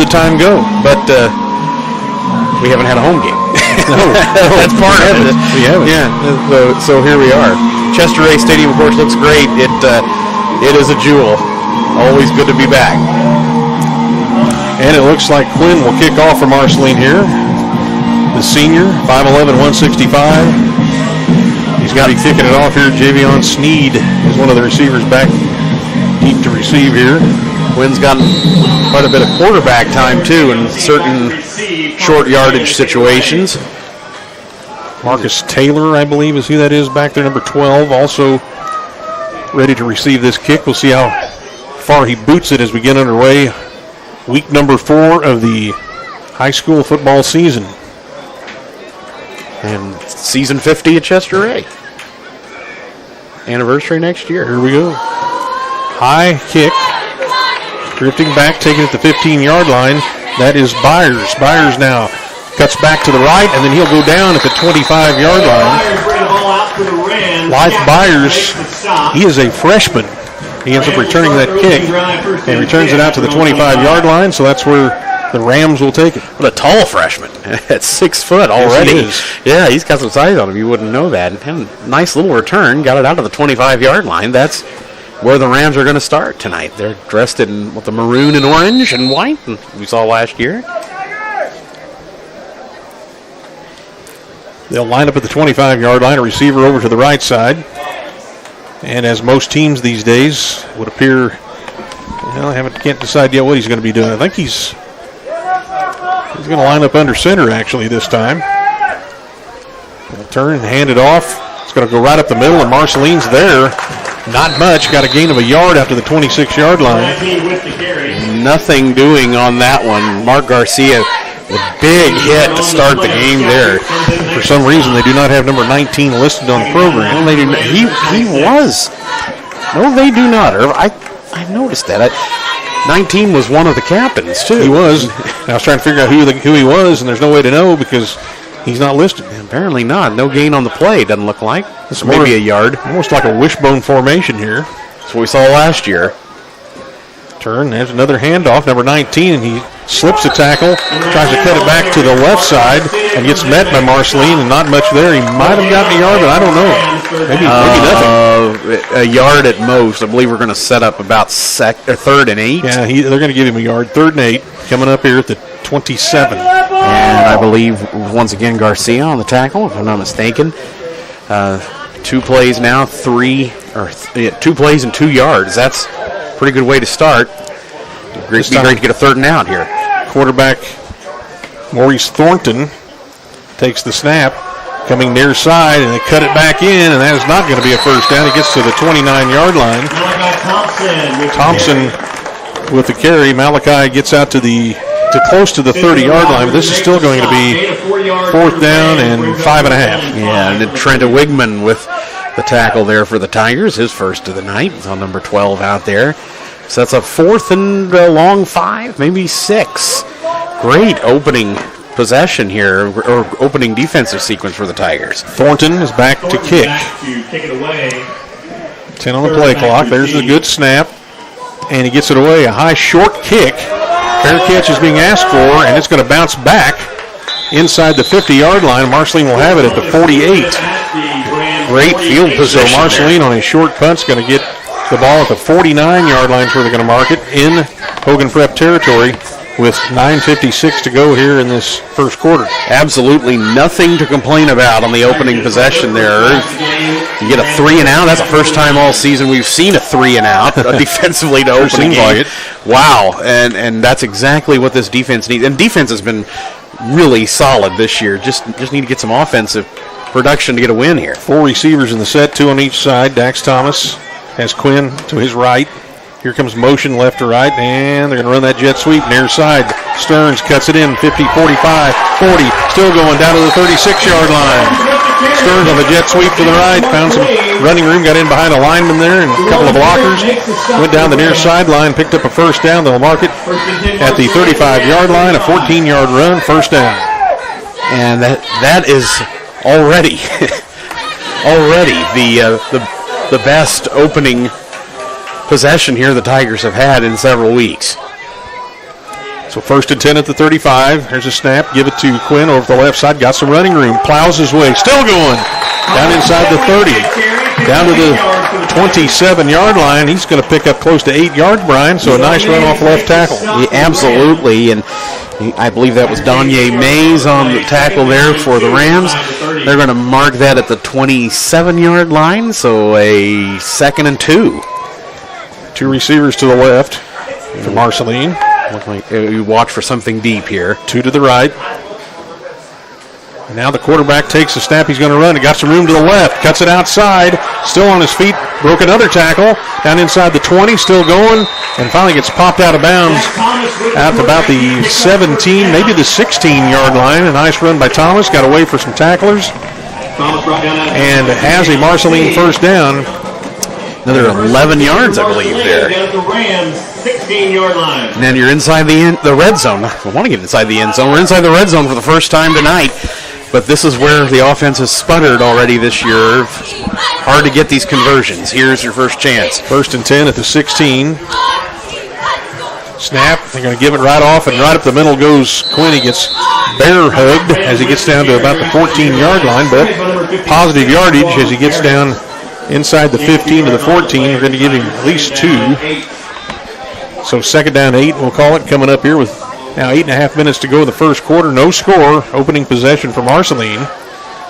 the time go. But we haven't had a home game. No, that's part of it. We haven't. Yeah. So here we are. Chester Ray Stadium, of course, looks great. It is a jewel. Always good to be back. And it looks like Quinn will kick off for Marceline here. The senior, 5'11", 165. He's got to be kicking it off here. Javion Sneed is one of the receivers back deep to receive here. Quinn's gotten quite a bit of quarterback time, too, in certain short yardage situations. Marcus Taylor, I believe, is who that is back there, number 12, also ready to receive this kick. We'll see how far he boots it as we get underway. Week number 4 of the high school football season. And season 50 at Chester Ray. Anniversary next year. Here we go. High kick. Drifting back, taking it to the 15-yard line. That is Byers. Byers now cuts back to the right, and then he'll go down at the 25-yard line. Blythe Byers, he is a freshman. He ends up returning that kick and returns it out to the 25-yard line, so that's where the Rams will take it. What a tall freshman. At 6 foot already. Yes, he is. Yeah, he's got some size on him. You wouldn't know that. And nice little return. Got it out to the 25-yard line. That's where the Rams are going to start tonight. They're dressed in the maroon and orange and white we saw last year. They'll line up at the 25-yard line, a receiver over to the right side. And as most teams these days would appear, can't decide yet what he's going to be doing. I think he's going to line up under center actually this time. He'll turn and hand it off. It's going to go right up the middle, and Marceline's there. Not much. Got a gain of a yard after the 26-yard line. Nothing doing on that one. Mark Garcia, a big hit to start the game there. For some reason, they do not have number 19 listed on the program. Well, they do not. He was. No, they do not. I noticed that. 19 was one of the captains, too. He was. I was trying to figure out who he was, and there's no way to know because he's not listed. Apparently not. No gain on the play, doesn't look like. It's maybe a yard. Almost like a wishbone formation here. That's what we saw last year. Turn, there's another handoff, number 19, and he slips the tackle, tries to cut it back to the left side, and gets met by Marceline, and not much there. He might have gotten a yard, but I don't know. Maybe nothing. A yard at most. I believe we're going to set up about 3rd and 8. Yeah, they're going to give him a yard. 3rd and 8, coming up here at the 27. And I believe, once again, Garcia on the tackle, if I'm not mistaken. 2 plays now, 2 plays and 2 yards. That's a pretty good way to start. It'd be great to get a 3rd and out here. Quarterback Maurice Thornton takes the snap, coming near side, and they cut it back in, and that is not going to be a first down. It gets to the 29-yard line. Thompson with the carry. Malachi gets out to close to the 30-yard line, but this is still going to be 4th down and 5.5. Yeah, and then Trent Wigman with the tackle there for the Tigers, his first of the night. He's on number 12 out there. So that's a 4th and long 5, maybe 6. Great opening possession here, or opening defensive sequence for the Tigers. Thornton is back to kick. 10 on the play clock. There's a good snap, and he gets it away. A high, short kick. Fair catch is being asked for, and it's going to bounce back inside the 50-yard line. Marceline will have it at the 48. Great field position. So Marceline on a short punt is going to get the ball at the 49-yard line where they're going to mark it in Hogan Prep territory with 9:56 to go here in this first quarter. Absolutely nothing to complain about on the opening possession there. You get a 3 and out. That's the first time all season we've seen a 3 and out defensively to open a game. Like it. Wow, and that's exactly what this defense needs. And defense has been really solid this year. Just need to get some offensive production to get a win here. 4 receivers in the set, 2 on each side. Dax Thomas has Quinn to his right. Here comes motion left to right, and they're going to run that jet sweep near side. Stearns cuts it in, 50, 45, 40, still going down to the 36-yard line. Stearns on the jet sweep to the right, found some running room, got in behind a lineman there and a couple of blockers. Went down the near sideline, picked up a first down. They'll mark it at the 35-yard line, a 14-yard run, first down. And that is already the best opening possession here the Tigers have had in several weeks. So 1st and 10 at the 35. Here's a snap. Give it to Quinn over the left side. Got some running room. Plows his way. Still going. Down inside the 30. Down to the 27-yard line. He's going to pick up close to 8 yards, Brian. So a nice run off left tackle. Yeah, absolutely. And I believe that was Donye Mays on the tackle there for the Rams. They're going to mark that at the 27-yard line. So a 2nd and 2. 2 receivers to the left for Marceline. Look like you watch for something deep here. 2 to the right. And now the quarterback takes the snap. He's going to run. He got some room to the left. Cuts it outside. Still on his feet. Broke another tackle. Down inside the 20. Still going. And finally gets popped out of bounds out to about the 17, maybe the 16-yard line. A nice run by Thomas. Got away for some tacklers. And has a Marceline first down. Another 11 yards, I believe, there. 16-yard line. And then you're inside the red zone. I want to get inside the end zone. We're inside the red zone for the first time tonight. But this is where the offense has sputtered already this year. Hard to get these conversions. Here's your first chance. 1st and 10 at the 16. Snap. They're going to give it right off, and right up the middle goes Quinn. He gets bear hugged as he gets down to about the 14-yard line, but positive yardage as he gets down inside the 15 to the 14. We're going to give him at least 2. So 2nd down 8, we'll call it, coming up here with now 8.5 minutes to go in the first quarter. No score. Opening possession for Marceline.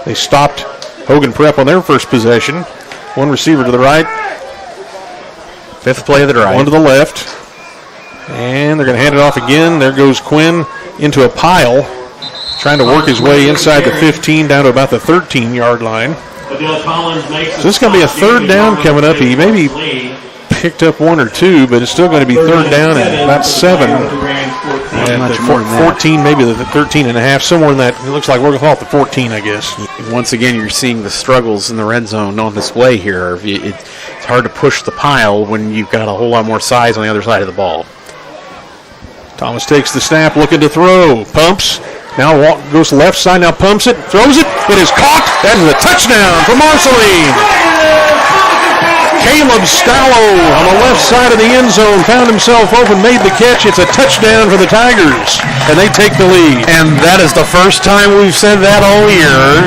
They stopped Hogan Prep on their first possession. 1 receiver to the right. 5th play of the drive. 1 to the left. And they're going to hand it off again. There goes Quinn into a pile, trying to work his way inside the 15 down to about the 13-yard line. So this is going to be a 3rd down coming up. He maybe picked up 1 or 2, but it's still going to be 3rd down and about 7. And the 14, maybe the 13 and a half, somewhere in that. It looks like we're going to call it the 14, I guess. Once again, you're seeing the struggles in the red zone on display here. It's hard to push the pile when you've got a whole lot more size on the other side of the ball. Thomas takes the snap, looking to throw. Pumps. Now goes to the left side, now pumps it, throws it. It is caught. That is a touchdown for Marceline. Caleb Stallow on the left side of the end zone found himself open, made the catch. It's a touchdown for the Tigers, and they take the lead. And that is the first time we've said that all year.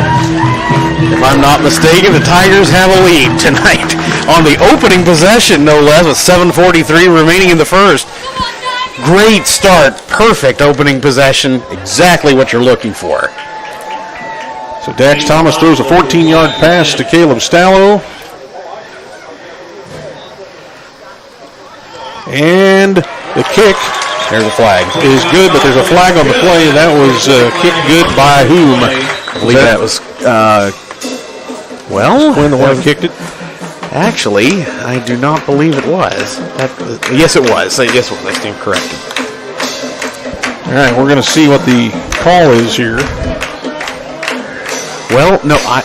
If I'm not mistaken, the Tigers have a lead tonight on the opening possession, no less, with 7:43 remaining in the first. Great start, perfect opening possession, exactly what you're looking for. So Dax Thomas throws a 14-yard pass to Caleb Stallow. And the kick, there's a flag, is good, but there's a flag on the play. That was kicked good by whom? I believe that was, Quinn, the one who kicked it. Actually, I do not believe it was. Yes, it was. Yes, it was. I stand corrected. All right, we're going to see what the call is here. Well, no, I'm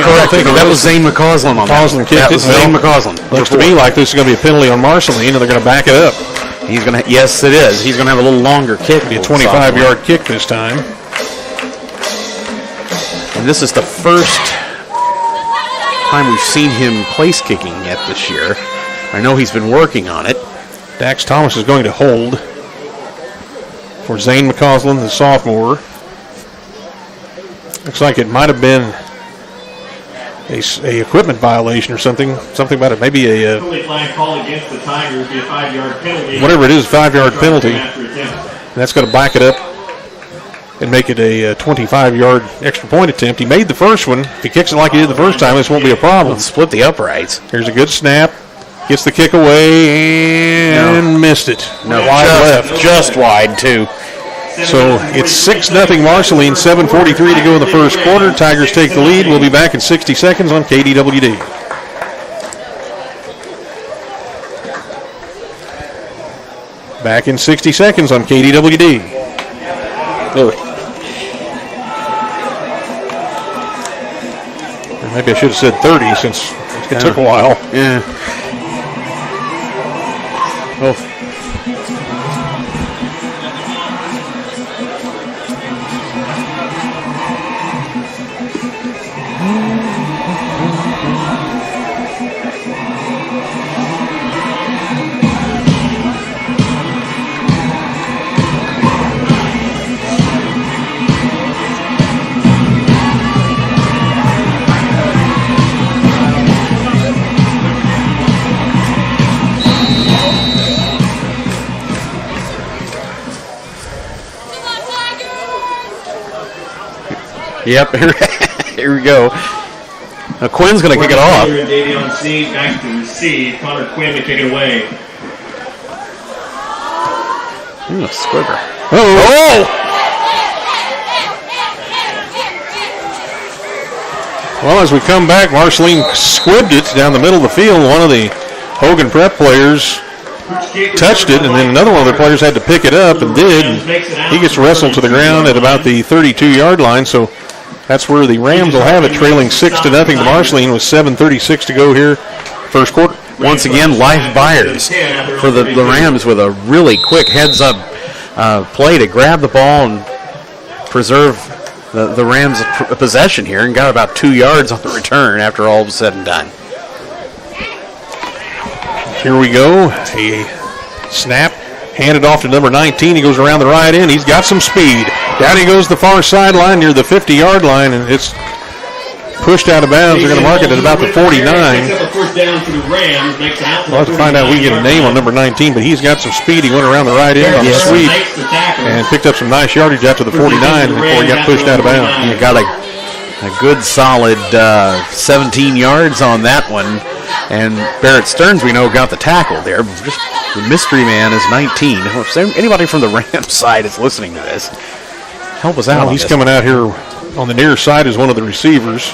correct. That was Zane McCausland on that. That was Zane McCausland. Looks to me like this is going to be a penalty on Marceline, and they're going to back it up. He's going to. Yes, it is. He's going to have a little longer kick. It'll be a 25-yard kick this time. And this is the first time we've seen him place kicking yet this year. I know he's been working on it. Dax Thomas is going to hold for Zane McCausland, the sophomore. Looks like it might have been a equipment violation or something about it. Maybe a flag call against the Tigers, be a 5-yard penalty. Whatever it is, 5-yard penalty. And that's going to back it up and make it a 25-yard extra point attempt. He made the first one. If he kicks it like he did the first time, this won't be a problem. Split the uprights. Here's a good snap. Gets the kick away and missed it. No, wide left. Just wide, too. So it's 6-0 Marceline, 7:43 to go in the first quarter. Tigers take the lead. We'll be back in 60 seconds on KDWD. Back in 60 seconds on KDWD. Maybe I should have said 30 since it took a while. Yeah. Oh. Yep, here we go. Now Quinn's going to kick it off. Davion C back to receive. Connor Quinn to kick it away. Ooh, a squibber. Oh! Well, as we come back, Marceline squibbed it down the middle of the field. One of the Hogan Prep players touched it, and then another one of the players had to pick it up and did. And he gets wrestled to the ground at about the 32-yard line, so that's where the Rams will have it, trailing 6-0 to Marceline with 7:36 to go here, first quarter. Once again, live buyers for the Rams with a really quick heads-up play to grab the ball and preserve the Rams' possession here, and got about 2 yards on the return after all was said and done. Here we go. A snap, handed off to number 19. He goes around the right end. He's got some speed. Down he goes the far sideline near the 50-yard line, and it's pushed out of bounds. They're going to mark it at about the 49. We'll have to find out if we can get a name on number 19, but he's got some speed. He went around the right end on the sweep and picked up some nice yardage after the 49 before he got pushed out of bounds. He got a good solid 17 yards on that one. And Barrett Stearns, we know, got the tackle there. Just the mystery man is 19. If anybody from the Rams side is listening to this, help us out. Well, he's coming out here on the near side as one of the receivers.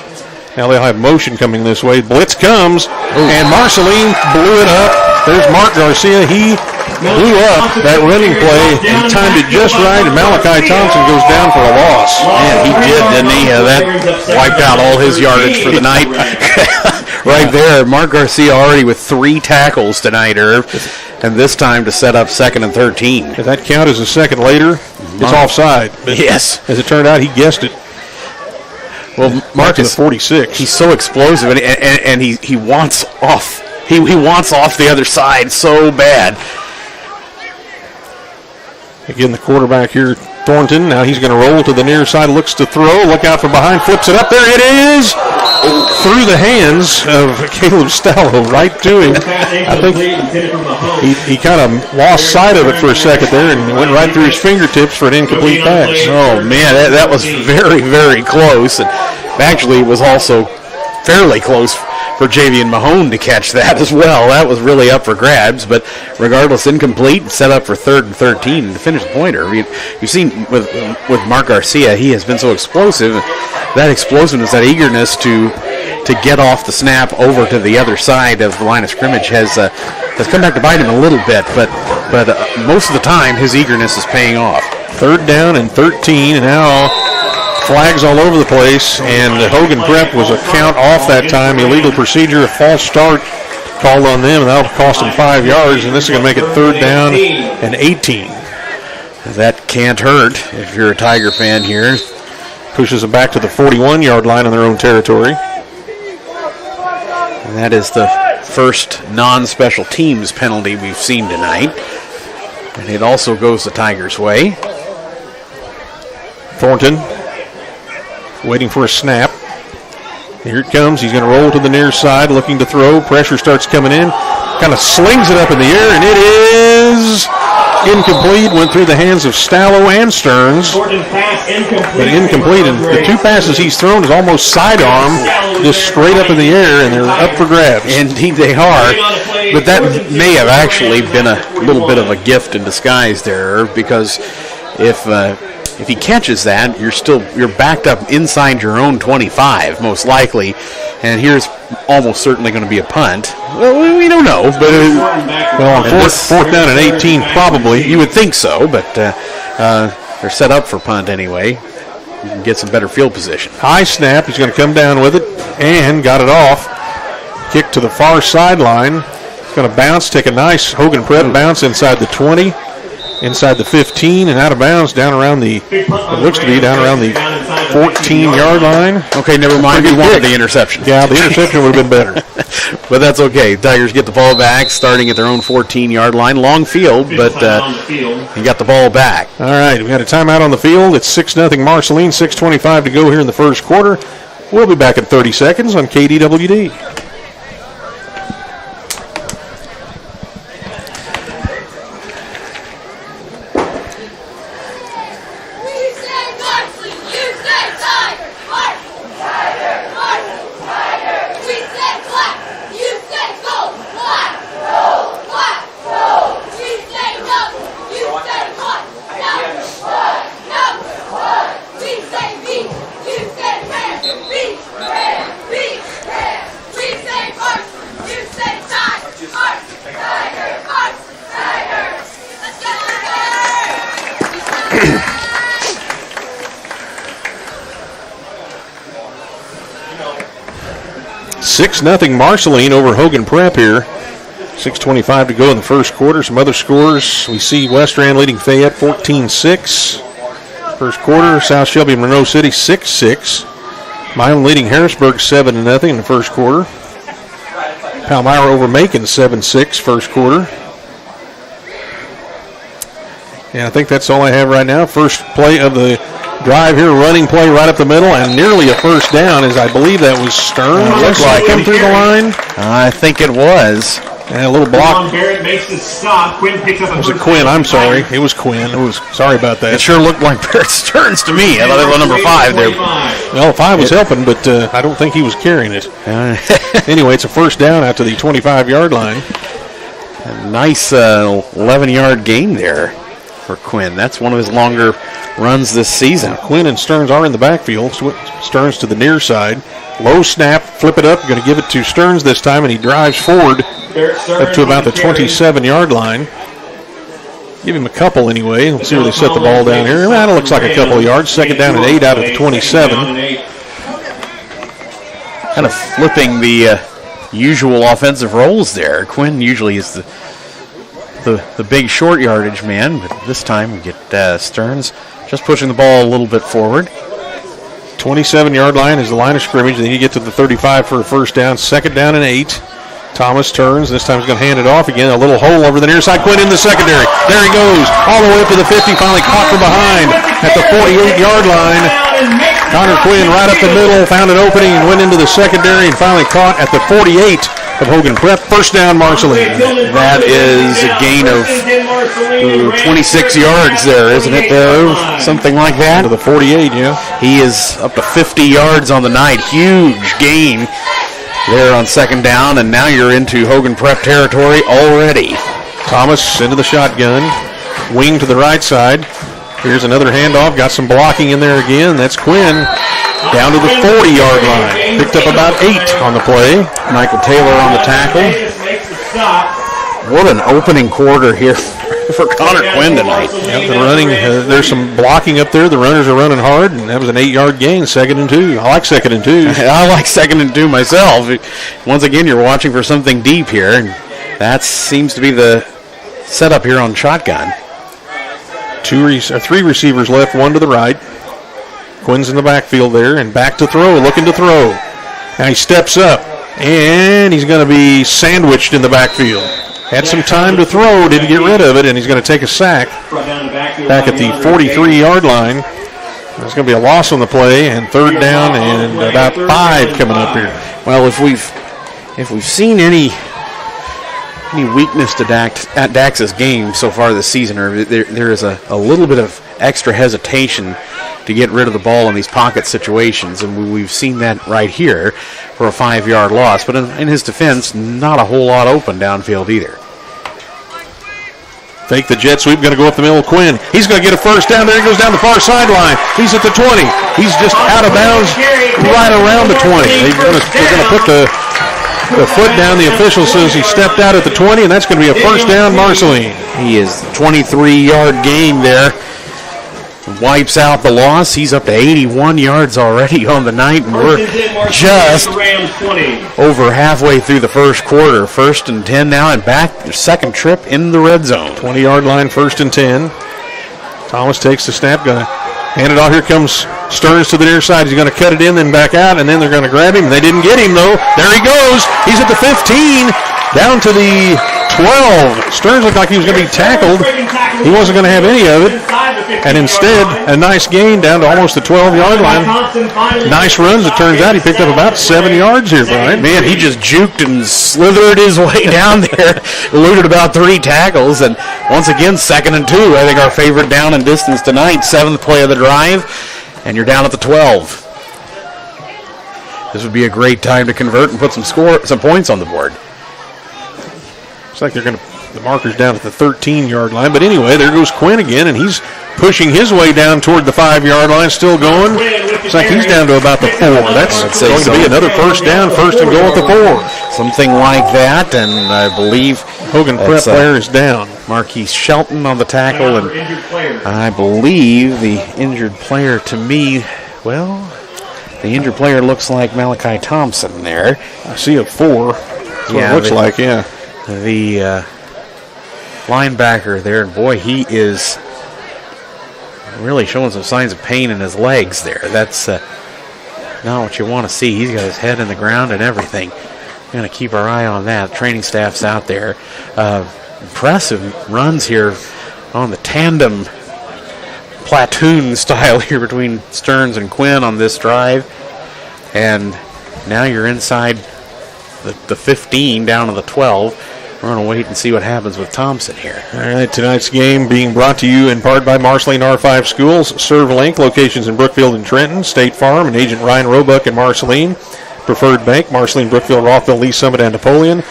Now they'll have motion coming this way. Blitz comes, and Marceline blew it up. There's Mark Garcia. He blew up that running play and timed it just right, and Malachi Thompson goes down for a loss. Man, he did, didn't he? That wiped out all his yardage for the night. Right there, Mark Garcia already with 3 tackles tonight, Irv, and this time to set up 2nd and 13. Does that count as a second later? It's offside. Yes. As it turned out, he guessed it. Well, Mark is 46. He's so explosive, and he wants off. He wants off the other side so bad. Again, the quarterback here, Thornton. Now he's going to roll to the near side, looks to throw, look out from behind, flips it up. There it is! Through the hands of Caleb Stallo, right to him. I think he kind of lost sight of it for a second there and went right through his fingertips for an incomplete pass. Oh, man, that was very, very close. And actually, it was also fairly close for Javian Mahone to catch that as well. That was really up for grabs, but regardless, incomplete, set up for 3rd and 13 to finish the pointer. You've seen with Mark Garcia, he has been so explosive. That explosiveness, that eagerness to get off the snap over to the other side of the line of scrimmage has come back to bite him a little bit, but most of the time his eagerness is paying off. 3rd down and 13, and now flags all over the place, and Hogan Prep was a count off that time. Illegal procedure, a false start called on them, and that'll cost them 5 yards, and this is going to make it 3rd down and 18. That can't hurt if you're a Tiger fan here. Pushes them back to the 41-yard line on their own territory. And that is the first non-special teams penalty we've seen tonight. And it also goes the Tigers' way. Thornton waiting for a snap. Here it comes. He's going to roll to the near side, looking to throw. Pressure starts coming in. Kind of slings it up in the air, and it is incomplete. Went through the hands of Stallo and Stearns. But incomplete. And the 2 passes he's thrown is almost sidearm, just straight up in the air, and they're up for grabs. Indeed they are. But that may have actually been a little bit of a gift in disguise there, because if he catches that, you're backed up inside your own 25, most likely, and here's almost certainly going to be a punt. Well, we don't know, but on 4th down and 18, probably. You would think so, but they're set up for punt anyway. You can get some better field position. High snap. He's going to come down with it and got it off. Kick to the far sideline. It's going to bounce, take a nice Hogan Prep bounce inside the 20. Inside the 15 and out of bounds down around the 14-yard line. Okay, never mind. We wanted the interception. Yeah, the interception would have been better. But that's okay. Tigers get the ball back, starting at their own 14-yard line. Long field, but he got the ball back. All right, we got a timeout on the field. It's 6-0 Marceline, 6:25 to go here in the first quarter. We'll be back in 30 seconds on KDWD. 6-0 Marceline over Hogan Prep here. 6:25 to go in the first quarter. Some other scores. We see West Rand leading Fayette 14-6. First quarter, South Shelby Monroe City 6-6. Milan leading Harrisburg 7-0 in the first quarter. Palmyra over Macon 7-6 first quarter. And I think that's all I have right now. First play of the drive here, running play right up the middle, and nearly a first down, as I believe that was Stern. Looks like him through the line. I think it was. And a little block. Barrett makes the stop. Quinn picks up a Was it Quinn? I'm sorry. It was Quinn. Sorry about that. It sure looked like Barrett Stearns to me. I thought it was number 5 there. Well, 5 was helping, but I don't think he was carrying it. Anyway, it's a first down out to the 25-yard line. A nice 11-yard gain there for Quinn. That's one of his longer runs this season. Quinn and Stearns are in the backfield. Stearns to the near side. Low snap, flip it up. Going to give it to Stearns this time, and he drives forward up to about the 27-yard line. Give him a couple anyway. Let's see where they set the ball down here. That looks like a couple of yards. Second down and 8 out of the 27. Kind of flipping the usual offensive roles there. Quinn usually is the big short yardage man, but this time we get Stearns just pushing the ball a little bit forward. 27-yard line is the line of scrimmage. Then you get to the 35 for a first down. Second down and 8. Thomas turns. This time he's going to hand it off again. A little hole over the near side. Quinn in the secondary. There he goes. All the way up to the 50. Finally caught from behind at the 48-yard line. Connor Quinn right up the middle. Found an opening and went into the secondary and finally caught at the 48 of Hogan Prep. First down, Marceline. That is a gain of 26 yards there, isn't it, though? Something like that. To the 48, yeah. He is up to 50 yards on the night. Huge gain there on second down, and now you're into Hogan Prep territory already. Thomas into the shotgun. Wing to the right side. Here's another handoff. Got some blocking in there again. That's Quinn. Down to the 40-yard line. Picked up about 8 on the play. Michael Taylor on the tackle. What an opening quarter here for Connor Quinn tonight. Yep, the running, there's some blocking up there. The runners are running hard, and that was an 8-yard gain, 2nd and 2. I like 2nd and 2. I like 2nd and 2 myself. Once again, you're watching for something deep here, and that seems to be the setup here on shotgun. 3 receivers left, 1 to the right. Quinn's in the backfield there, and back to throw, looking to throw. Now he steps up, and he's going to be sandwiched in the backfield. Had some time to throw, didn't get rid of it, and he's going to take a sack back at the 43-yard line. There's going to be a loss on the play, and third down and about 5 coming up here. Well, if we've seen any weakness to Dax's game so far this season, or there is a little bit of extra hesitation to get rid of the ball in these pocket situations, and we've seen that right here for a 5-yard loss. But in his defense, not a whole lot open downfield either. Fake the jet sweep, going to go up the middle. Quinn, he's going to get a first down. There he goes down the far sideline. He's at the 20. He's just out of bounds right around the 20. They're going to put the foot down. The official says he stepped out at the 20, and that's going to be a first down, Marceline. He is 23-yard gain there. Wipes out the loss. He's up to 81 yards already on the night, and we're just over halfway through the first quarter. 1st and 10 now, and back their second trip in the red zone. 20-yard line, 1st and 10. Thomas takes the snap, going to hand it off. Here comes Stearns to the near side. He's going to cut it in, then back out, and then they're going to grab him. They didn't get him, though. There he goes. He's at the 15, down to the 12. Stearns looked like he was going to be tackled. He wasn't going to have any of it. And instead, a nice gain down to almost the 12-yard line. Nice runs, it turns out. He picked up about 7 yards here, Brian. Man, he just juked and slithered his way down there. Eluded about 3 tackles. And once again, 2nd and 2. I think our favorite down and distance tonight. 7th play of the drive. And you're down at the 12. This would be a great time to convert and put some points on the board. Looks like they're going to, the marker's down at the 13-yard line. But anyway, there goes Quinn again, and he's pushing his way down toward the 5-yard line, still going. Looks like he's down to about the 4. That's going to be another first down, 1st and goal at the 4. Something like that, and I believe Hogan Prep player is down. Marquise Shelton on the tackle, and I believe the injured player to me, well, The injured player looks like Malachi Thompson there. I see a 4. That's what it looks like, yeah. The linebacker there, and boy, he is really showing some signs of pain in his legs there. That's not what you want to see. He's got his head in the ground and everything. We're going to keep our eye on that. Training staff's out there. Impressive runs here on the tandem platoon style here between Stearns and Quinn on this drive. And now you're inside the 15 down to the 12. We're going to wait and see what happens with Thompson here. All right, tonight's game being brought to you in part by Marceline R5 Schools, ServLink, locations in Brookfield and Trenton, State Farm, and Agent Ryan Roebuck and Marceline. Preferred Bank, Marceline, Brookfield, Rothville, Lee Summit, and Napoleon.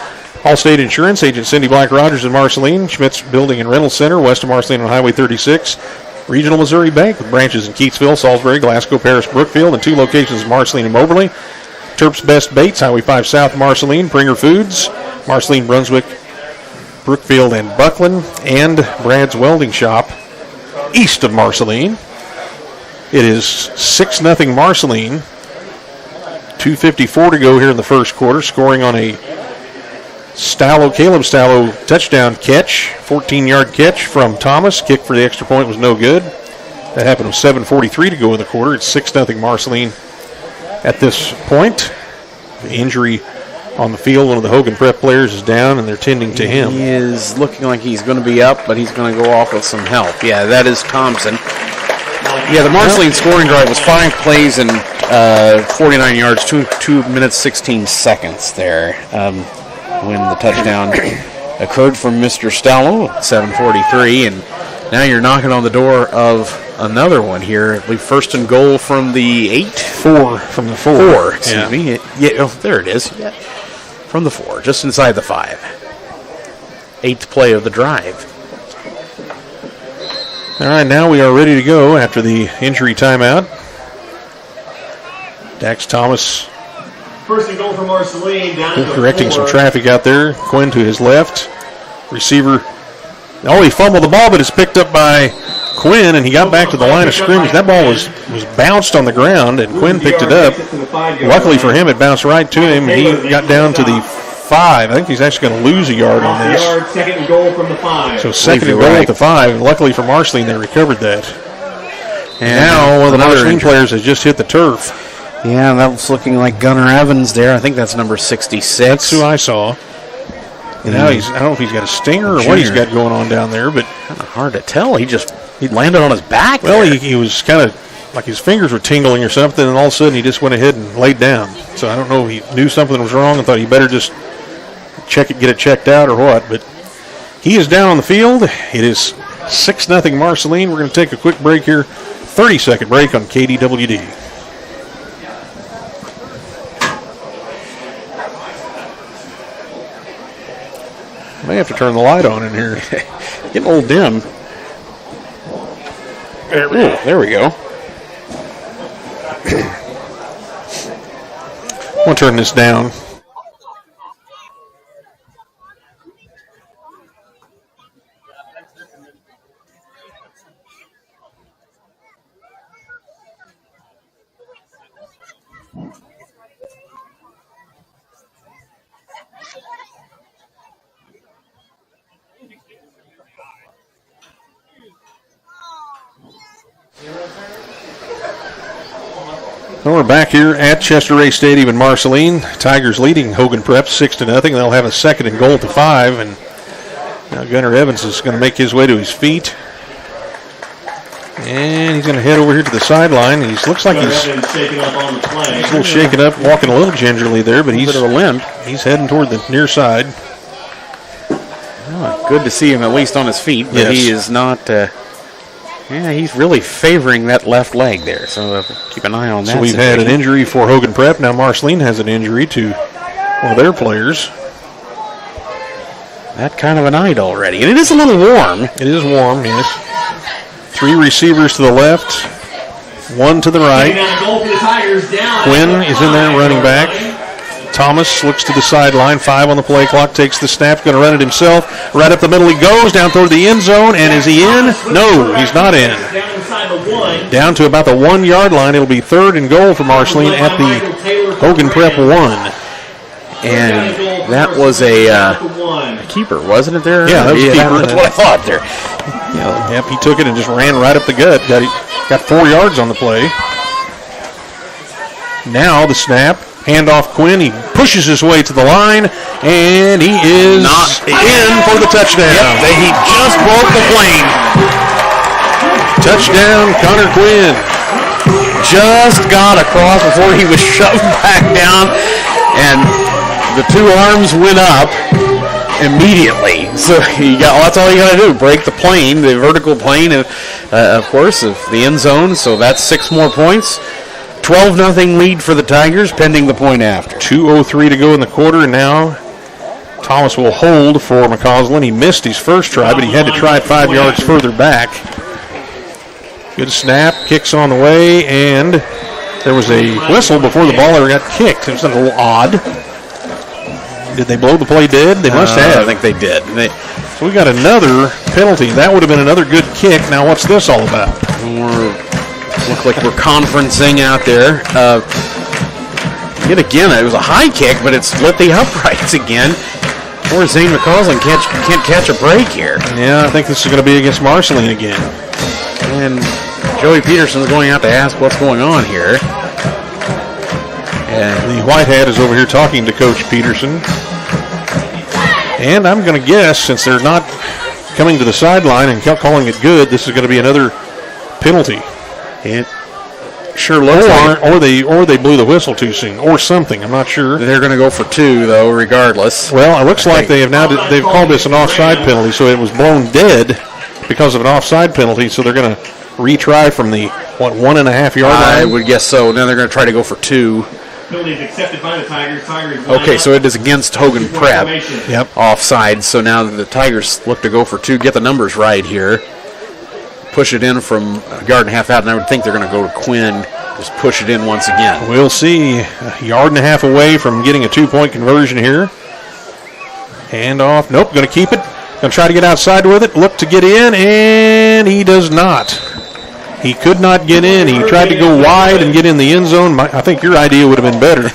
Allstate Insurance, Agent Cindy Black Rogers and Marceline. Schmitz Building and Rental Center, west of Marceline on Highway 36. Regional Missouri Bank with branches in Keatsville, Salisbury, Glasgow, Paris, Brookfield, and 2 locations in Marceline and Moberly. Terp's Best Baits, Highway 5 South, Marceline. Pringer Foods, Marceline, Brunswick, Brookfield, and Buckland. And Brad's Welding Shop, east of Marceline. It is 6-0 Marceline. 2:54 to go here in the first quarter, scoring on a Caleb Stallo touchdown catch, 14-yard catch from Thomas. Kick for the extra point was no good. That happened with 7:43 to go in the quarter. It's 6-0 Marceline at this point. The injury on the field, one of the Hogan Prep players is down, and they're tending to him. He is looking like he's going to be up, but he's going to go off with some help. Yeah, that is Thompson. Yeah, the Marceline scoring drive was 5 plays and 49 yards, 2 minutes, 16 seconds there when the touchdown occurred from Mr. Stallo at 7:43, and now you're knocking on the door of another one here. I believe first and goal from the 8? 4 from the 4. Excuse me. Yeah, oh, there it is. Yeah. From the 4, just inside the 5. 8th play of the drive. All right, now we are ready to go after the injury timeout. Dax Thomas First and goal for Marceline. correcting some traffic out there. Quinn to his left. Receiver. Oh, he fumbled the ball, but it's picked up by Quinn, and he got back to the line of scrimmage. That ball was bounced on the ground, and Quinn picked it up. Luckily for him, it bounced right to him, and he got down to the 5. I think he's actually going to lose a yard on this. Second and goal from the 5. So second and goal at the 5, and luckily for Marceline, they recovered that. And now one of the Marceline players has just hit the turf. Yeah, that was looking like Gunnar Evans there. I think that's number 66. That's who I saw. And now I don't know if he's got a stinger or what he's got going on down there, but kind of hard to tell. He landed on his back. Well, he was kind of like his fingers were tingling or something, and all of a sudden he just went ahead and laid down. So I don't know if he knew something was wrong and thought he better just get it checked out or what. But he is down on the field. It is 6-0 Marceline. We're going to take a quick break here. 30-second break on KDWD. May have to turn the light on in here. Getting a little dim. There we go. I'm going to turn this down. Well, we're back here at Chester Ray Stadium in Marceline. Tigers leading Hogan Prep 6-0. They'll have a second and goal to 5, and now Gunnar Evans is going to make his way to his feet. And he's going to head over here to the sideline. He looks like he's a little shaken up, walking a little gingerly there, but he's a limp. He's heading toward the near side. Oh, good to see him at least on his feet, but he is not. He's really favoring that left leg there, so keep an eye on that. So we've had an injury for Hogan Prep. Now Marceline has an injury to one of their players. That kind of a night already. And it is a little warm. It is warm, yes. 3 receivers to the left, 1 to the right. Quinn is in there running back. Thomas looks to the sideline, 5 on the play clock, takes the snap, going to run it himself. Right up the middle he goes, down toward the end zone, and is he in? No, he's not in. inside the 1. Down to about the 1 yard line. It'll be 3rd and goal for Marceline at the Hogan Prep 1. And that was a keeper, wasn't it there? Yeah, that was a keeper. That's what I thought there. Yep, he took it and just ran right up the gut. Got 4 yards on the play. Now the snap. Handoff Quinn. He pushes his way to the line, and he is in for the touchdown. Yep, he just broke the plane. Touchdown, Connor Quinn. Just got across before he was shoved back down, and the 2 arms went up immediately. So that's all you got to do, break the plane, the vertical plane, of course, of the end zone. So that's 6 more points. 12-0 lead for the Tigers, pending the point after. 2:03 to go in the quarter, and now Thomas will hold for McCausland. He missed his first try, but he had to try it 5 yards further back. Good snap, kicks on the way, and there was a whistle before the ball ever got kicked. It was a little odd. Did they blow the play dead? They must have. I think they did. So we got another penalty. That would have been another good kick. Now what's this all about? Look like we're conferencing out there. Yet again, it was a high kick, but it split the uprights again. Poor Zane McCausland can't catch a break here. Yeah, I think this is going to be against Marceline again. And Joey Peterson's going out to ask what's going on here. And the white hat is over here talking to Coach Peterson. And I'm going to guess, since they're not coming to the sideline and calling it good, this is going to be another penalty. It sure looks like or they blew the whistle too soon, or something. I'm not sure. They're going to go for 2, though, regardless. Well, it looks like they've called this an offside penalty, so it was blown dead because of an offside penalty. So they're going to retry from the 1.5 yard line. I would guess so. Now they're going to try to go for 2. Penalties accepted by the Tigers. Okay, so it is against Hogan Prep. Yep. Offside. So now the Tigers look to go for 2. Get the numbers right here. Push it in from a yard and a half out, and I would think they're going to go to Quinn. Just push it in once again. We'll see. A yard and a half away from getting a 2-point conversion here. Hand off. Nope, going to keep it. Going to try to get outside with it. Look to get in, and he does not. He could not get in. He tried to go wide and get in the end zone. I think your idea would have been better.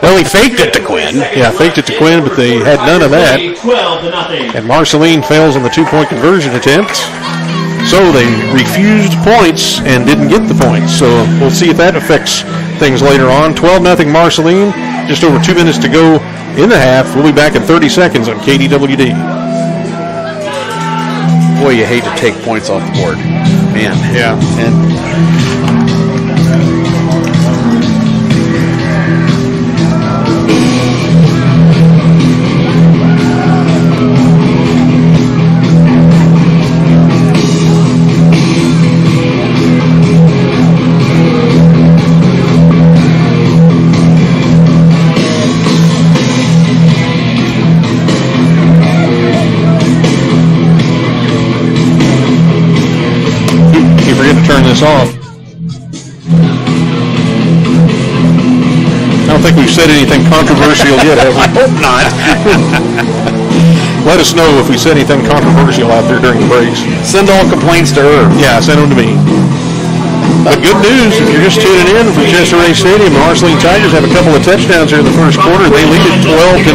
Well, he faked it to Quinn. Yeah, faked it to Quinn, but they had none of that. 12-0. And Marceline fails on the 2-point conversion attempt. So they refused points and didn't get the points. So we'll see if that affects things later on. 12-0 Marceline. Just over 2 minutes to go in the half. We'll be back in 30 seconds on KDWD. Boy, you hate to take points off the board. Man. Yeah. Turn this off. I don't think we've said anything controversial yet, have we? I hope not. Let us know if we said anything controversial out there during the breaks. Send all complaints to her. Yeah, send them to me. But good news, if you're just tuning in from Chester Ray Stadium, the Marceline Tigers have a couple of touchdowns here in the first quarter. They lead it 12-0.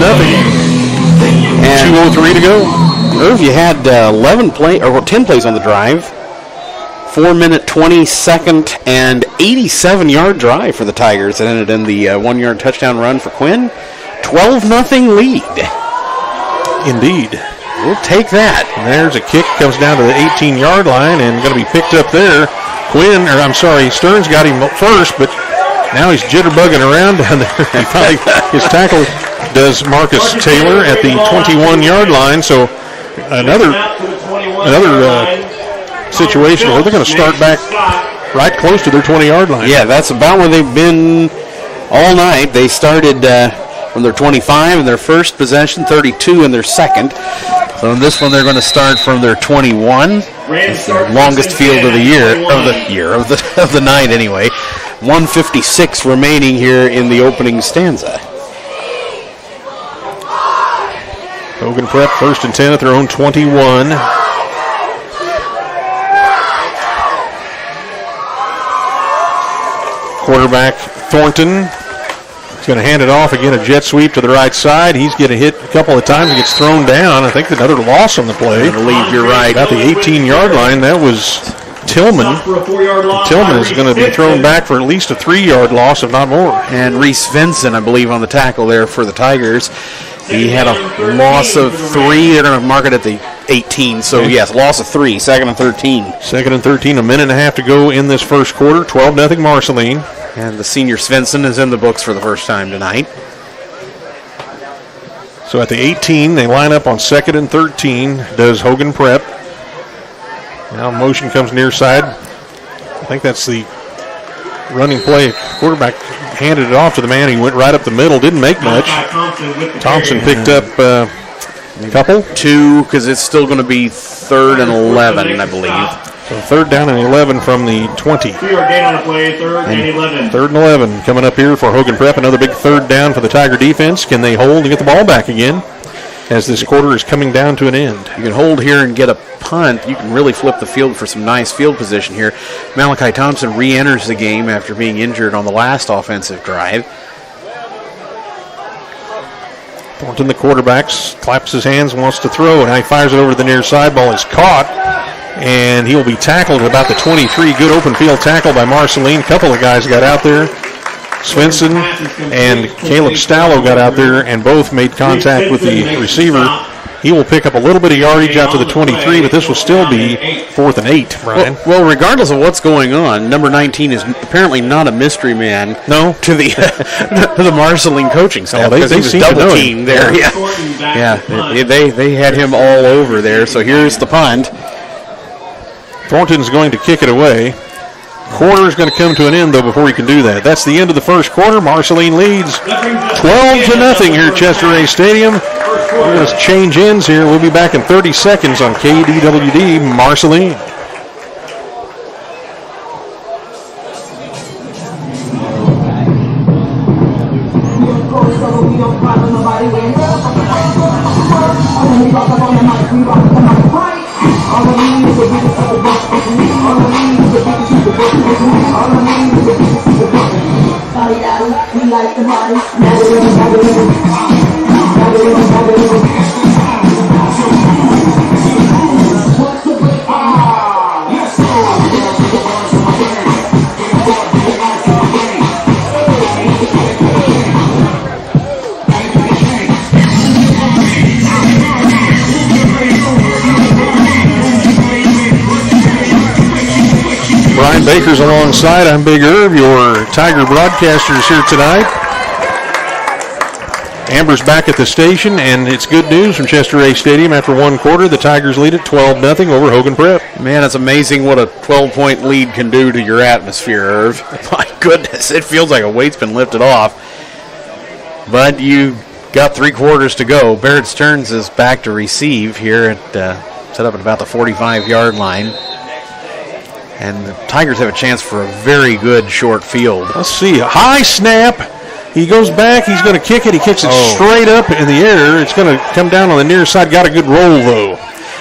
And 2:03 to go. Irv, you had 10 plays on the drive. 4-minute, 22nd, and 87-yard drive for the Tigers. It ended in the 1-yard touchdown run for Quinn. 12-0 lead. Indeed. We'll take that. And there's a kick, comes down to the 18-yard line and going to be picked up there. Stearns got him first, but now he's jitterbugging around down there. His tackle does Marcus Taylor at the 21-yard line. So another situation where they're going to start back right close to their 20-yard line. Yeah, that's about where they've been all night. They started from their 25 in their first possession, 32 in their second. So in this one, they're going to start from their 21. It's the longest field of the night anyway. 1:56 remaining here in the opening stanza. Hogan Prep 1st and 10 at their own 21. Quarterback Thornton is going to hand it off again, a jet sweep to the right side. He's getting hit a couple of times and gets thrown down. I think another loss on the play. I believe you're right. About the 18-yard line. That was Tillman. Tillman is going to be thrown back for at least a 3-yard loss, if not more. And Reese Vinson, I believe, on the tackle there for the Tigers. He had a loss of 3. They're going to mark it at the 18. So, yes, loss of 3. 2nd and 13. 2nd and 13. A minute and a half to go in this first quarter. 12-0 Marceline. And the senior Svensson is in the books for the first time tonight. So at the 18, they line up on 2nd and 13. Does Hogan Prep. Now motion comes near side. I think that's the running play. Quarterback handed it off to the man. He went right up the middle. Didn't make much. Thompson picked up a couple. 2, because it's still going to be 3rd and 11, I believe. So 3rd down and 11 from the 20. 3-yard gain on the play, 3rd and 11. 3rd and 11 coming up here for Hogan Prep. Another big 3rd down for the Tiger defense. Can they hold and get the ball back again as this quarter is coming down to an end? You can hold here and get a punt. You can really flip the field for some nice field position here. Malachi Thompson re-enters the game after being injured on the last offensive drive. Thornton, the quarterback, claps his hands, wants to throw, and now he fires it over to the near side. Ball is caught, and he will be tackled at about the 23. Good open field tackle by Marceline. A couple of guys got out there. Svensson and Caleb Stallo got out there, and both made contact with the receiver. He will pick up a little bit of yardage out to the 23, but this will still be 4th and 8, Brian. Well, regardless of what's going on, number 19 is apparently not a mystery man. No, to the to the Marceline coaching staff, because he was double teamed there. Yeah, they had him all over there. So here's the punt. Thornton's going to kick it away. Quarter is going to come to an end, though, before he can do that. That's the end of the first quarter. Marceline leads 12-0 here at Chester A Stadium. We're going to change ends here. We'll be back in 30 seconds on KDWD Marceline. Brian Baker's alongside. I'm Big Irv, your Tiger broadcasters here tonight. Amber's back at the station, and it's good news from Chester A Stadium. After one quarter, the Tigers lead at 12-0 over Hogan Prep. Man, it's amazing what a 12-point lead can do to your atmosphere, Irv. My goodness, it feels like a weight's been lifted off. But you got 3 quarters to go. Barrett Stearns is back to receive here at set up at about the 45-yard line. And the Tigers have a chance for a very good short field. Let's see, a high snap. He goes back, he's going to kick it. He kicks it straight up in the air. It's going to come down on the near side. Got a good roll, though.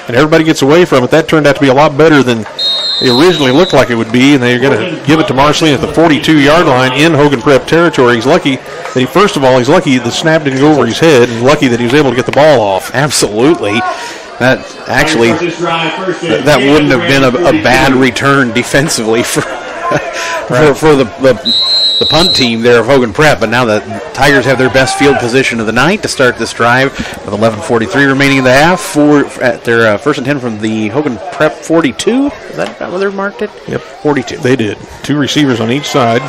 And everybody gets away from it. That turned out to be a lot better than it originally looked like it would be. And they're going to give it to Marceline at the 42-yard line in Hogan Prep territory. He's lucky that he's lucky the snap didn't go over his head, and lucky that he was able to get the ball off. Absolutely. That actually, that wouldn't have been a bad return defensively for the punt team there of Hogan Prep. But now the Tigers have their best field position of the night to start this drive with 11:43 remaining in the half. At their first and 10 from the Hogan Prep 42. Is that where they marked it? Yep, 42. They did. 2 receivers on each side.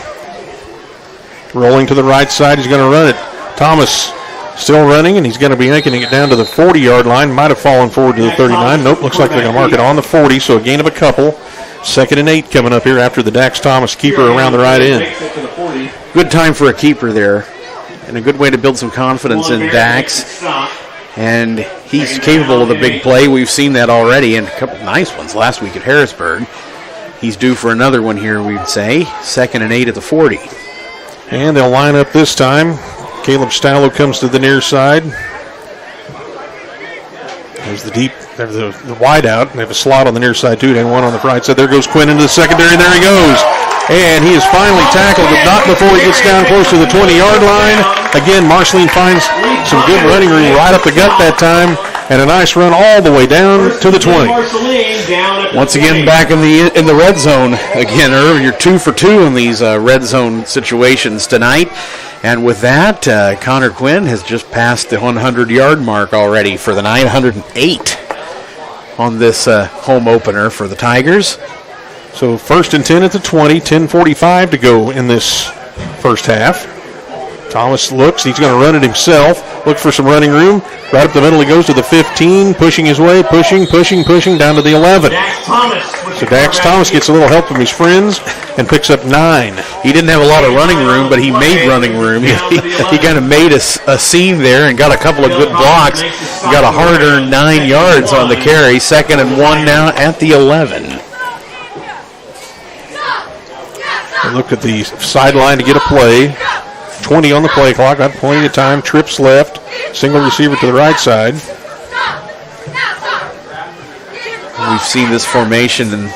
Rolling to the right side, he's going to run it. Thomas still running, and he's going to be making it down to the 40-yard line. Might have fallen forward to the 39. Nope, looks like they're going to mark it on the 40, so a gain of a couple. 2nd and 8 coming up here after the Dax Thomas keeper around the right end. Good time for a keeper there, and a good way to build some confidence in Dax. And he's capable of the big play. We've seen that already, and a couple nice ones last week at Harrisburg. He's due for another one here, we'd say. 2nd and 8 at the 40. And they'll line up this time. Caleb Stallo comes to the near side. There's the wide out. They have a slot on the near side, too, and one on the right side. There goes Quinn into the secondary. There he goes. And he is finally tackled, but not before he gets down close to the 20-yard line. Again, Marceline finds some good running room right up the gut that time, and a nice run all the way down to the 20. Once again, back in the red zone. Again, Irv, you're 2 for 2 in these red zone situations tonight. And with that, Connor Quinn has just passed the 100-yard mark already for the night, 108 on this home opener for the Tigers. So 1st and 10 at the 20, 10:45 to go in this first half. Thomas looks, he's going to run it himself, look for some running room. Right up the middle he goes to the 15, pushing his way, pushing down to the 11. So Dax Thomas gets a little help from his friends and picks up 9. He didn't have a lot of running room, but he made running room. He kind of made a seam there and got a couple of good blocks. He got a hard-earned 9 yards on the carry. 2nd and 1 now at the 11. Look at the sideline to get a play. 20 on the play clock, got plenty of time. Trips left, single receiver to the right side. We've seen this formation in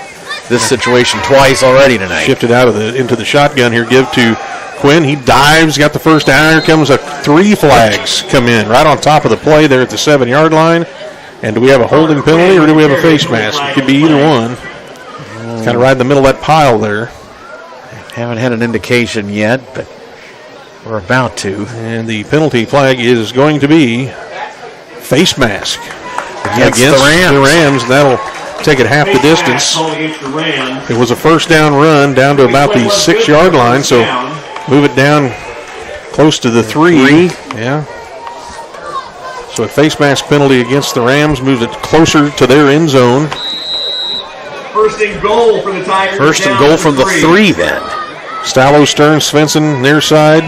this situation twice already tonight. Shifted out of into the shotgun here. Give to Quinn. He dives, got the first down. Here comes 3 flags come in right on top of the play there at the 7-yard line. And do we have a holding penalty or do we have a face mask? It could be either one. Kind of right in the middle of that pile there. Haven't had an indication yet, but we're about to. And the penalty flag is going to be face mask against the Rams. That'll take it half the distance. It was a first down run down to about the 6-yard line, so move it down close to the 3. Yeah. So a face mask penalty against the Rams moves it closer to their end zone. First and goal for the Tigers. First and goal from the 3 then. Stallo, Stern, Svensson, near side.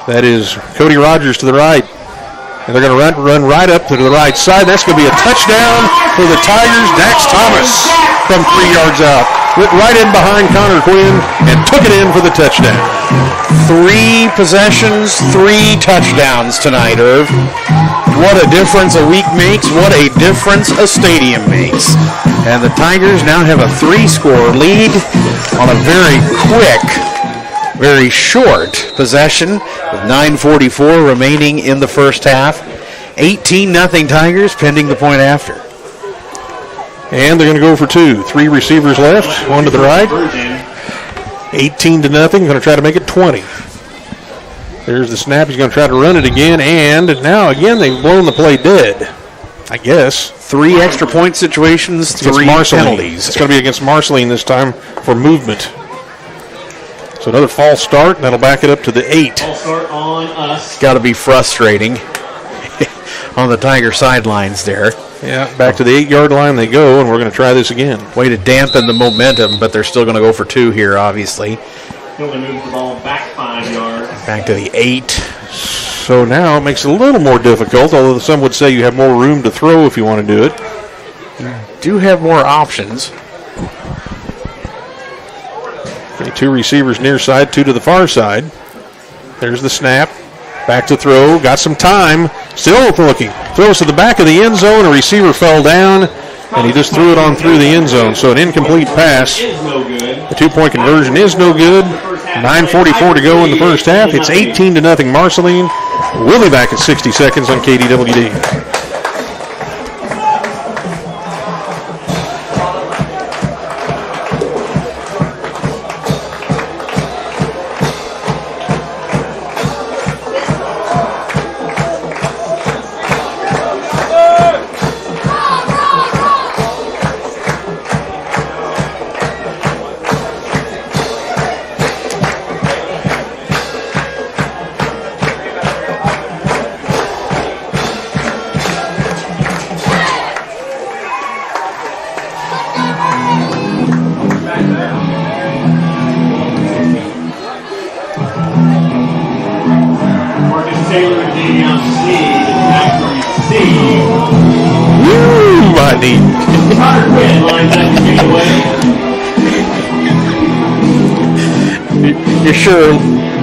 That is Cody Rogers to the right. And they're going to run right up to the right side. That's going to be a touchdown for the Tigers. Dax Thomas from 3 yards out. Went right in behind Connor Quinn and took it in for the touchdown. 3 possessions, 3 touchdowns tonight, Irv. What a difference a week makes. What a difference a stadium makes. And the Tigers now have a 3-score lead on a very quick, very short possession with 9:44 remaining in the first half. 18-0 Tigers pending the point after. And they're going to go for 2. 3 receivers left, one to the right. 18-0, going to try to make it 20. There's the snap. He's going to try to run it again. And now, again, they've blown the play dead, I guess. 3 extra point situations, 3 penalties. It's going to be against Marceline this time for movement. So another false start, and that'll back it up to the 8. False start on us. Got to be frustrating on the Tiger sidelines there. Yeah, back to the 8-yard line they go, and we're going to try this again. Way to dampen the momentum, but they're still going to go for 2 here, obviously. Going to move the ball back 5 yards. Back to the 8. So now it makes it a little more difficult, although some would say you have more room to throw if you want to do it. You do have more options. Okay, 2 receivers near side, 2 to the far side. There's the snap. Back to throw. Got some time. Still looking. Throws to the back of the end zone. A receiver fell down, and he just threw it on through the end zone. So an incomplete pass. The 2-point conversion is no good. 9:44 to go in the first half. It's 18-0 Marceline. We'll be back at 60 seconds on KDWD.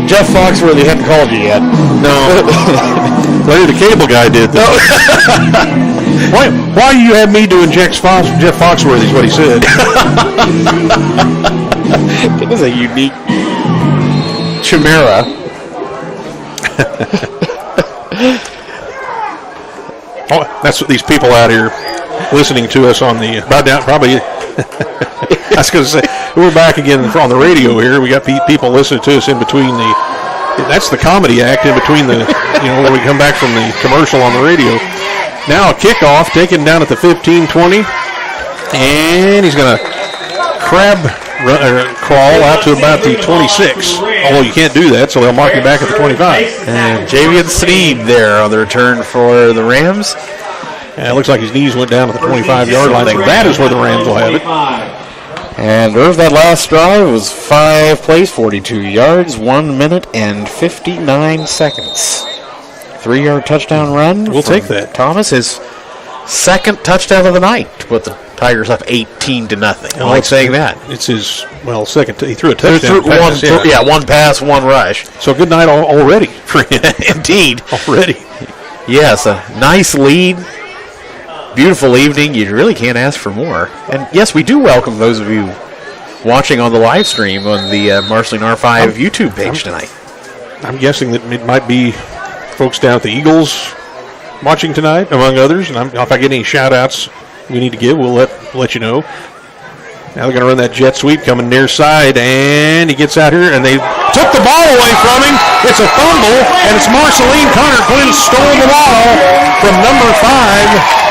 Jeff Foxworthy hadn't called you yet. No. Larry the cable guy did that. Why you have me doing Jeff Foxworthy is what he said. It is a unique chimera. Oh, that's what these people out here listening to us on the probably. I was going to say, we're back again on the radio here. We got people listening to us in between that's the comedy act in between when we come back from the commercial on the radio. Now a kickoff taken down at the 15-20, and he's going to crawl out to about the 26. Although you can't do that, so they'll mark you back at the 25. And Javian Sneed there on the return for the Rams. And it looks like his knees went down to the 25-yard line, so that is where the Rams will have it. And there's that last drive. It was 5 plays, 42 yards, 1 minute and 59 seconds. 3-yard touchdown run. We'll take that. Thomas, his second touchdown of the night to put the Tigers up 18-0. I like saying that. It's his, second. He threw a touchdown pass. One pass, one rush. So good night already for him. Indeed. Already. Yes, a nice lead. Beautiful evening. You really can't ask for more. And yes, we do welcome those of you watching on the live stream on the Marceline R5 YouTube page tonight. I'm guessing that it might be folks down at the Eagles watching tonight, among others. And if I get any shout-outs we need to give, we'll let you know. Now they're going to run that jet sweep coming near side, and he gets out here, and they took the ball away from him. It's a fumble, and it's Marceline. Connor Quinn stole the ball from number 5.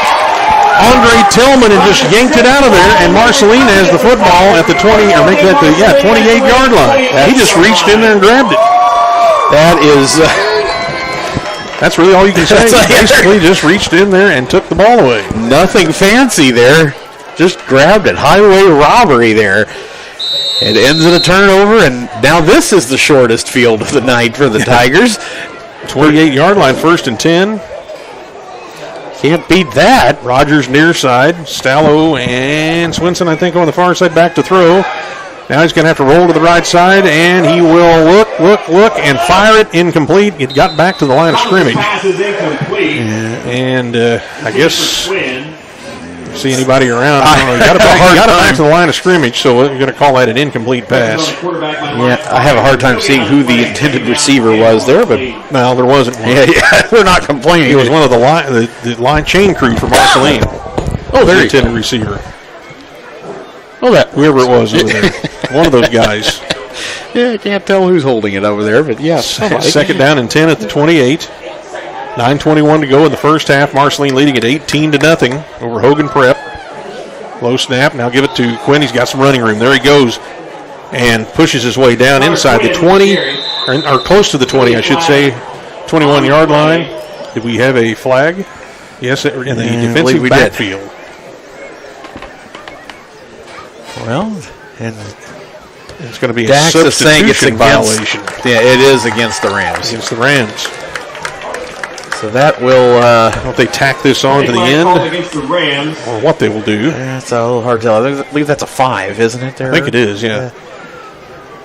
Andre Tillman and just yanked it out of there, and Marceline has the football at the 28-yard line. He just reached in there and grabbed it. That's really all you can say. Basically just reached in there and took the ball away. Nothing fancy there. Just grabbed it. Highway robbery there. It ends in a turnover, and now this is the shortest field of the night for the Tigers. 28-yard line, 1st and 10. Can't beat that. Rogers near side. Stallo and Swinson, I think, on the far side, back to throw. Now he's going to have to roll to the right side, and he will look, and fire it incomplete. It got back to the line of scrimmage. And I guess see anybody around. He got it back to the line of scrimmage, so we're going to call that an incomplete pass. Yeah, I have a hard time seeing who the intended receiver was there, but no, there wasn't one. Yeah, we're not complaining. He was one of the line chain crew for Marceline. Their intended receiver. Whoever it was over there, one of those guys. Yeah, I can't tell who's holding it over there, but yes. Second down and 10 at the 28. 9:21 to go in the first half. Marceline leading at 18-0 over Hogan Prep. Low snap. Now give it to Quinn. He's got some running room. There he goes and pushes his way down inside the 20, or close to the 20, I should say. 21-yard line. Did we have a flag? Yes, in the defensive backfield. Well, and it's going to be Dax a substitution violation. Yeah, it is against the Rams. Against the Rams. So that will... don't they tack this on to the end? Against the Rams. Or what they will do. It's a little hard to tell. I believe that's a 5, isn't it? There? I think it is, yeah.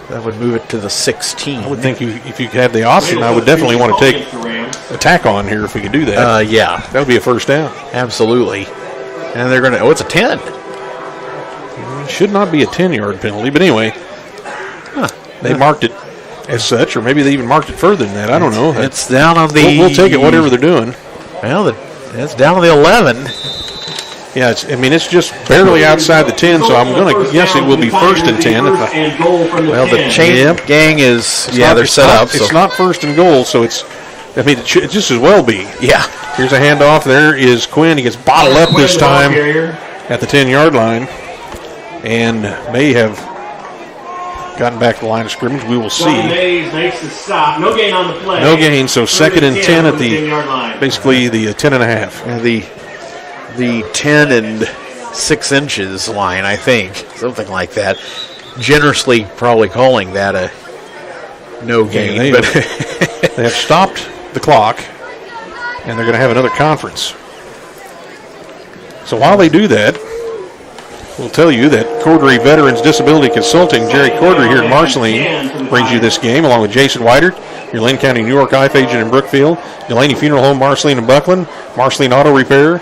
That would move it to the 16. I would think if you had the option, I would definitely want to take a tack on here if we could do that. Yeah. That would be a first down. Absolutely. And they're going to... Oh, it's a 10. It should not be a 10-yard penalty, but anyway. They marked it as such, or maybe they even marked it further than that. I don't know. It's down on the... We'll take it whatever they're doing. Well, it's down on the 11. Yeah, it's just barely outside the 10, so I'm going to guess it will be 1st and 10. Well, the chain gang is... they're set up. It's not 1st and goal, so it just as well be. Yeah. Here's a handoff. There is Quinn. He gets bottled up this time at the 10-yard line and may have gotten back to the line of scrimmage. We will see. Makes the stop. No gain on the play. No gain, so 2nd and 10 at basically the 10 and a half. The 10 and 6 inches line, I think. Something like that. Generously probably calling that a no gain. They have stopped the clock, and they're going to have another conference. So while they do that, We'll tell you that Cordray Veterans Disability Consulting, Jerry Cordray here in Marceline, brings you this game along with Jason Whitert, your Lynn County, New York IF agent in Brookfield, Delaney Funeral Home, Marceline and Buckland, Marceline Auto Repair,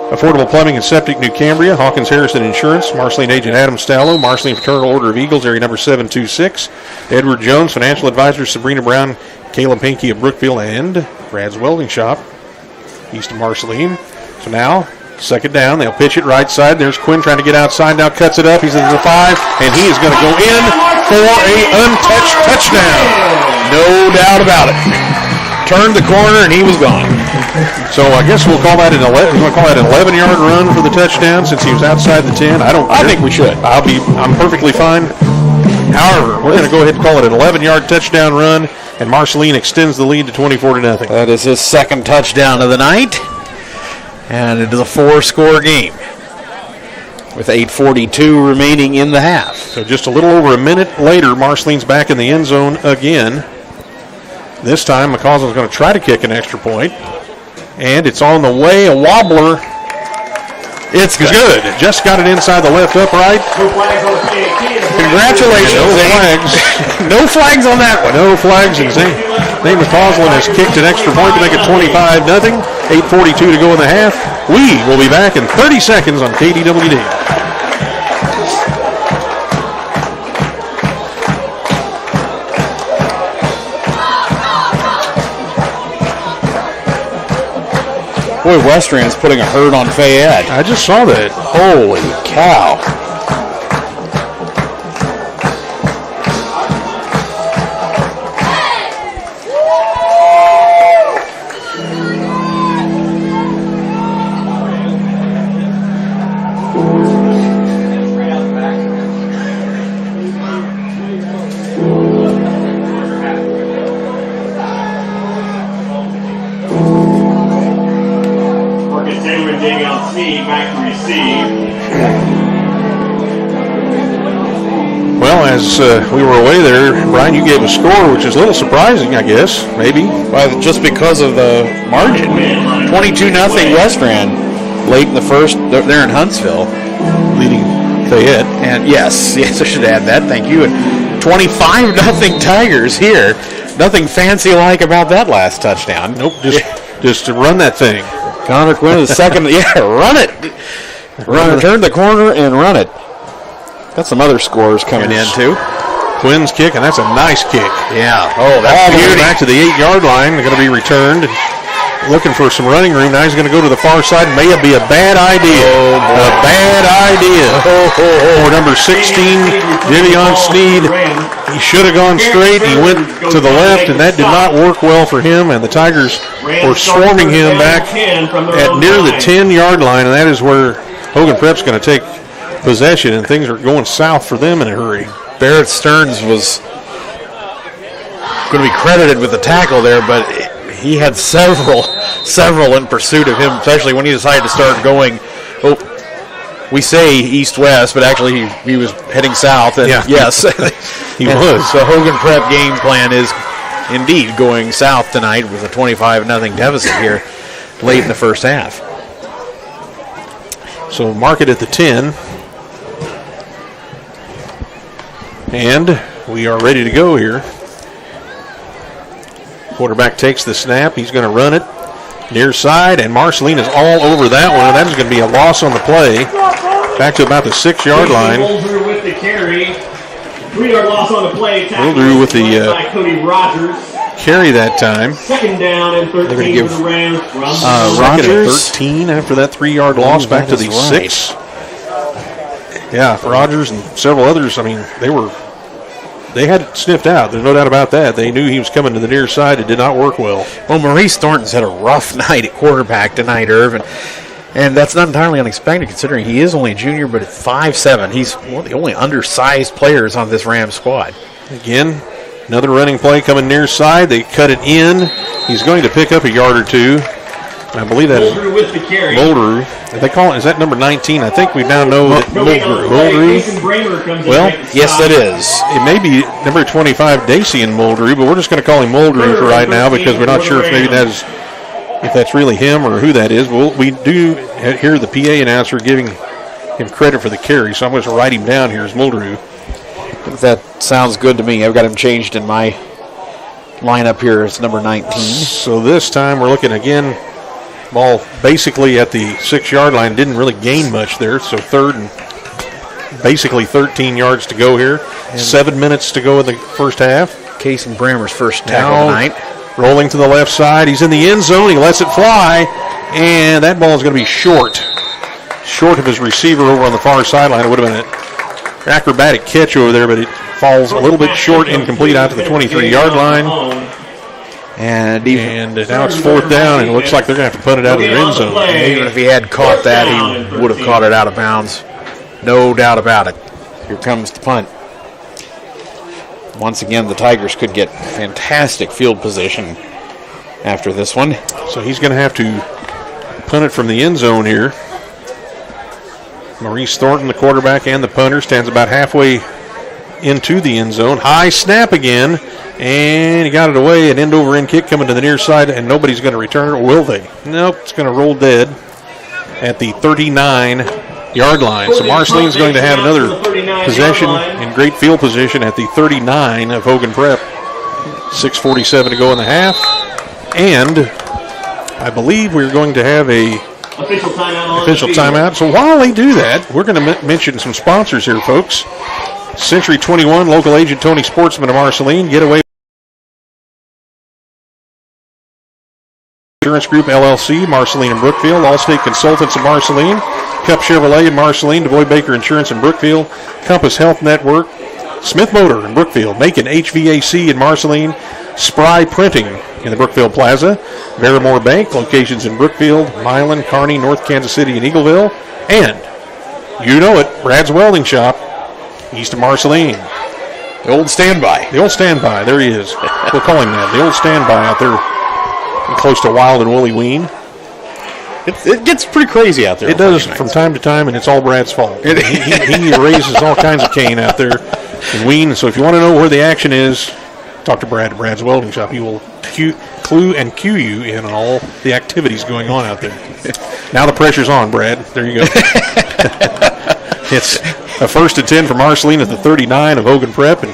Affordable Plumbing and Septic, New Cambria, Hawkins Harrison Insurance, Marceline agent Adam Stallo, Marceline Fraternal Order of Eagles, area number 726, Edward Jones, financial advisor Sabrina Brown, Caleb Pinky of Brookfield, and Brad's Welding Shop, east of Marceline. So now, second down, they'll pitch it right side. There's Quinn trying to get outside, now cuts it up. He's into the 5, and he is going to go in for a untouched touchdown. No doubt about it. Turned the corner, and he was gone. So I guess we'll call that an 11-yard run for the touchdown since he was outside the 10. I think we should. I'm perfectly fine. However, we're going to go ahead and call it an 11-yard touchdown run, and Marceline extends the lead to 24-0. That is his second touchdown of the night, and it is a 4-score game with 8:42 remaining in the half. So just a little over a minute later, Marceline's back in the end zone again. This time, McCausland's going to try to kick an extra point. And it's on the way, a wobbler. It's good. Just got it inside the left upright. Congratulations. No flags. No flags on that one. No flags. And Zane McCausland has kicked an extra point to make it 25-0. 8:42 to go in the half. We will be back in 30 seconds on KDWD. Boy, Westrand's putting a hurt on Fayette. I just saw that. Holy cow. Well, as we were away there, Brian, you gave a score, which is a little surprising, I guess, maybe. Well, just because of the margin. 22-0 Westrand late in the first. They're in Huntsville. Leading Fayette. And yes, I should add that. Thank you. And 25-0 Tigers here. Nothing fancy-like about that last touchdown. Nope, just to run that thing. Connor Quinn is second. Yeah, run it. Turn the corner and run it. Got some other scores coming in, too. Quinn's kick, and that's a nice kick. Yeah. Oh, that's beauty. Back to the 8-yard line. They're going to be returned. Looking for some running room. Now he's going to go to the far side. May it be a bad idea. A bad idea. For number 16, Vivian Sneed. He should have gone straight. He went to the left, and that did not work well for him. And the Tigers were swarming him back at near the 10-yard line, and that is where Hogan Prep's going to take possession, and things are going south for them in a hurry. Barrett Stearns was going to be credited with the tackle there, but he had several in pursuit of him, especially when he decided to start going, we say east-west, but actually he was heading south. And yes, he was. So Hogan Prep game plan is indeed going south tonight with a 25-0 deficit here late in the first half. So mark it at the 10. And we are ready to go here. Quarterback takes the snap. He's going to run it near side, and Marceline is all over that one. That is going to be a loss on the play. Back to about the 6-yard line. Muldrew with the carry. 3-yard loss on the play. Muldrew with the Cody Rogers. Carry that time. Second down and 13 for the Rams. Rogers 13 after that 3-yard loss. Back to the 6. Yeah, for Rogers and several others, I mean, they had it sniffed out. There's no doubt about that. They knew he was coming to the near side. It did not work well. Well, Maurice Thornton's had a rough night at quarterback tonight, Irv, and that's not entirely unexpected considering he is only a junior, but at 5'7", he's one of the only undersized players on this Rams squad. Again, another running play coming near side. They cut it in. He's going to pick up a yard or two. I believe that is Muldrew. They call it, is that number 19? I think we now know that Muldrew. Well, yes, that is. It may be number 25, Dacian Muldrew, but we're just going to call him Muldrew for right now because we're not sure if maybe if that's really him or who that is. Well, we do hear the PA announcer giving him credit for the carry, so I'm going to write him down here as Muldrew. That sounds good to me. I've got him changed in my lineup here as number 19. So this time we're looking again, ball basically at the 6-yard line. Didn't really gain much there, so third and basically 13 yards to go here. And 7 minutes to go in the first half. Casey Brammer's first tackle of the night. Rolling to the left side. He's in the end zone. He lets it fly, and that ball is going to be short of his receiver over on the far sideline. It would have been an acrobatic catch over there, but it falls a little bit short, incomplete out to the 23-yard line. And now it's fourth down, and it looks like they're going to have to punt it out of their end zone. And even if he had caught that, he would have caught it out of bounds. No doubt about it. Here comes the punt. Once again, the Tigers could get fantastic field position after this one. So he's going to have to punt it from the end zone here. Maurice Thornton, the quarterback and the punter, stands about halfway into the end zone. High snap again, and he got it away. An end-over-end kick coming to the near side, and nobody's going to return it, or will they? Nope, it's going to roll dead at the 39-yard line. So Marceline's going to have another possession in great field position at the 39 of Hogan Prep. 6:47 to go in the half. And I believe we're going to have a official timeout. So while they do that, we're going to mention some sponsors here, folks. Century 21, local agent Tony Sportsman of Marceline. Getaway Insurance Group, LLC, Marceline and Brookfield. Allstate Consultants of Marceline. Cup Chevrolet in Marceline. DuBois Baker Insurance in Brookfield. Compass Health Network. Smith Motor in Brookfield. Macon HVAC in Marceline. Spry Printing in the Brookfield Plaza. Barrymore Bank, locations in Brookfield, Milan, Kearney, North Kansas City, and Eagleville. And, you know it, Brad's Welding Shop, east of Marceline. The old standby. The old standby, there he is. We'll call him that. The old standby out there close to Wild and Woolly Ween. It gets pretty crazy out there. It does from time to time, and it's all Brad's fault. He raises all kinds of cane out there in Ween. So if you want to know where the action is, talk to Brad at Brad's Welding Shop. He will clue you in on all the activities going on out there. Now the pressure's on, Brad. There you go. It's a 1st and 10 for Marceline at the 39 of Hogan Prep. And,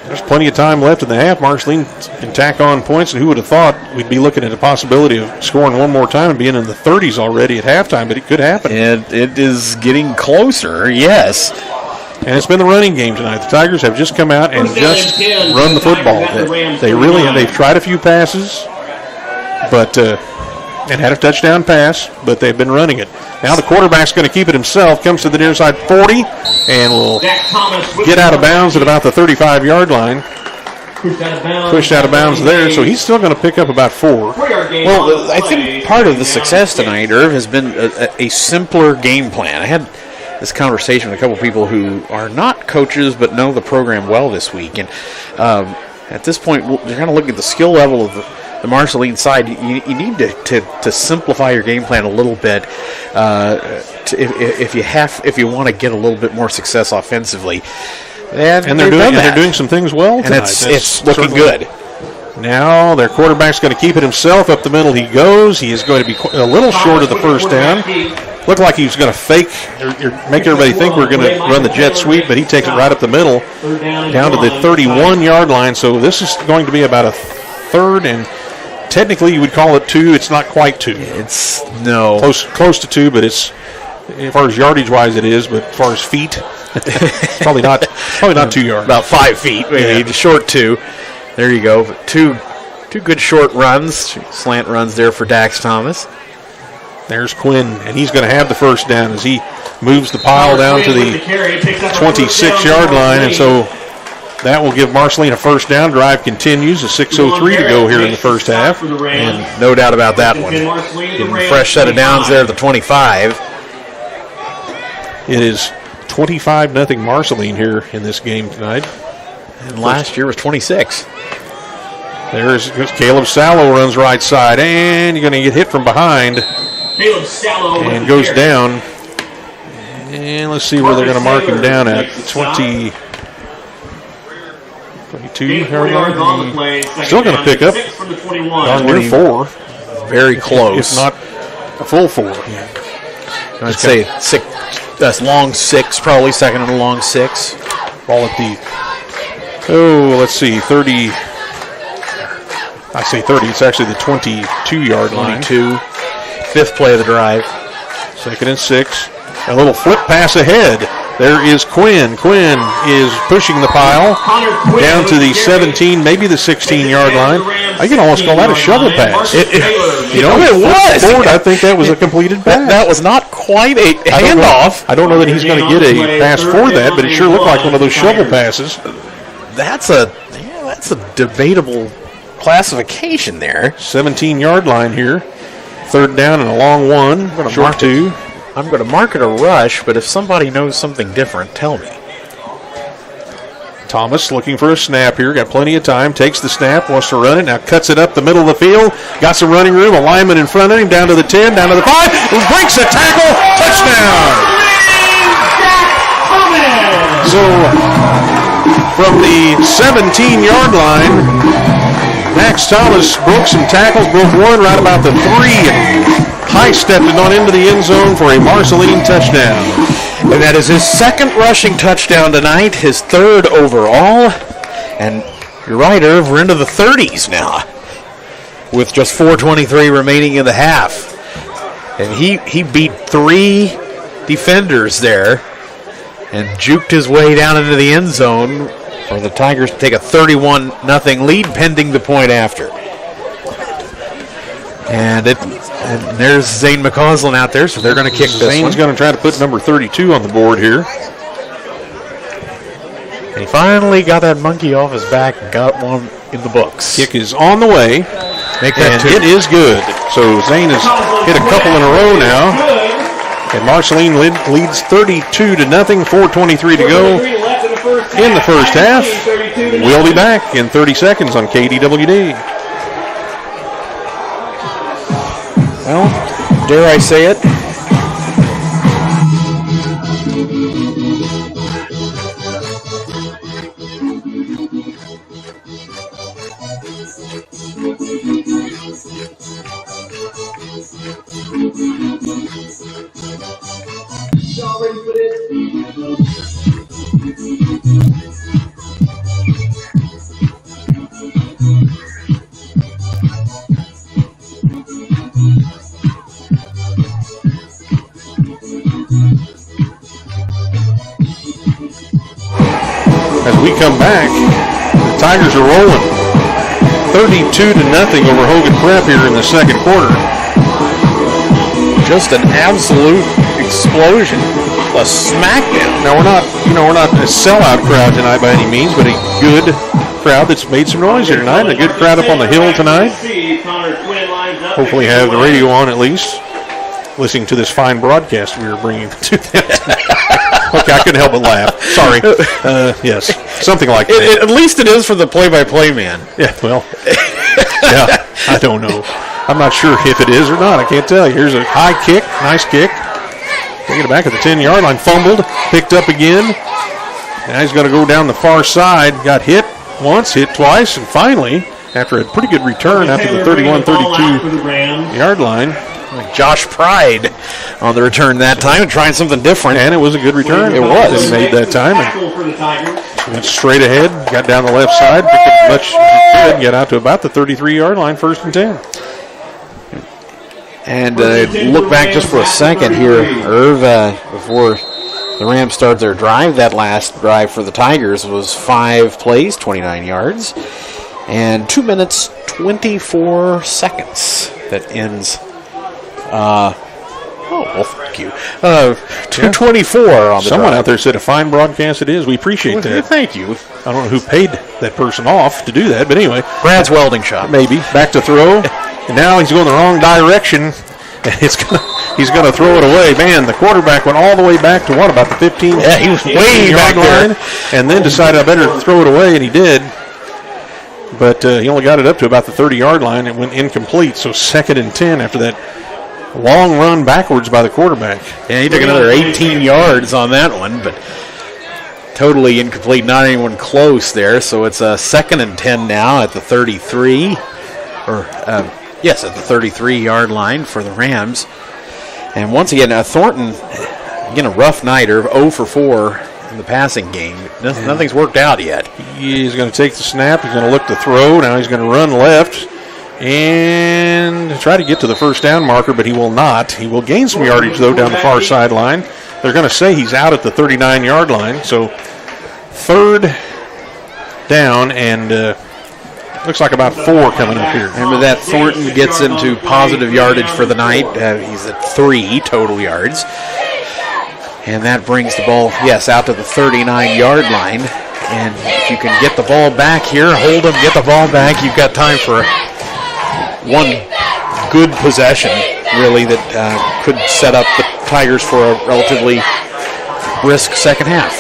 there's plenty of time left in the half. Marceline can tack on points, and who would have thought we'd be looking at a possibility of scoring one more time and being in the 30s already at halftime, but it could happen. And it is getting closer, yes. And it's been the running game tonight. The Tigers have just come out and just run the football. They've tried a few passes, but and had a touchdown pass, but they've been running it. Now the quarterback's going to keep it himself, comes to the near side 40, and will get out of bounds at about the 35-yard line. Pushed out of bounds there, so he's still going to pick up about 4. Well, I think part of the success tonight, Irv, has been a simpler game plan. I had this conversation with a couple people who are not coaches but know the program well this week, and at this point, you're going to look at the skill level of the Marceline side. You need to simplify your game plan a little bit if you want to get a little bit more success offensively. And they're doing some things well tonight. And it's looking good. Now their quarterback's going to keep it himself. Up the middle he goes. He is going to be a little short of the first down. Looked like he was going to fake or make everybody think we're going to run the jet sweep, but he takes it right up the middle down to the 31-yard line. So this is going to be about a 3rd, and technically you would call it 2. It's not quite 2. It's close to 2, but it's as far as yardage wise it is, but as far as feet, it's probably not 2 yards. About 5 feet, maybe short 2. There you go. But two good short runs, slant runs there for Dax Thomas. There's Quinn, and he's going to have the first down as he moves the pile down to the 26-yard line, and so that will give Marceline a first down. Drive continues. A 6:03 to go here in the first half. And no doubt about that one. Getting a fresh set of downs there at the 25. It is 25-0 Marceline here in this game tonight. And last year was 26. There's Caleb Sallow runs right side, and you're going to get hit from behind. Caleb Sallow and goes down. And let's see where they're going to mark him down at. 22. Still going to pick up near 4. Very close. If not a full 4. I'd say six. That's long 6, probably second and a long 6. Ball at the, let's see, 30. I say 30. It's actually the 22-yard line. 22. Fifth play of the drive. Second and 6. A little flip pass ahead. There is Quinn. Quinn is pushing the pile down to the 17, maybe the 16-yard line. I can almost call that a shovel pass. It was. Forward, I think that was a completed pass. That was not quite a handoff. I don't know that he's going to get a pass for that, but it sure looked like one of those shovel passes. That's a debatable classification there. 17-yard line here. Third down and a long one. Short 2. I'm going to mark it a rush, but if somebody knows something different, tell me. Thomas looking for a snap here. Got plenty of time. Takes the snap. Wants to run it. Now cuts it up the middle of the field. Got some running room. A lineman in front of him. Down to the 10. Down to the 5. Breaks a tackle. Touchdown. So from the 17-yard line, Max Thomas broke some tackles. Broke one right about the 3. And high-stepped it on into the end zone for a Marceline touchdown. And that is his second rushing touchdown tonight, his third overall. And you're right, Irv, we're into the 30s now with just 4:23 remaining in the half. And he beat 3 defenders there and juked his way down into the end zone for the Tigers to take a 31-0 lead pending the point after. And there's Zane McCausland out there, so they're going to kick this one. Zane's going to try to put number 32 on the board here. And he finally got that monkey off his back and got one in the books. Kick is on the way. Make that and it is good. So Zane has hit a couple in a row now. And Marceline leads 32-0, 4:23 to go in the first half. We'll be back in 30 seconds on KDWD. Well, dare I say it? As we come back, the Tigers are rolling 32-0 over Hogan Prep here in the second quarter. Just an absolute explosion, a smackdown. Now we're not a sellout crowd tonight by any means, but a good crowd that's made some noise here tonight. A good crowd up on the hill tonight. Hopefully have the radio on at least, listening to this fine broadcast we are bringing to them tonight. Okay, I couldn't help but laugh. Sorry. Yes, something like that. At least it is for the play-by-play man. Yeah, well, yeah, I don't know. I'm not sure if it is or not. I can't tell you. Here's a high kick, nice kick. Taking it back at the 10-yard line, fumbled, picked up again. Now he's going to go down the far side. Got hit once, hit twice, and finally, after a pretty good return after the 31-32-yard line, Josh Pride on the return that time, trying something different. And it was a good return. It was. That he made that time. And went straight ahead, got down the left side, picked up as much as he could, get out to about the 33-yard line, 1st and 10. And look back just for a second here, Irv, before the Rams start their drive. That last drive for the Tigers was 5 plays, 29 yards, and 2 minutes, 24 seconds. That ends... thank you. 2:24 on the Someone drive. out there said a fine broadcast it is. We appreciate that. Thank you. I don't know who paid that person off to do that, but anyway. Brad's welding shop. Maybe. Back to throw. And now he's going the wrong direction. And he's going to throw it away. Man, the quarterback went all the way back to what, about the 15? Yeah, he was way back line, and then decided I better throw it away, and he did. But he only got it up to about the 30-yard line. It went incomplete, so 2nd and 10 after that long run backwards by the quarterback. Yeah, he took another 18 yards on that one, but totally incomplete, not anyone close there. So it's a 2nd and 10 now at the 33, at the 33-yard line for the Rams. And once again, Thornton, again, a rough night, 0 for 4 in the passing game. Nothing's worked out yet. He's going to take the snap. He's going to look to throw. Now he's going to run left and try to get to the first down marker, but he will not. He will gain some yardage, though, down the far sideline. They're going to say he's out at the 39-yard line. So 3rd down, and looks like about 4 coming up here. Remember that Thornton gets into positive yardage for the night. He's at 3 total yards. And that brings the ball, out to the 39-yard line. And if you can get the ball back here, hold him, get the ball back, you've got time for one good possession, really, that could set up the Tigers for a relatively brisk second half.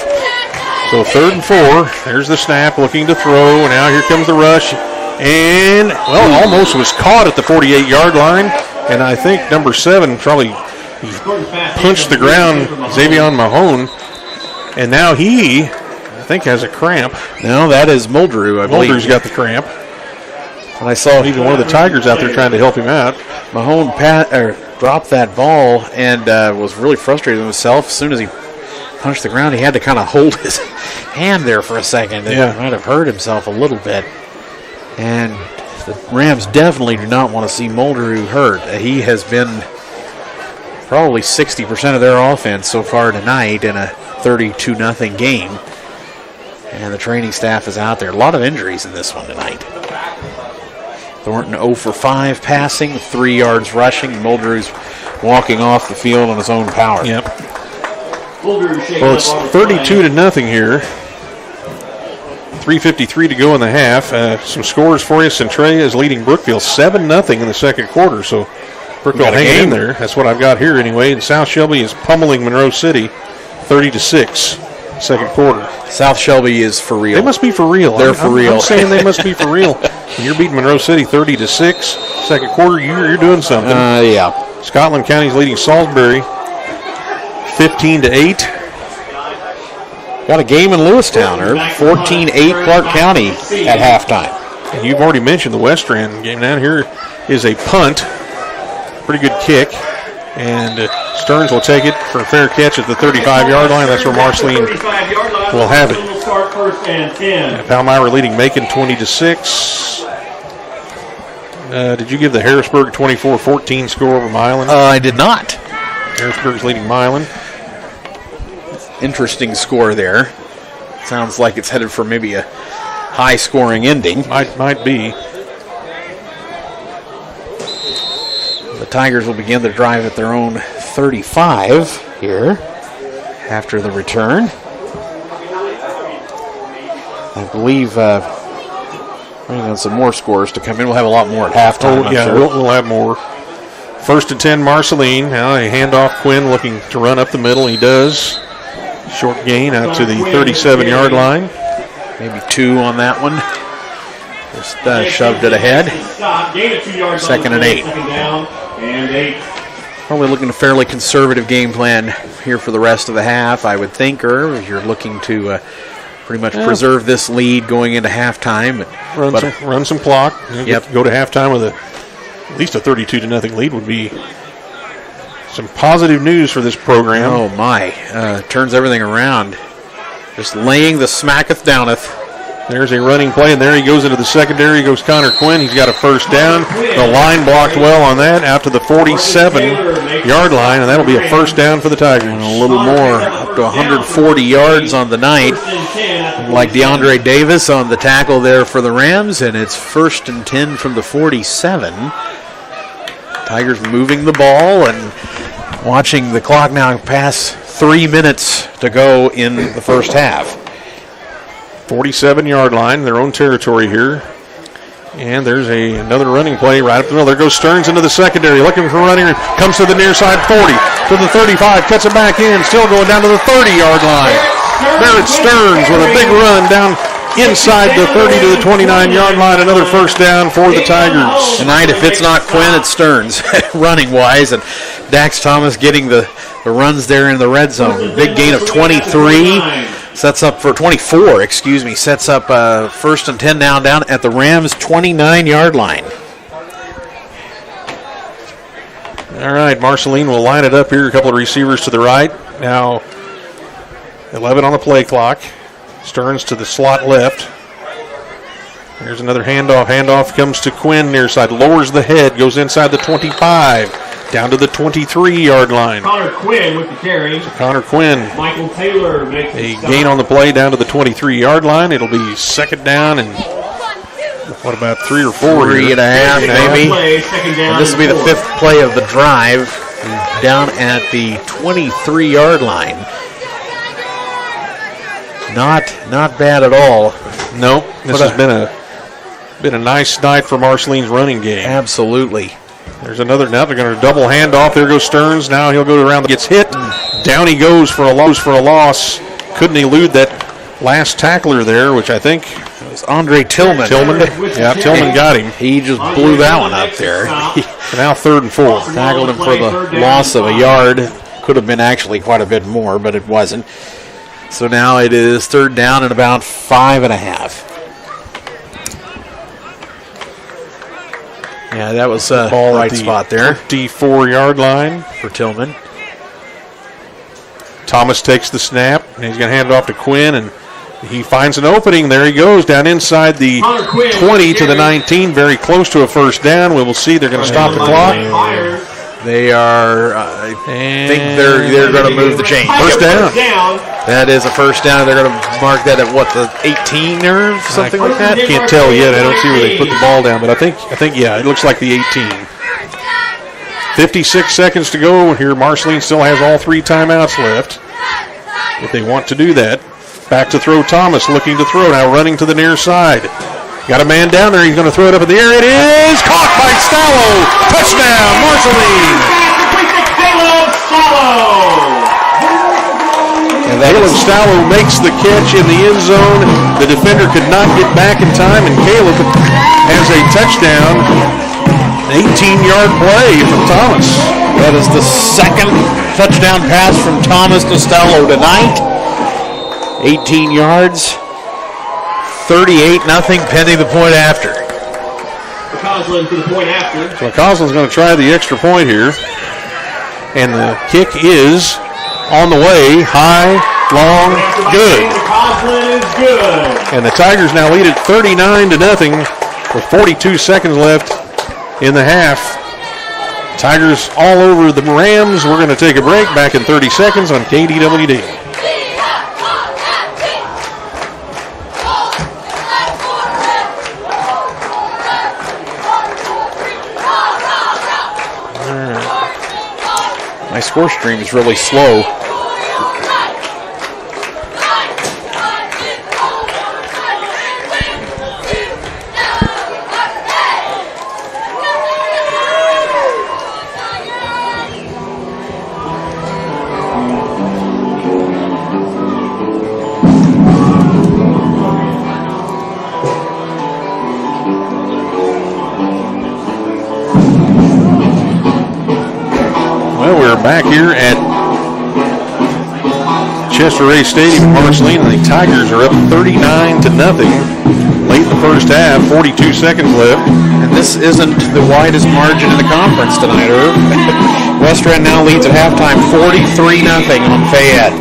So 3rd and 4. There's the snap, looking to throw. Now here comes the rush. And, almost was caught at the 48-yard line. And I think number 7 probably punched the ground, Xavier Mahone. And now he, I think, has a cramp. No, that is Muldrew, I believe. Muldrew's got the cramp. And I saw even one of the Tigers out there trying to help him out. Mahone dropped that ball and was really frustrated with himself. As soon as he punched the ground, he had to kind of hold his hand there for a second. He might have hurt himself a little bit. And the Rams definitely do not want to see Muldrew hurt. He has been probably 60% of their offense so far tonight in a 32-0 game. And the training staff is out there. A lot of injuries in this one tonight. Thornton 0 for 5 passing, 3 yards rushing. Muldrew's walking off the field on his own power. Yep. Well, it's 32-0 here. 3:53 to go in the half. Some scores for you. Centralia is leading Brookville 7-0 in the second quarter. So Brookville hanging in there. That's what I've got here anyway. And South Shelby is pummeling Monroe City 30-6. Second quarter. South Shelby is for real. They must be for real. They're for real. I'm saying they must be for real. When you're beating Monroe City 30-6. Second quarter, you're doing something. Yeah. Scotland County's leading Salisbury 15-8. Got a game in Lewistown, 14-8 Clark County at halftime. And you've already mentioned the West End game. Down here is a punt. Pretty good kick. And Stearns will take it for a fair catch at the 35-yard line. That's where Marceline will have it. And Palmyra leading Macon 20-6. Did you give the Harrisburg 24-14 score over Milan? I did not. Harrisburg's leading Milan. Interesting score there. Sounds like it's headed for maybe a high-scoring ending. Might be. The Tigers will begin the drive at their own 35 here after the return. I believe waiting on some more scores to come in. We'll have a lot more at halftime. Sure. We'll have more. 1st and 10, Marceline. Now a handoff. Quinn looking to run up the middle. He does. Short gain out to the 37-yard line. Maybe 2 on that one. Just shoved it ahead. 2nd and 8. Probably looking at a fairly conservative game plan here for the rest of the half, I would think, or you're looking to pretty much preserve this lead going into halftime. Run some clock. Yep. Go to halftime with at least a 32-0 lead would be some positive news for this program. Oh, my. Turns everything around. Just laying the smacketh downeth. There's a running play, and there he goes into the secondary. Goes Connor Quinn. He's got a first down. The line blocked well on that out to the 47-yard line, and that'll be a first down for the Tigers. And a little more, up to 140 yards on the night. Like DeAndre Davis on the tackle there for the Rams, and it's 1st and 10 from the 47. Tigers moving the ball and watching the clock now pass 3 minutes to go in the first half. 47-yard line, their own territory here. And there's another running play right up the middle. There goes Stearns into the secondary, looking for running. Comes to the near side, 40, to the 35, cuts it back in, still going down to the 30-yard line. Barrett Stearns with a big run down inside the 30 to the 29-yard line. Another first down for the Tigers. Tonight, if it's not Quinn, it's Stearns running-wise. And Dax Thomas getting the runs there in the red zone. Big gain of 23. Sets up for 24, sets up 1st and 10 now down at the Rams' 29-yard line. All right, Marceline will line it up here. A couple of receivers to the right. Now 11 on the play clock. Stearns to the slot left. Here's another handoff. Handoff comes to Quinn near side. Lowers the head. Goes inside the 25. Down to the 23-yard line. Connor Quinn with the carry. Connor Quinn. Michael Taylor makes a gain on the play down to the 23-yard line. It'll be second down and what about 3 or 4? 3.5 maybe. And this will be the 5th play of the drive down at the 23-yard line. Not bad at all. Nope. This has been a nice night for Marceline's running game. Absolutely. There's another. Now they're going to double handoff. There goes Stearns. Now he'll go around. Gets hit. Down he goes for a loss. Couldn't elude that last tackler there, which I think it was Andre Tillman. Yeah, Tillman got him. He just blew that one up there. So now 3rd and 4. Tackled him for the loss of a yard. Could have been actually quite a bit more, but it wasn't. So now it is 3rd down and about 5.5. Yeah, that was a ball right spot there. 54-yard line for Tillman. Thomas takes the snap, and he's going to hand it off to Quinn, and he finds an opening. There he goes, down inside the 20 to the 19, very close to a first down. We will see. They're going to stop the clock. They are, I think they're going to move the chain. First down. That is a first down. They're going to mark that at what, the 18 or something like that? I can't tell yet. I don't see where they put the ball down, but I think yeah, it looks like the 18. 56 seconds to go here. Marceline still has all 3 timeouts left if they want to do that. Back to throw. Thomas looking to throw, now running to the near side. Got a man down there. He's going to throw it up in the air. It is caught by Stallo. Touchdown, Marceline. Caleb Stallo makes the catch in the end zone. The defender could not get back in time, and Caleb has a touchdown. 18-yard play from Thomas. That is the 2nd touchdown pass from Thomas to Stallo tonight. 18 yards. 38-0 pending the point after. McCausland for the point after. So McCausland's going to try the extra point here. And the kick is on the way. High, long, good. McCausland is good. And the Tigers now lead it 39-0 with 42 seconds left in the half. Tigers all over the Rams. We're going to take a break. Back in 30 seconds on KDWD. My score stream is really slow. Back here at Chester Ray Stadium, Marceline, and the Tigers are up 39-0 late in the first half. 42 seconds left. And this isn't the widest margin in the conference tonight, Irv. West End now leads at halftime 43-0 on Fayette.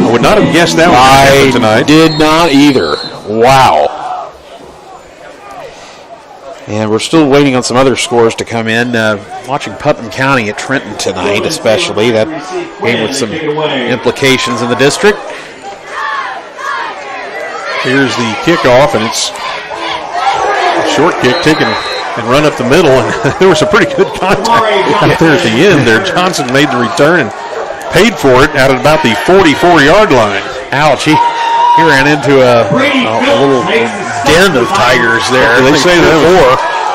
I would not have guessed that one tonight. I did not either. Wow. And we're still waiting on some other scores to come in. Watching Putnam County at Trenton tonight, especially. That game with some implications in the district. Here's the kickoff, and it's a short kick taken and run up the middle. And there was a pretty good contact right there at the end there. Johnson made the return and paid for it out at about the 44-yard line. Ouch. He ran into a little den of Tigers there. They say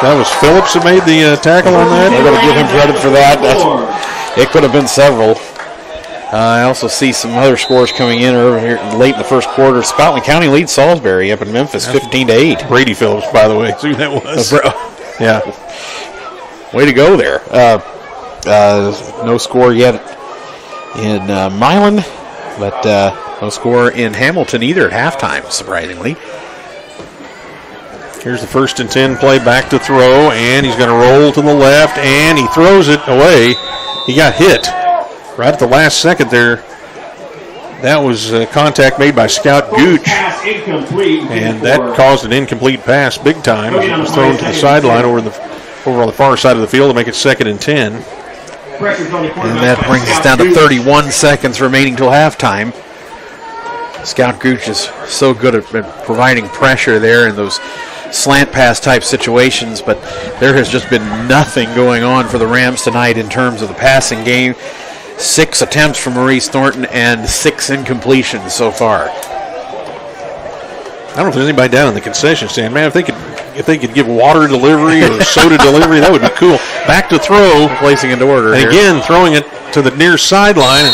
that was Phillips that made the tackle on that. They're going to give him credit for that. It could have been several. I also see some other scores coming in here late in the first quarter. Scotland County leads Salisbury up in Memphis 15-8. Brady Phillips, by the way. See who that was? Yeah. Way to go there. No score yet in Milan, but no score in Hamilton either at halftime, surprisingly. Here's the 1st and 10 play, back to throw, and he's going to roll to the left, and he throws it away. he got hit right at the last second there. That was contact made by Scout Gooch, and that caused an incomplete pass big time. It was thrown to the sideline over on the far side of the field to make it 2nd and 10. And that brings us down to 31 seconds remaining till halftime. Scout Gooch is so good at providing pressure there in those slant pass type situations, but there has just been nothing going on for the Rams tonight in terms of the passing game. 6 attempts from Maurice Thornton and 6 incompletions so far. I don't know if there's anybody down in the concession stand. Man, if they could give water delivery or soda delivery, that would be cool. Back to throw. Placing into order. And again, throwing it to the near sideline.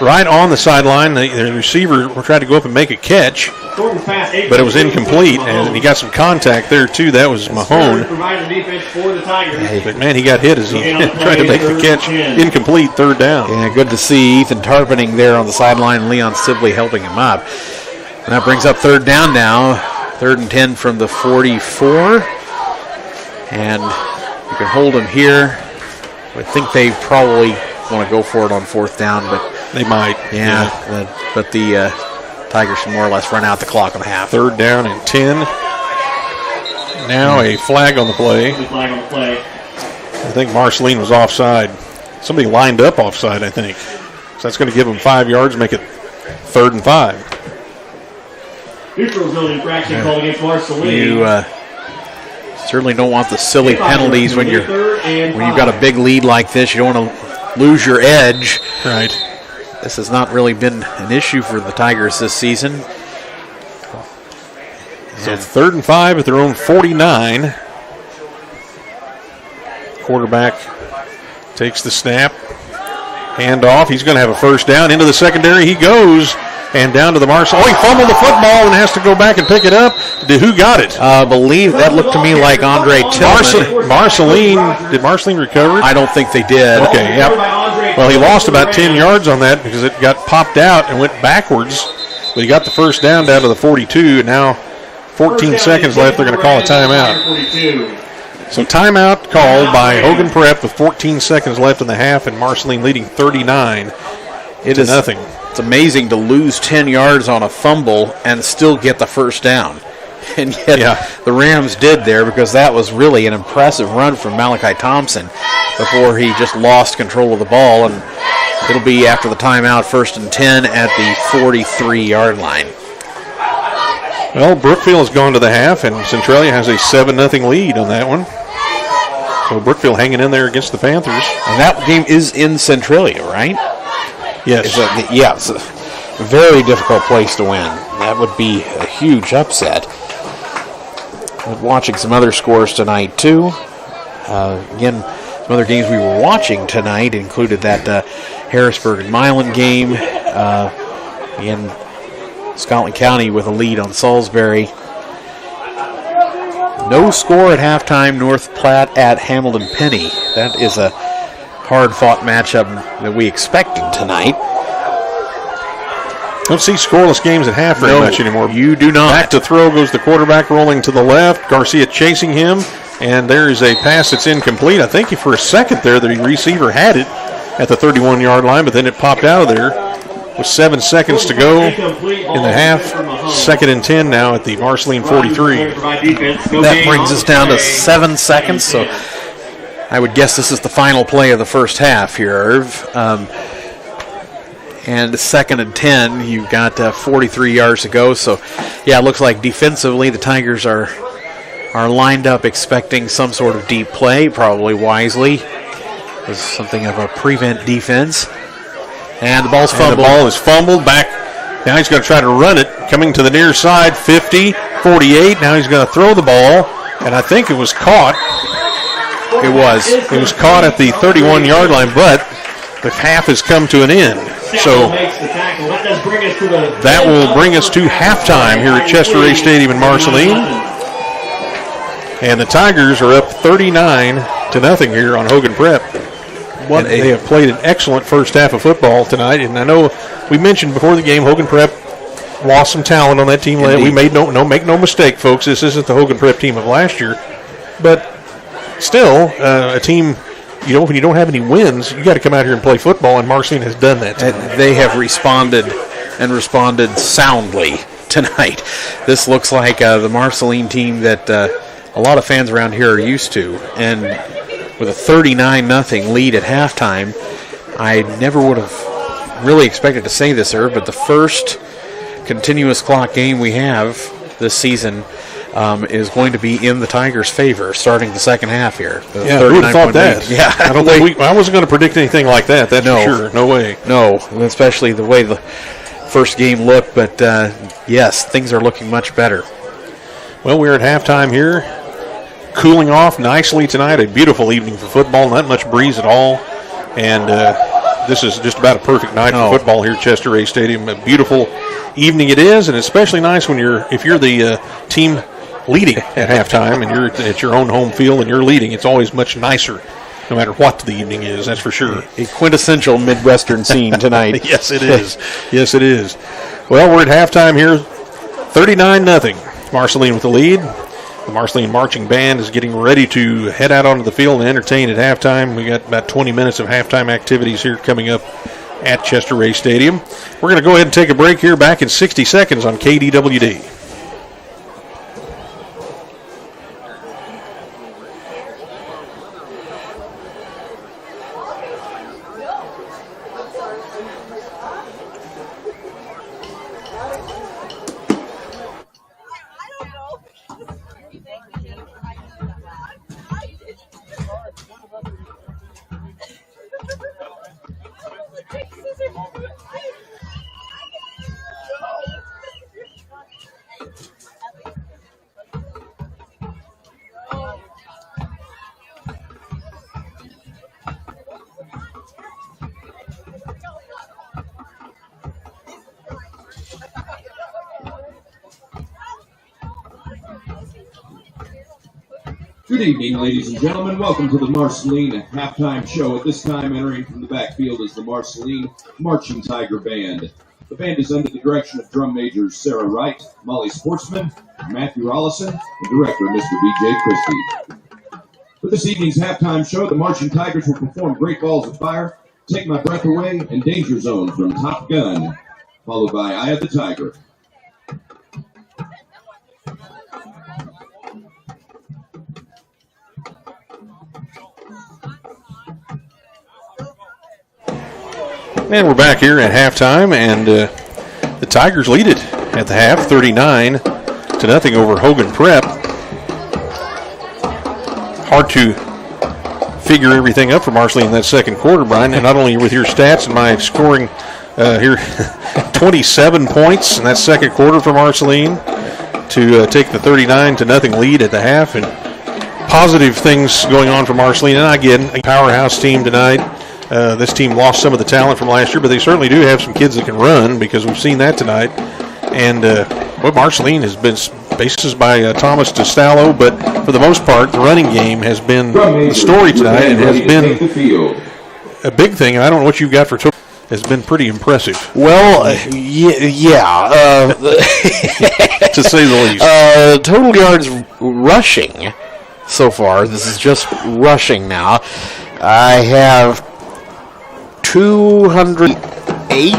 Right on the sideline. The receiver tried to go up and make a catch, but it was incomplete, and he got some contact there, too. That was Mahone. But, man, he got hit as he tried to make the catch. Incomplete, 3rd down. Yeah, good to see Ethan Tarpening there on the sideline, Leon Sibley helping him up. And that brings up 3rd down now. 3rd and 10 from the 44. And you can hold him here. I think they probably want to go for it on 4th down, but they might. Yeah. But the Tigers should more or less run out the clock on the half. 3rd down and 10. Now a flag on the play. I think Marceline was offside. Somebody lined up offside, I think. So that's going to give them 5 yards, make it 3rd and 5. Neutral zone infraction called against Marceline. You certainly don't want the silly penalties when you've got a big lead like this. You don't want to lose your edge. Right. This has not really been an issue for the Tigers this season. So 3rd and 5 at their own 49. Quarterback takes the snap. Hand off. He's going to have a 1st down. Into the secondary he goes. And down to the Marceline. Oh, he fumbled the football and has to go back and pick it up. Who got it? I believe that looked to me like Andre Tillman. Marceline. Did Marceline recover it? I don't think they did. Okay, yep. Well, he lost about 10 yards on that because it got popped out and went backwards. But he got the 1st down to the 42, and now 14 seconds left. They're going to call a timeout. So timeout called by Hogan Prep with 14 seconds left in the half, and Marceline leading 39 to nothing. It's amazing to lose 10 yards on a fumble and still get the 1st down. And yet the Rams did there because that was really an impressive run from Malachi Thompson before he just lost control of the ball. And it'll be after the timeout, 1st and 10 at the 43-yard line. Well, Brookfield has gone to the half, and Centralia has a 7-0 lead on that one. So Brookfield hanging in there against the Panthers. And that game is in Centralia, right? Yes. It's a very difficult place to win. That would be a huge upset. We're watching some other scores tonight, too. Again, some other games we were watching tonight included that Harrisburg and Milan game. Again, Scotland County with a lead on Salisbury. No score at halftime, North Platte at Hamilton Penny. That is a hard-fought matchup that we expected tonight. Don't see scoreless games at half very much anymore. You do not. Back to throw goes the quarterback rolling to the left. Garcia chasing him, and there is a pass that's incomplete. I think for a second there the receiver had it at the 31-yard line, but then it popped out of there with 7 seconds to go in the half. 2nd and 10 now at the Marceline 43. That brings us down to 7 seconds, so I would guess this is the final play of the first half here, Irv. And 2nd and 10, you've got 43 yards to go. So, yeah, it looks like defensively the Tigers are lined up expecting some sort of deep play, probably wisely. It's something of a prevent defense. And the ball's fumbled. And the ball is fumbled back. Now he's going to try to run it. Coming to the near side, 50, 48. Now he's going to throw the ball. And I think it was caught. It was caught at the 31-yard line, but the half has come to an end. So that will bring us to halftime here at Chester Ray Stadium in Marceline. And the Tigers are up 39-0 here on Hogan Prep. They have played an excellent first half of football tonight. And I know we mentioned before the game Hogan Prep lost some talent on that team. Indeed. We made make no mistake, folks. This isn't the Hogan Prep team of last year. But still, a team when you don't have any wins, you got to come out here and play football, and Marceline has done that tonight. They have responded soundly tonight. This looks like the Marceline team that a lot of fans around here are used to, and with a 39-0 lead at halftime, I never would have really expected to say this, but the first continuous clock game we have this season is going to be in the Tigers' favor starting the second half here. Yeah, who would have thought that? Yeah, I wasn't going to predict anything like that. That's for sure. No way. No, especially the way the first game looked. But yes, things are looking much better. Well, we're at halftime here, cooling off nicely tonight. A beautiful evening for football. Not much breeze at all, and this is just about a perfect night for football here at Chester Ray Stadium. A beautiful evening it is, and especially nice when if you're the team leading at halftime and you're at your own home field and you're leading. It's always much nicer, no matter what the evening is. That's for sure. A quintessential Midwestern scene tonight. Yes, it is. Yes, it is. Well, we're at halftime here, 39-0. Marceline with the lead. The Marceline Marching Band is getting ready to head out onto the field and entertain at halftime. We got about 20 minutes of halftime activities here coming up at Chester Ray Stadium. We're going to go ahead and take a break here, back in 60 seconds on KDWD. Good evening, ladies and gentlemen. Welcome to the Marceline halftime show. At this time, entering from the backfield is the Marceline Marching Tiger Band. The band is under the direction of drum majors Sarah Wright, Molly Sportsman, Matthew Rollison, and director Mr. B.J. Christie. For this evening's halftime show, the Marching Tigers will perform Great Balls of Fire, Take My Breath Away, and Danger Zone from Top Gun, followed by Eye of the Tiger. And we're back here at halftime, and the Tigers lead it at the half, 39-0 over Hogan Prep. Hard to figure everything up for Marceline in that second quarter, Brian, and not only with your stats and my scoring here, 27 points in that second quarter for Marceline to take the 39-0 lead at the half, and positive things going on for Marceline. And again, a powerhouse team tonight. This team lost some of the talent from last year, but they certainly do have some kids that can run, because we've seen that tonight. And Marceline has been bases by Thomas to Stallo, but for the most part, the running game has been the story tonight, and has been a big thing. And I don't know what you've got for has been pretty impressive. Well, yeah. To say the least. Total yards rushing so far. This is just rushing now. I have 208,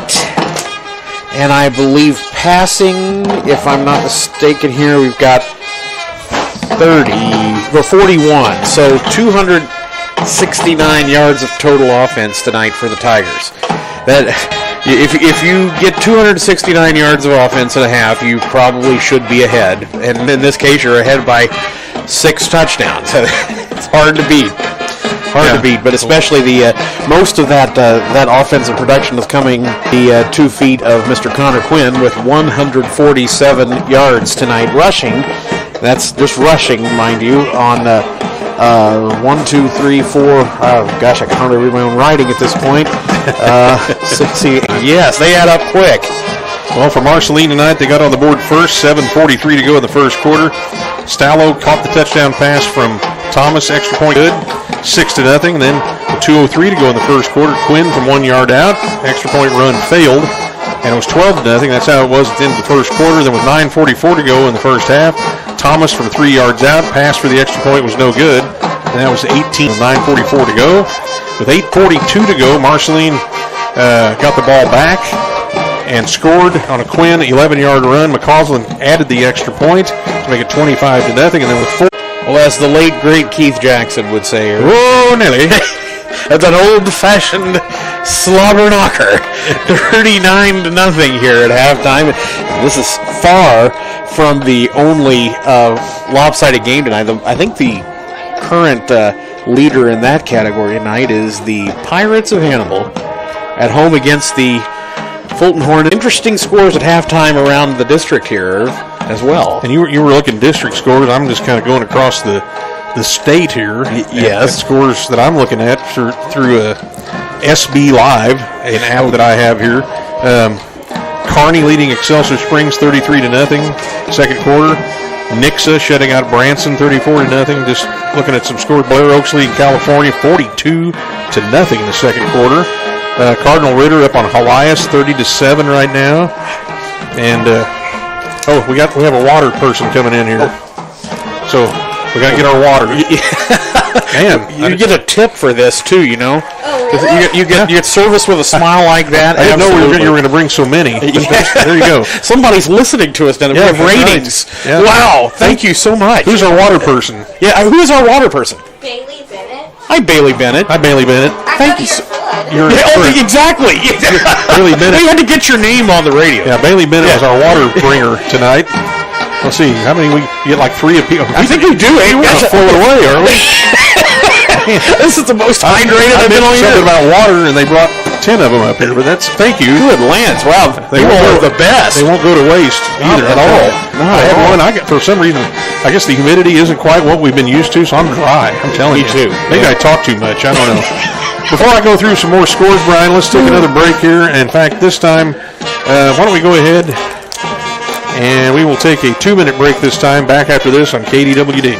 and I believe passing, if I'm not mistaken here, we've got 41. So 269 yards of total offense tonight for the Tigers. That if you get 269 yards of offense and a half, you probably should be ahead. And in this case, you're ahead by 6 touchdowns. It's hard to beat. To beat, but especially the most of that offensive production is coming the 2 feet of Mr. Connor Quinn with 147 yards tonight rushing. That's just rushing, mind you, on 1, 2, 3, 4. Gosh, I can hardly read my own writing at this point. Yes, they add up quick. Well, for Marceline tonight, they got on the board first. 7:43 to go in the first quarter. Stallo caught the touchdown pass from Thomas, extra point good. 6-0, and then 2:03 to go in the first quarter. Quinn from 1 yard out, extra point run failed, and it was 12-0. That's how it was at the end of the first quarter. Then with 9:44 to go in the first half, Thomas from 3 yards out, pass for the extra point was no good. And that was 18, 9:44 to go. With 8:42 to go, Marceline got the ball back and scored on a Quinn 11-yard run. McCausland added the extra point to make it 25-0. And then with 4. Well, as the late, great Keith Jackson would say, Whoa, Nelly. that's an old-fashioned slobber knocker. 39-0 here at halftime. This is far from the only lopsided game tonight. I think the current leader in that category tonight is the Pirates of Hannibal at home against the Fulton Hornets. Interesting scores at halftime around the district here as well. And you were looking district scores. I'm just kind of going across the state here. Yes. And scores that I'm looking at through SB Live, an app that I have here. Kearney leading Excelsior Springs 33-0, second quarter. Nixa shutting out Branson 34-0. Just looking at some scores. Blair Oaks leading California 42-0 in the second quarter. Cardinal Ritter up on Helias 30-7 right now. And we have a water person coming in here. So we got to get our water. Man, you get a tip for this too, you know. Oh, really? You get service with a smile like that. I didn't know you were going to bring so many. There you go. Somebody's listening to us now. We have ratings. Right. Yeah. Wow, thank you so much. Who's our water person? Yeah, who's our water person? Bailey Bennett. Hi, Bailey Bennett. Hi, Bailey Bennett. Thank you. You're Exactly. Bailey Bennett. We had to get your name on the radio. Yeah, Bailey Bennett was our water bringer tonight. Let's see, how many we get? Like 3 apiece. I think we do. We're going to flow it away, are we? This is the most hydrated I've been all year. Something about water, and they brought 10 of them up here. But thank you. Good Lance. Wow, they are the best. They won't go to waste either at all. No, I had one. For some reason, I guess the humidity isn't quite what we've been used to, so I'm dry. I'm telling you. Me too. Maybe I talk too much. I don't know. Before I go through some more scores, Brian, let's take another break here. In fact, this time, why don't we go ahead and we will take a 2-minute break this time. Back after this on KDWD.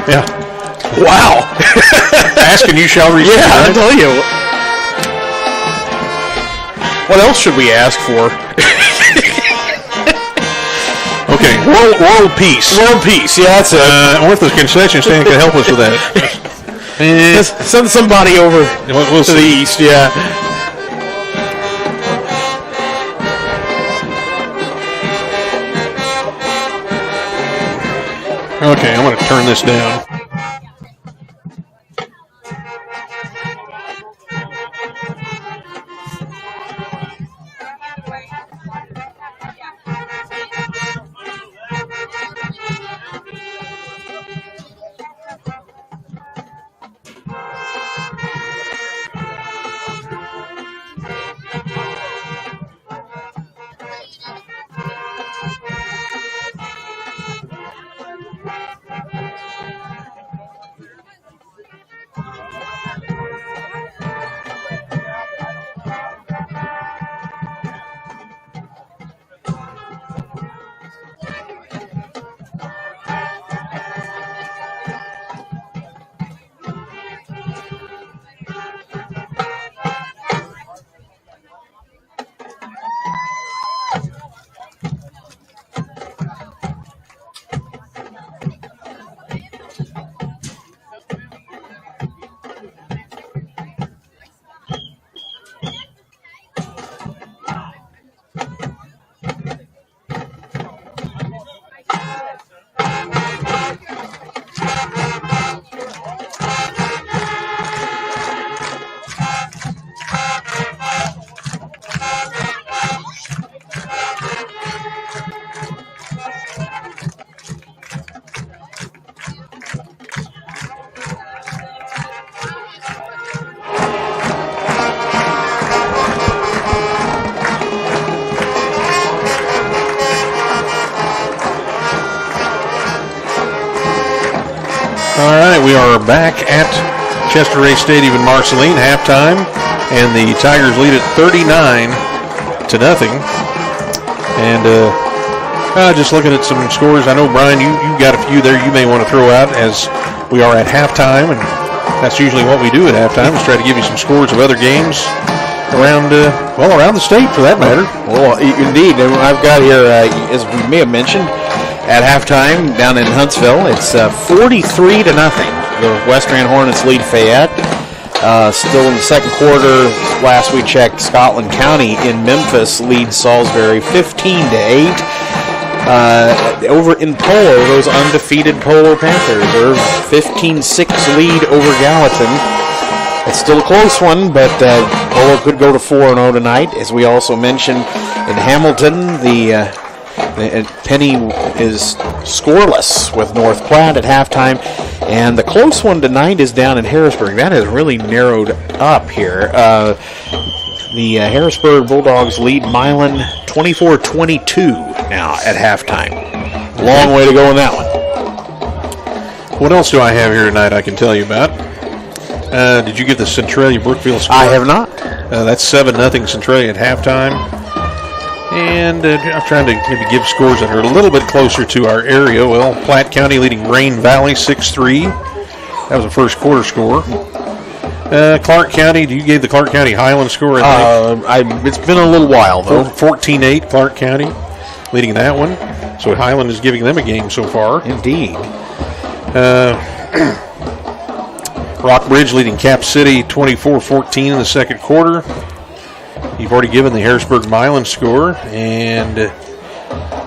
Yeah. Wow. Ask and you shall receive. Yeah, right? I tell you. What else should we ask for? Okay, world peace. World peace. Yeah, that's it. I wonder if the concession stand can help us with that. Send somebody over We'll to the see. east. Yeah. Okay, I'm going to turn this down. All right, we are back at Chester Ray Stadium in Marceline, halftime, and the Tigers lead at 39-0. And just looking at some scores, I know, Brian, you got a few there you may want to throw out as we are at halftime, and that's usually what we do at halftime, is try to give you some scores of other games around around the state, for that matter. Well, indeed. And I've got here, as we may have mentioned, At halftime, down in Huntsville, it's 43-0. The West Grand Hornets lead Fayette. Still in the second quarter, last we checked, Scotland County in Memphis leads Salisbury 15-8. Over in Polo, those undefeated Polo Panthers are 15-6 lead over Gallatin. It's still a close one, but Polo could go to 4-0 tonight. As we also mentioned, in Hamilton, the Penny is scoreless with North Platte at halftime. And the close one tonight is down in Harrisburg. That has really narrowed up here. The Harrisburg Bulldogs lead Milan 24-22 now at halftime. Long way to go in that one. What else do I have here tonight I can tell you about? Did you give the Centralia Brookfield score? I have not. That's 7-0 Centralia at halftime. And I'm trying to maybe give scores that are a little bit closer to our area. Well, Platte County leading Rain Valley 6-3. That was a first quarter score. Clark County, you gave the Clark County Highland score, I think. It's been a little while, though. 14-8 Clark County leading that one. So Highland is giving them a game so far. Indeed. Rockbridge leading Cap City 24-14 in the second quarter. You've already given the Harrisburg Milan score, and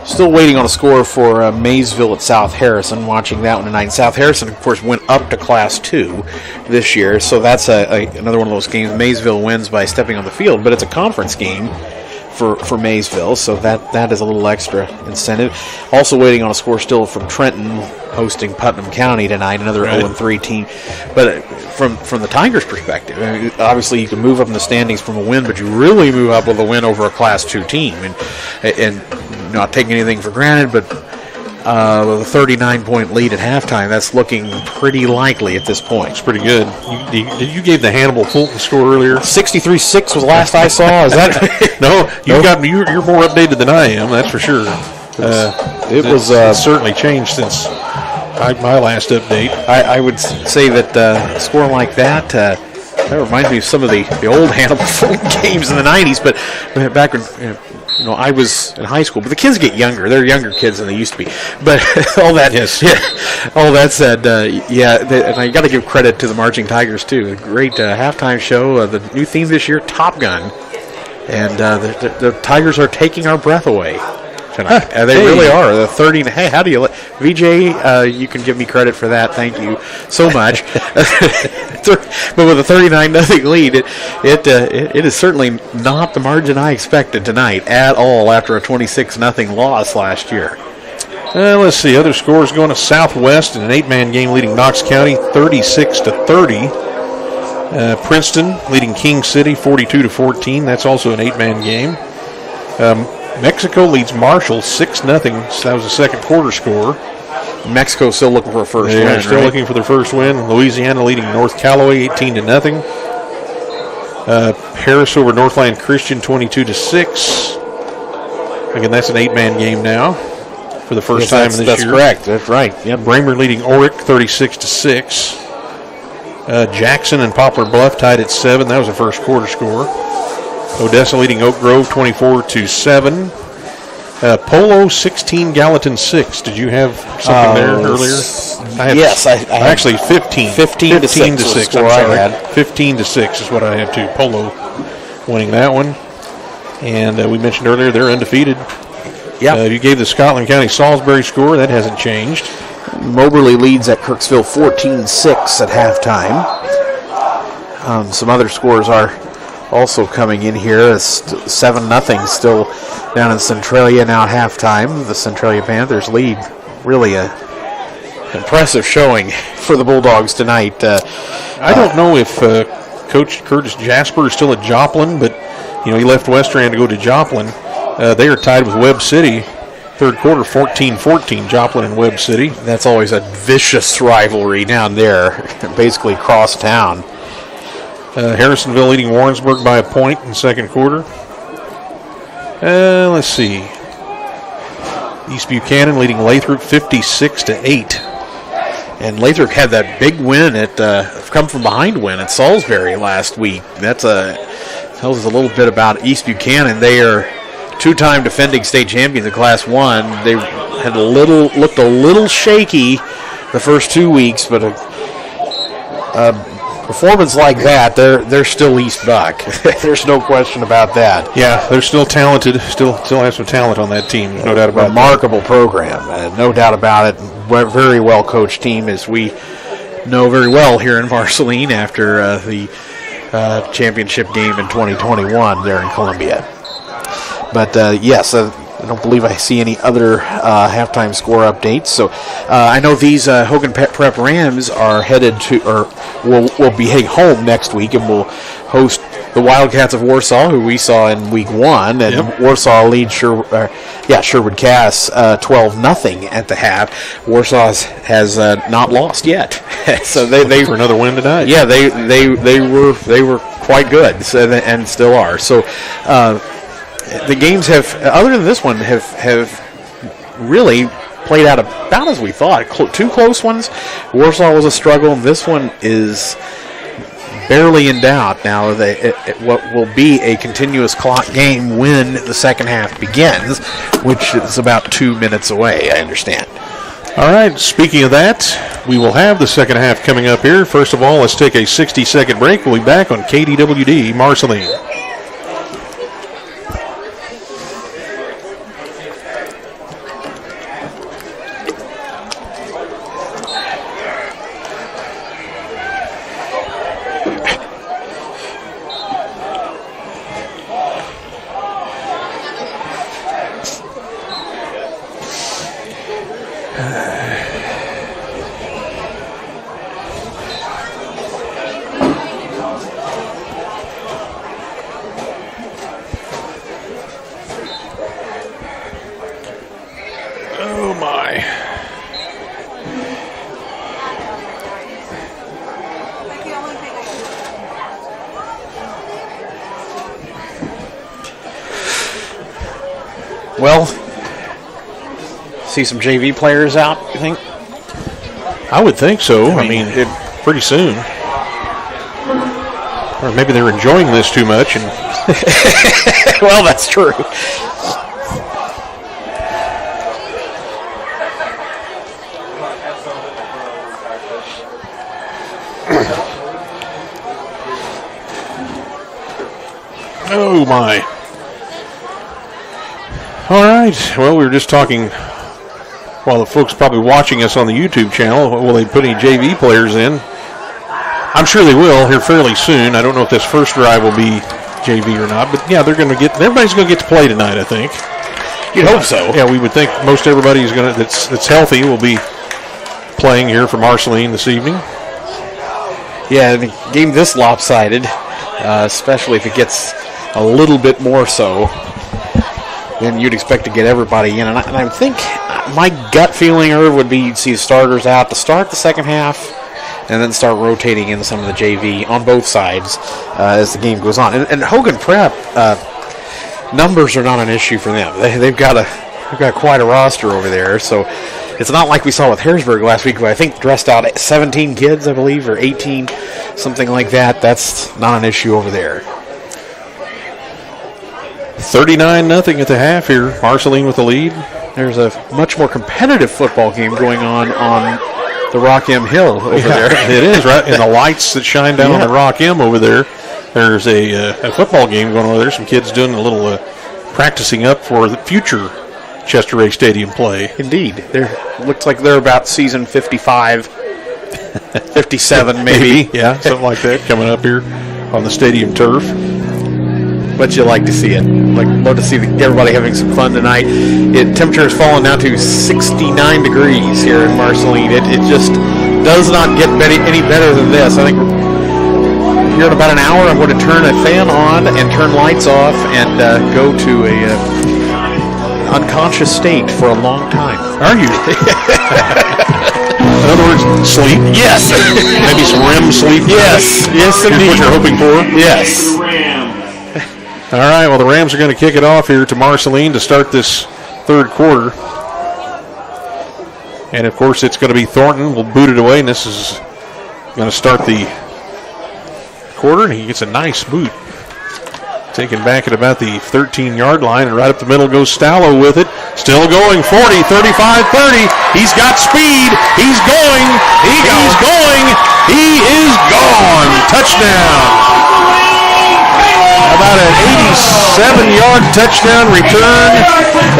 still waiting on a score for Maysville at South Harrison. Watching that one tonight. South Harrison, of course, went up to Class 2 this year, so that's another one of those games. Maysville wins by stepping on the field, but it's a conference game for Maysville, so that is a little extra incentive. Also waiting on a score still from Trenton hosting Putnam County tonight, another 0-3 team. But from the Tigers' perspective, I mean, obviously you can move up in the standings from a win, but you really move up with a win over a Class 2 team. And not taking anything for granted, but the 39-point lead at halftime, that's looking pretty likely at this point. It's pretty good. You gave the Hannibal Fulton score earlier. 63-6 was last I saw. Is that no? You're more updated than I am. That's for sure. It's certainly changed since my last update. I would say that a score like that reminds me of some of the old Hannibal Fulton games in the 90s. But back when I was in high school, but the kids get younger. They're younger kids than they used to be. But all that said, and I got to give credit to the Marching Tigers too. A great halftime show. The new theme this year, Top Gun, and the Tigers are taking our breath away tonight. They really are. The 30. Hey, how do you VJ? You can give me credit for that. Thank you so much. But with a 39-0 lead, it is certainly not the margin I expected tonight at all after a 26-0 loss last year. Let's see. Other scores going to Southwest in an 8-man game leading Knox County 36-30. Princeton leading King City 42-14. That's also an 8-man game. Mexico leads Marshall 6-0. That was a second quarter score. Mexico still looking for a first win. They're still looking for their first win. Louisiana leading North Callaway 18-0. Harris over Northland Christian 22-6. Again, that's an 8-man game now for the first time this year. That's correct. That's right. Yep. Braemar leading Orick 36-6. Jackson and Poplar Bluff tied at 7. That was a first quarter score. Odessa leading Oak Grove 24-7. Polo 16, Gallatin 6. Did you have something there earlier? Yes, I actually 15. 15 to 6. I'm sorry. 15-6 is what I have too. Polo winning that one. And we mentioned earlier they're undefeated. Yeah. You gave the Scotland County Salisbury score. That hasn't changed. Moberly leads at Kirksville 14-6 at halftime. Some other scores are also coming in here. 7-0 still down in Centralia now at halftime. The Centralia Panthers lead. Really a impressive showing for the Bulldogs tonight. I don't know if Coach Curtis Jasper is still at Joplin, but he left Westrand to go to Joplin. They are tied with Webb City. Third quarter 14-14, Joplin and Webb City. That's always a vicious rivalry down there, basically cross town. Harrisonville leading Warrensburg by a point in second quarter. Let's see. East Buchanan leading Lathrop 56-8. And Lathrop had that big win come from behind win at Salisbury last week. Tells us a little bit about East Buchanan. They are two-time defending state champions in Class 1. They had looked a little shaky the first 2 weeks, but a performance like that, they're still East Buck. There's no question about that. Yeah, they're still talented. Still have some talent on that team. There's no doubt about Remarkable program. No doubt about it. Very well coached team, as we know very well here in Marceline after the championship game in 2021 there in Columbia. But yes, I don't believe I see any other halftime score updates. So I know these Hogan Prep Rams are headed to, or will be heading home next week, and will host the Wildcats of Warsaw, who we saw in week 1, and Warsaw leads Sherwood Cass 12-0 at the half. Warsaw has not lost yet, so they for another win tonight. Yeah, they were quite good, so, and still are. So. The games have, other than this one, have really played out about as we thought. Two close ones. Warsaw was a struggle, and this one is barely in doubt now. What will be a continuous clock game when the second half begins, which is about 2 minutes away, I understand. All right, speaking of that, we will have the second half coming up here. First of all, let's take a 60-second break. We'll be back on KDWD Marceline. Well, see some JV players out, you think? I would think so. I mean pretty soon. Or maybe they're enjoying this too much. And well, that's true. Oh, my. All right. Well, we were just talking while the folks probably watching us on the YouTube channel. Will they put any JV players in? I'm sure they will here fairly soon. I don't know if this first drive will be JV or not, but yeah, everybody's going to get to play tonight, I think. You'd hope so. Yeah, we would think most everybody is going to that's healthy will be playing here for Marceline this evening. Yeah, the game this lopsided, especially if it gets a little bit more so, then you'd expect to get everybody in. And I think my gut feeling, Irv, would be you'd see the starters out to start the second half and then start rotating in some of the JV on both sides as the game goes on. And Hogan Prep, numbers are not an issue for them. They've got quite a roster over there, so it's not like we saw with Harrisburg last week, who I think dressed out 17 kids, I believe, or 18, something like that. That's not an issue over there. 39-0 at the half here. Marceline with the lead. There's a much more competitive football game going on the Rock M Hill over there. It is, right? And the lights that shine down on the Rock M over there. There's a football game going on over there. Some kids doing a little practicing up for the future Chester Ray Stadium play. Indeed. Looks like they're about season 55, 57 maybe. Yeah, something like that coming up here on the stadium turf. But you like to see it. Love to see everybody having some fun tonight. Temperature has fallen down to 69 degrees here in Marceline. It just does not get any better than this. I think here in about an hour I'm going to turn a fan on and turn lights off and go to a unconscious state for a long time. Are you? In other words, sleep? Yes. Maybe some REM sleep? Yes. Yes, indeed. What you're hoping for? Yes. All right, well, the Rams are going to kick it off here to Marceline to start this third quarter. And, of course, it's going to be Thornton. We'll boot it away, and this is going to start the quarter, and he gets a nice boot. Taken back at about the 13-yard line, and right up the middle goes Stallo with it. Still going, 40, 35, 30. He's got speed. He's going. He's going. He is gone. Touchdown. About an 87-yard touchdown return.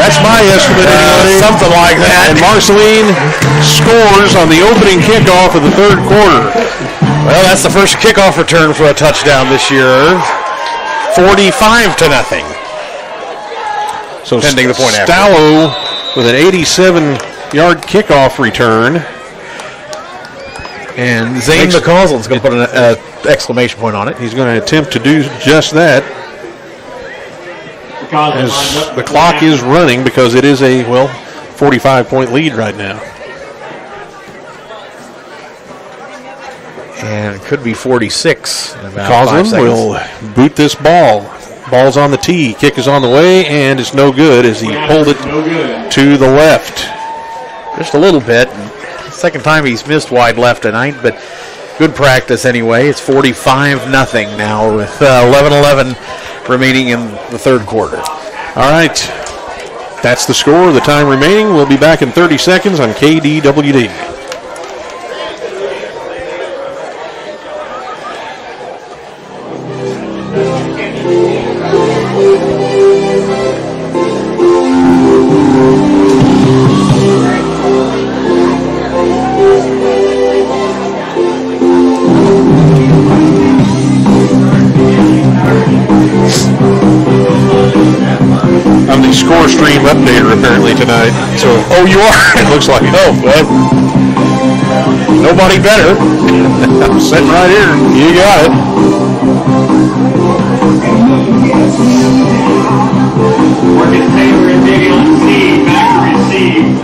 That's my estimate anyway. Something like that. And Marceline scores on the opening kickoff of the third quarter. Well, that's the first kickoff return for a touchdown this year. 45-0. So pending the point after. Stallo with an 87-yard kickoff return. And Zane McCausland's going to put an exclamation point on it. He's going to attempt to do just that. As the clock is running, because it is a, 45-point lead right now. And it could be 46 in about 5 McCausland seconds. will boot this ball. Ball's on the tee. Kick is on the way, and it's no good as he pulled it to the left. Just a little bit. Second time he's missed wide left tonight, but good practice anyway. It's 45-0 now with 11:11 remaining in the third quarter. All right. That's the score. The time remaining. We'll be back in 30 seconds on KDWD. I'm the score stream updater apparently tonight. So, you are? It looks like. Oh, well, nobody better. I'm sitting right here. You got it. Marcus Taylor and Davey on Steve, back to receive.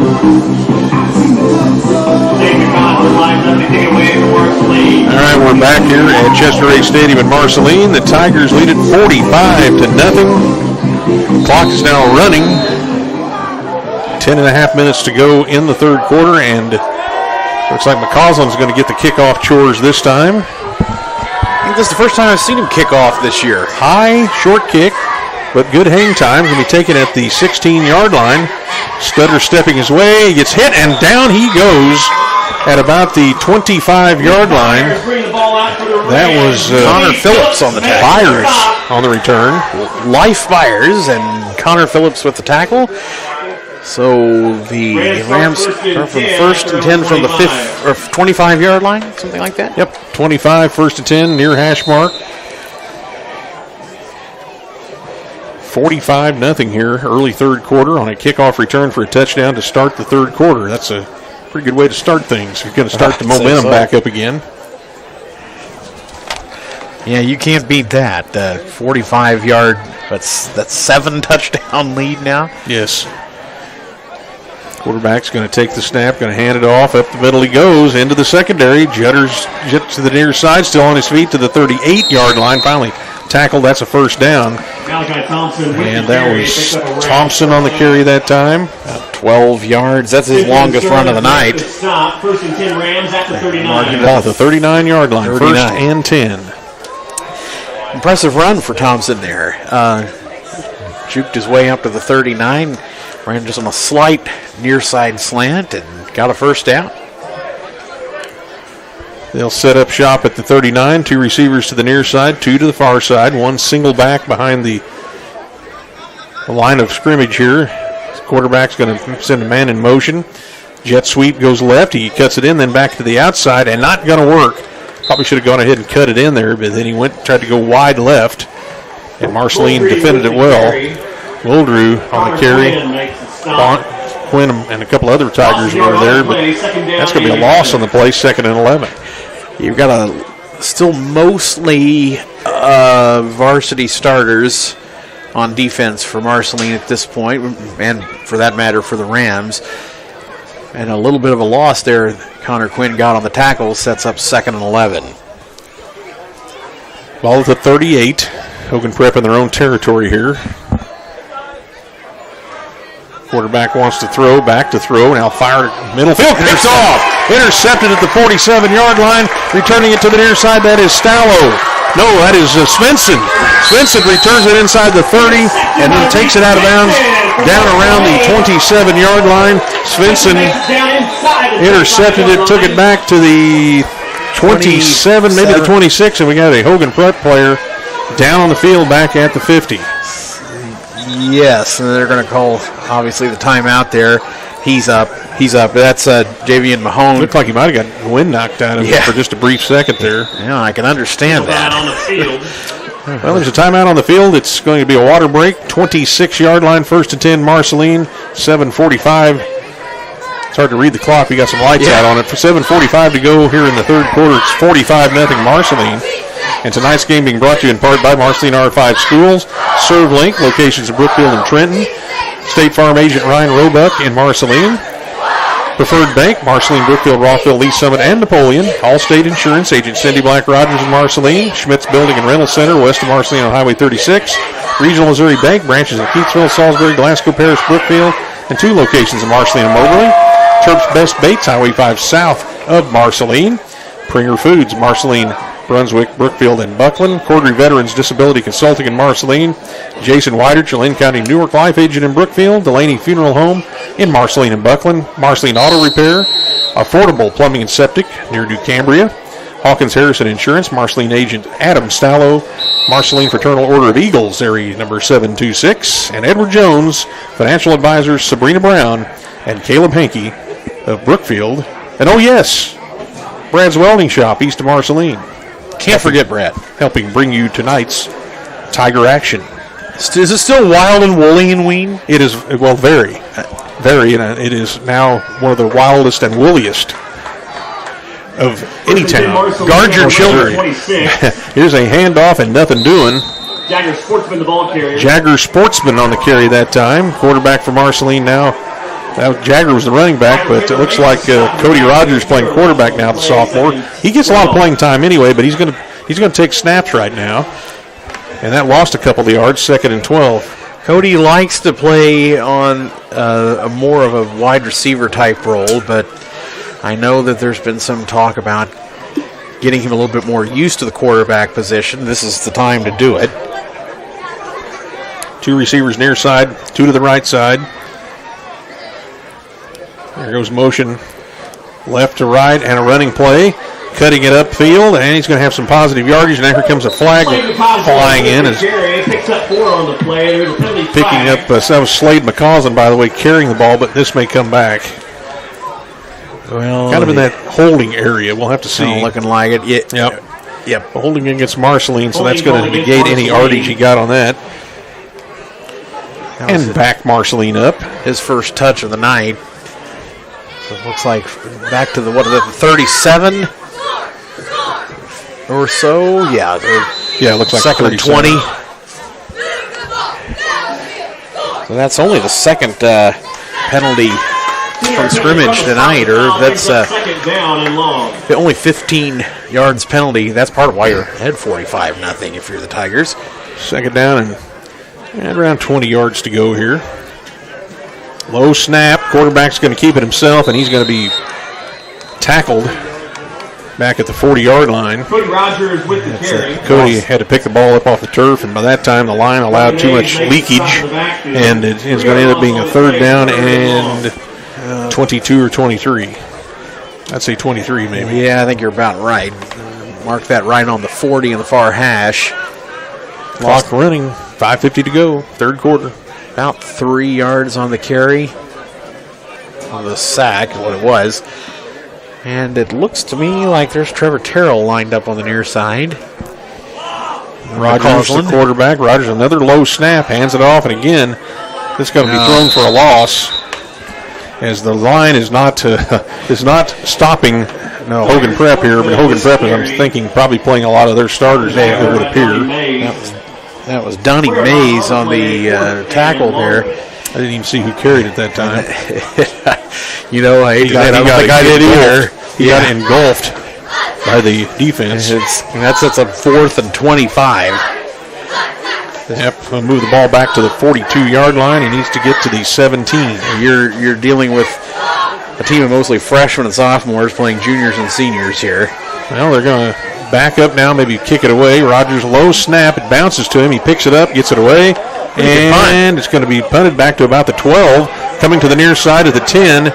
Zane McCausland lines up to kick away from Marceline. All right, we're back here at Chester A Stadium in Marceline. The Tigers lead it 45-0. Clock is now running. 10.5 minutes to go in the third quarter, and looks like McCausland's going to get the kickoff chores this time. I think this is the first time I've seen him kick off this year. High, short kick, but good hang time. Going to be taken at the 16-yard line. Stutter stepping his way. He gets hit, and down he goes at about the 25-yard line. That was Connor Phillips on the tackle. Byers on the return. Life Byers and Connor Phillips with the tackle. So the Rams start from the 1st and 10 from the 5th or 25-yard line, something like that. Yep, 25, 1st and 10, near hash mark. 45-0 here, early third quarter on a kickoff return for a touchdown to start the third quarter. That's a pretty good way to start things. You're going to start the momentum back up again. Yeah, you can't beat that. 45-yard, that's 7 touchdown lead now. Yes. Quarterback's going to take the snap, going to hand it off. Up the middle he goes, into the secondary. Jets to the near side, still on his feet to the 38-yard line. Finally tackled, that's a first down. And that was Thompson on the carry that time. 12 yards, that's his longest run of the night. First and 10 Rams at the 39. Off the 39-yard line, 39. First and 10. Impressive run for Thompson there. Juked his way up to the 39, ran just on a slight near side slant and got a first down. They'll set up shop at the 39. 2 receivers to the near side, 2 to the far side. 1 single back behind the line of scrimmage here. The quarterback's going to send a man in motion. Jet sweep goes left. He cuts it in, then back to the outside, and not going to work. Probably should have gone ahead and cut it in there, but then he tried to go wide left, and Marceline defended it well. Wildrew on the carry. Quinn and a couple other Tigers were there, but that's going to be a loss on the play, 2nd and 11. You've got still mostly varsity starters on defense for Marceline at this point, and for that matter for the Rams. And a little bit of a loss there Connor Quinn got on the tackle, sets up 2nd and 11. Ball at the 38. Hogan Prep in their own territory here. Quarterback wants to throw, back to throw, now fired middle field, picks off. Intercepted at the 47-yard line, returning it to the near side, that is Stallo. No, that is Svensson. Svensson returns it inside the 30 and then takes it out of bounds down around the 27-yard line. Svensson intercepted it, took it back to the 27, maybe the 26, and we got a Hogan Prep player down on the field back at the 50. Yes, and they're going to call, obviously, the timeout there. He's up. That's Javian Mahone. Looked like he might have got the wind knocked out of him for just a brief second there. Yeah, I can understand that. On the field. Well, there's a timeout on the field. It's going to be a water break. 26-yard line, 1st and 10, Marceline. 7:45. It's hard to read the clock. We got some lights out on it. For 7:45 to go here in the third quarter, it's 45-0 Marceline. And tonight's game being brought to you in part by Marceline R5 Schools, ServLink, locations in Brookfield and Trenton, State Farm agent Ryan Roebuck in Marceline, Preferred Bank, Marceline, Brookfield, Rawfield, Lee Summit, and Napoleon, Allstate Insurance, agent Cindy Black Rogers in Marceline, Schmitz Building and Rental Center, west of Marceline on Highway 36, Regional Missouri Bank, branches in Keithsville, Salisbury, Glasgow Parish, Brookfield, and 2 locations in Marceline and Moberly, Terps Best Baits, Highway 5 south of Marceline, Pringer Foods, Marceline, Brunswick, Brookfield, and Buckland, Cordry Veterans Disability Consulting in Marceline, Jason Weidert, Lane County Newark Life Agent in Brookfield, Delaney Funeral Home in Marceline and Buckland, Marceline Auto Repair, Affordable Plumbing and Septic near New Cambria, Hawkins Harrison Insurance, Marceline Agent Adam Stallow, Marceline Fraternal Order of Eagles, area number 726, and Edward Jones, Financial Advisors Sabrina Brown and Caleb Hankey of Brookfield, and oh yes, Brad's Welding Shop east of Marceline. Can't forget Brad. Helping bring you tonight's Tiger action. Is it still wild and woolly in Ween? It is, well, very, and it is now one of the wildest and woolliest of any town. Guard your children. Here's a handoff and nothing doing. Jagger Sportsman, the ball carrier. Jagger Sportsman on the carry that time. Quarterback for Marceline now. Jagger was the running back, but it looks like Cody Rogers playing quarterback now, the sophomore. He gets a lot of playing time anyway, but he's going to take snaps right now. And that lost a couple of yards, 2nd and 12. Cody likes to play on a more of a wide receiver type role, but I know that there's been some talk about getting him a little bit more used to the quarterback position. This is the time to do it. 2 receivers near side, 2 to the right side. There goes motion left to right and a running play. Cutting it upfield, and he's going to have some positive yardage. And here comes a flag flying in. Picking up, that was Slade McCausland, by the way, carrying the ball, but this may come back. Well, kind of in that holding area. We'll have to see. Looking like it. Yep. Holding against Marceline, so that's going to negate any yardage he got on that. And back Marceline up. His first touch of the night. So it looks like back to the 37 or so. Yeah, it looks like 2nd and 20. So that's only the second penalty from scrimmage tonight, or that's only 15 yards penalty. That's part of why you're ahead 45-0 if you're the Tigers. 2nd down and around 20 yards to go here. Low snap. Quarterback's going to keep it himself, and he's going to be tackled back at the 40-yard line. Cody Rogers with the carry. Cody had to pick the ball up off the turf, and by that time the line allowed too much leakage, and it's going to end up being a 3rd down and 22 or 23. I'd say 23 maybe. Yeah, I think you're about right. Mark that right on the 40 in the far hash. Clock running. 5:50 to go. 3rd quarter. About 3 yards on the carry. On the sack, what it was. And it looks to me like there's Trevor Terrell lined up on the near side. Rogers, the quarterback. Rogers, another low snap, hands it off, and again, this is going to be thrown for a loss, as the line is not stopping Hogan Prep here. But Hogan Prep, I'm thinking, probably playing a lot of their starters, it would appear. That was Donnie Mays on the tackle there. I didn't even see who carried it that time. I don't think I did either. He got engulfed by the defense. And that's a 4th and 25. Yep, we'll move the ball back to the 42-yard line. He needs to get to the 17. You're dealing with a team of mostly freshmen and sophomores playing juniors and seniors here. Well, they're going to back up now, maybe kick it away. Rogers low snap. It bounces to him. He picks it up, gets it away. And it's going to be punted back to about the 12, coming to the near side of the 10,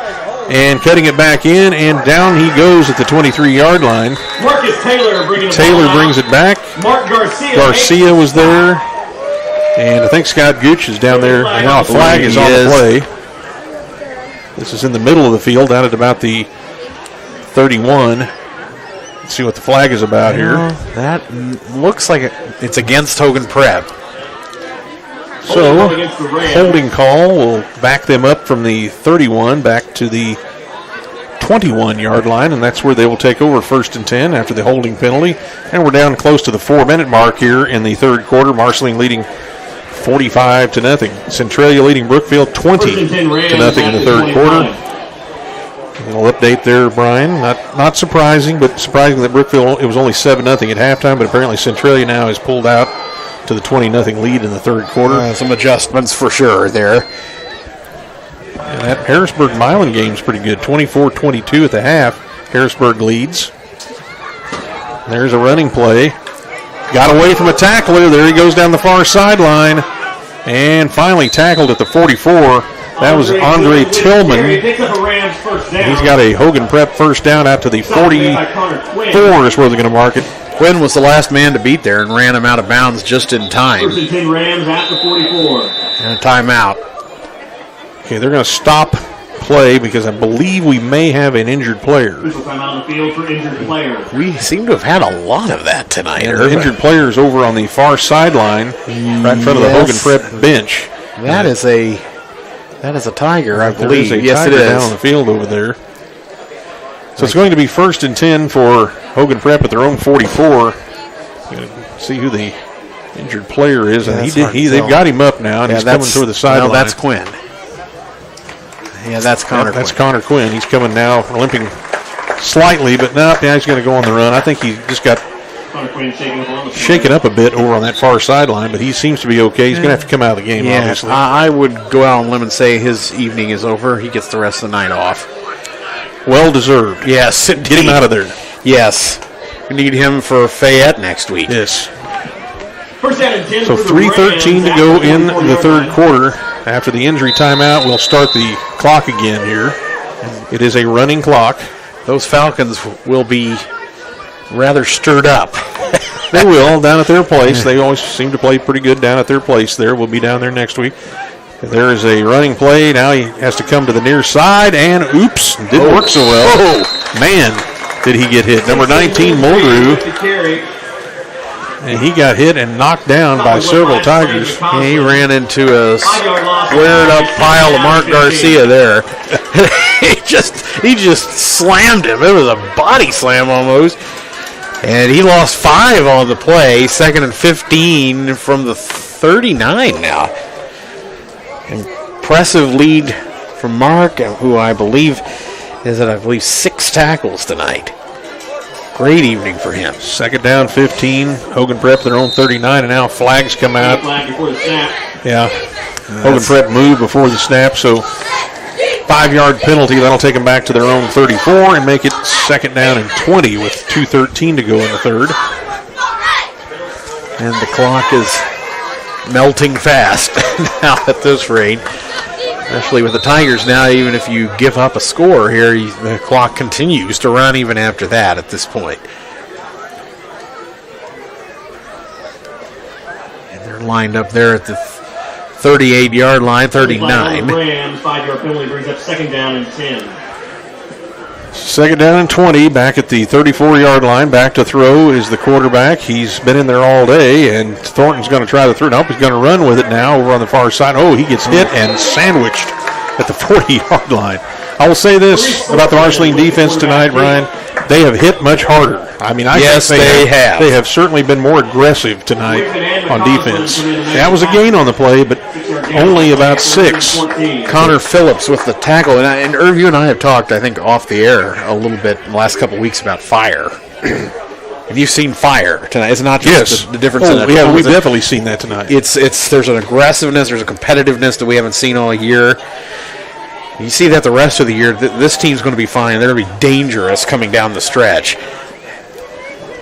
and cutting it back in, and down he goes at the 23-yard line. Marcus Taylor brings it back. Mark Garcia was there, and I think Scott Gooch is down there. And now a flag is on the play. This is in the middle of the field, down at about the 31. Let's see what the flag is about here. That looks like it's against Hogan Prep. So, holding call will back them up from the 31 back to the 21-yard line, and that's where they will take over 1st and 10 after the holding penalty. And we're down close to the 4-minute mark here in the third quarter. Marceline leading 45-0. Centralia leading Brookfield 20-0 in the third quarter. A little update there, Brian. Not surprising, but surprising that Brookfield, it was only 7-0 at halftime, but apparently Centralia now has pulled out to the 20-0 lead in the third quarter. Some adjustments for sure there. And that Harrisburg-Milan game is pretty good. 24-22 at the half. Harrisburg leads. There's a running play. Got away from a tackler. There he goes down the far sideline. And finally tackled at the 44. That was Andre Tillman. He's got a Hogan Prep first down out to the 44 is where they're going to mark it. Quinn was the last man to beat there and ran him out of bounds just in time. 1st and 10 Rams at the 44. And a timeout. Okay, they're going to stop play because I believe we may have an injured player. Official timeout on the field for injured player. We seem to have had a lot of that tonight. And the injured player is over on the far sideline, right in front of the Hogan Prep bench. That is a Tiger, I believe. There is a yes, Tiger it is. down on the field over there. So it's going to be 1st and 10 for Hogan Prep at their own 44. See who the injured player is, and they've got him up now, and he's coming toward the sideline. No, that's Quinn. Yeah, that's Connor. That's Connor Quinn. He's coming now, limping slightly, but now he's going to go on the run. I think he just got shaken up a bit over on that far sideline, but he seems to be okay. He's going to have to come out of the game, obviously. I would go out on a limb and say his evening is over. He gets the rest of the night off. Well deserved. Yes, get him out of there. Yes, we need him for Fayette next week. Yes. First down and 10 so 3:13 to go in the third quarter. After the injury timeout, we'll start the clock again here. It is a running clock. Those Falcons will be rather stirred up. They will, down at their place. They always seem to play pretty good down at their place there. We'll be down there next week. There is a running play. Now he has to come to the near side, and oops, didn't work so well. Man, did he get hit. Number 19, Mulgrew. And he got hit and knocked down by several Tigers. Yeah, he ran into a squared up pile of Mark Garcia there. he just slammed him. It was a body slam almost. And he lost 5 on the play. 2nd and 15 from the 39 now. Impressive lead from Mark, who I believe is at 6 tackles tonight. Great evening for him. 2nd down, 15. Hogan Prep, their own 39, and now flags come out. Flag before the snap. Yeah. Hogan Prep moved before the snap, so 5-yard penalty. That'll take them back to their own 34 and make it 2nd down and 20 with 2:13 to go in the third. And the clock is melting fast now at this rate. Especially with the Tigers now, even if you give up a score here, the clock continues to run even after that at this point. And they're lined up there at the 38-yard line, 39. Rams, 5-yard penalty brings up 2nd down and 10. 2nd down and 20, back at the 34-yard line. Back to throw is the quarterback. He's been in there all day, and Thornton's going to try to throw. Nope, he's going to run with it now over on the far side. Oh, he gets hit and sandwiched at the 40-yard line. I will say this about the Marceline defense tonight, Brian. They have hit much harder. I mean, yes, think they have. They have certainly been more aggressive tonight on defense. That was a gain on the play, but only about 6. Connor Phillips with the tackle. And Irv, you and I have talked, I think, off the air a little bit in the last couple of weeks about fire. Have you seen fire tonight? It's not just the difference in it. Yeah, we've definitely seen that tonight. There's an aggressiveness, there's a competitiveness that we haven't seen all year. You see that the rest of the year, this team's going to be fine. They're going to be dangerous coming down the stretch.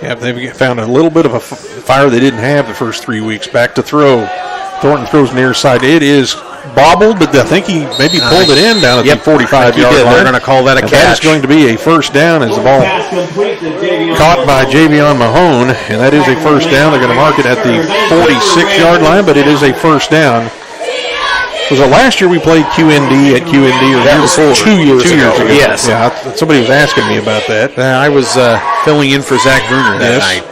Yeah, they've found a little bit of a fire they didn't have the first 3 weeks. Back to throw. Thornton throws near side. It is bobbled, but I think he maybe pulled it in down at the 45-yard line. They're going to call that a catch. That is going to be a first down as the ball caught by Javion Mahone, and that is a first down. They're going to mark it at the 46-yard line, but it is a first down. Was it last year we played QND at QND, or that was 2 years ago? Yes. Yeah, somebody was asking me about that. I was filling in for Zach Bruner that night.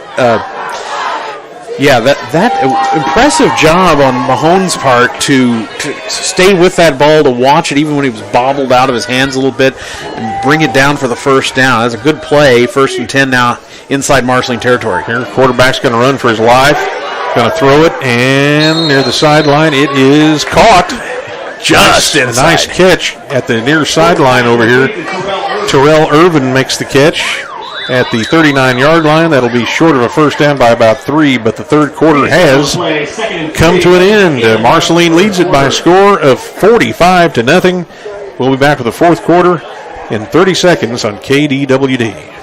That impressive job on Mahone's part to stay with that ball, to watch it even when he was bobbled out of his hands a little bit, and bring it down for the first down. That's a good play. 1st and 10 now inside Marceline territory. Here, quarterback's going to run for his life. Going to throw it, and near the sideline, it is caught. Just a nice catch at the near sideline over here. Terrell Irvin makes the catch at the 39-yard line. That'll be short of a first down by about 3, but the third quarter has come to an end. Marceline leads it by a score of 45-0. We'll be back with the fourth quarter in 30 seconds on KDWD.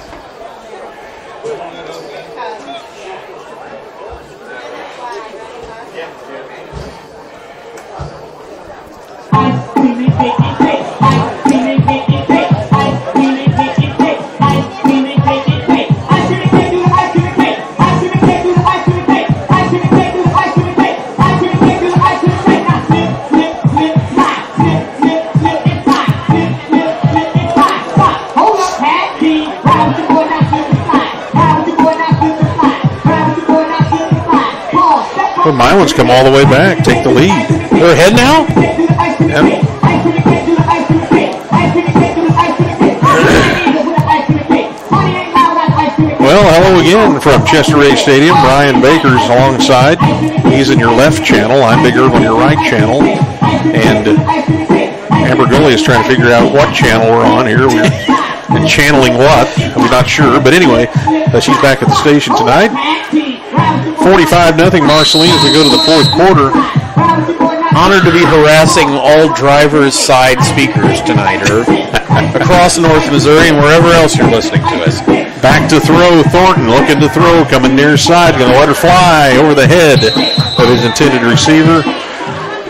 My ones come all the way back, take the lead. They're ahead now? Yep. Well, hello again from Chester Ray Stadium. Brian Baker's alongside. He's in your left channel. I'm Big Irv on your right channel. And Amber Gully is trying to figure out what channel we're on here. And channeling what? We're not sure. But anyway, she's back at the station tonight. 45-0 Marceline as we go to the fourth quarter. Honored to be harassing all drivers' side speakers tonight, Irv. Across North Missouri and wherever else you're listening to us. Back to throw. Thornton looking to throw. Coming near side. Going to let her fly over the head of his intended receiver.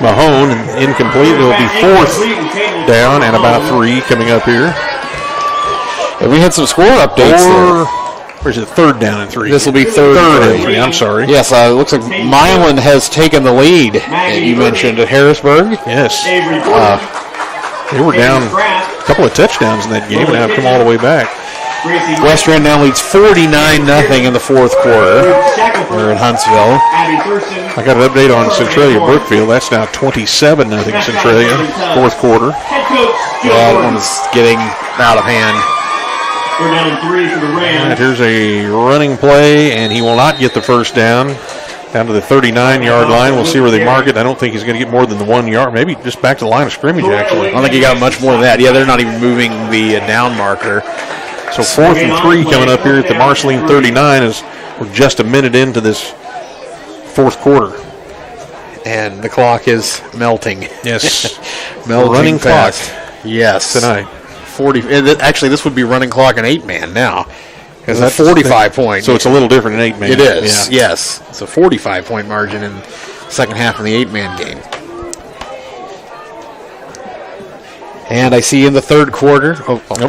Mahone incomplete. It will be fourth down and about 3 coming up here. And we had some score updates there. Or is it third down and 3? This will be third and 3. I'm sorry. Yes, it looks like Milan has taken the lead. You mentioned at Harrisburg. Yes. They were down a couple of touchdowns in that game and have come all the way back. West Rand now leads 49-0 in the fourth quarter. We're in Huntsville. I got an update on Centralia Brookfield. That's now 27-0 Centralia, fourth quarter. That one is getting out of hand. We're down 3 for the Rams. Right, here's a running play, and he will not get the first down to the 39-yard line. We'll see where they mark it. I don't think he's going to get more than the 1 yard. Maybe just back to the line of scrimmage, actually. I don't think he got much more than that. Yeah, they're not even moving the down marker. So 4th and 3 coming up here at the Marceline 39 as we're just a minute into this fourth quarter. And the clock is melting. Yes. Melting running fast. Clock. Yes. Tonight. 40. Actually, this would be running clock in 8-man now. It's a 45-point. So it's a little different in 8-man. It is, yes. It's a 45-point margin in the second half of the 8-man game. And I see in the third quarter.